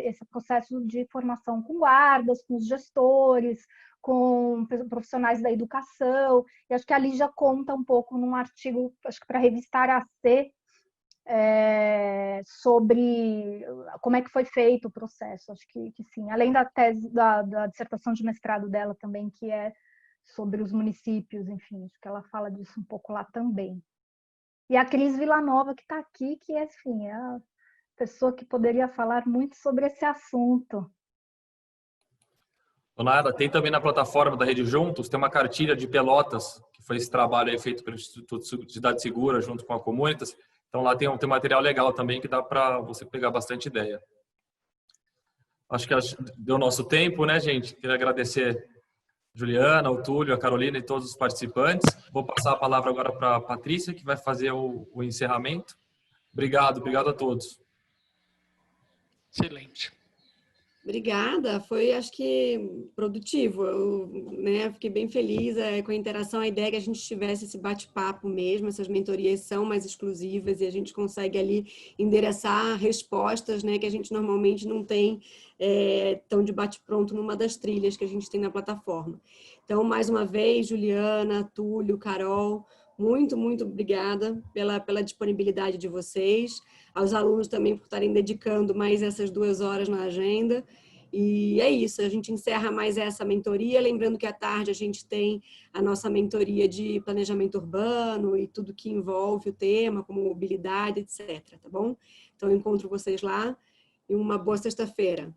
esse processo de formação com guardas, com os gestores, com profissionais da educação. E acho que ali já conta um pouco num artigo, acho que para a revista AC, sobre como é que foi feito o processo. Acho que sim. Além da tese, da dissertação de mestrado dela também, que é sobre os municípios, enfim, acho que ela fala disso um pouco lá também. E a Cris Villanova, que está aqui, que enfim, é a pessoa que poderia falar muito sobre esse assunto. Nada, tem também na plataforma da Rede Juntos, tem uma cartilha de Pelotas, que foi esse trabalho aí feito pelo Instituto de Cidade Segura, junto com a Comunitas. Então lá tem um material legal também que dá para você pegar bastante ideia. Acho que deu nosso tempo, né, gente? Queria agradecer a Juliana, o Túlio, a Carolina e todos os participantes. Vou passar a palavra agora para a Patrícia, que vai fazer o encerramento. Obrigado a todos. Excelente. Obrigada, foi acho que produtivo, eu, né, fiquei bem feliz com a interação, a ideia é que a gente tivesse esse bate-papo mesmo, essas mentorias são mais exclusivas e a gente consegue ali endereçar respostas, né, que a gente normalmente não tem tão de bate-pronto numa das trilhas que a gente tem na plataforma. Então, mais uma vez, Juliana, Túlio, Carol, muito obrigada pela disponibilidade de vocês, aos alunos também por estarem dedicando mais essas 2 horas na agenda. E é isso, a gente encerra mais essa mentoria, lembrando que à tarde a gente tem a nossa mentoria de planejamento urbano e tudo que envolve o tema, como mobilidade, etc. Tá bom? Então, eu encontro vocês lá e uma boa sexta-feira.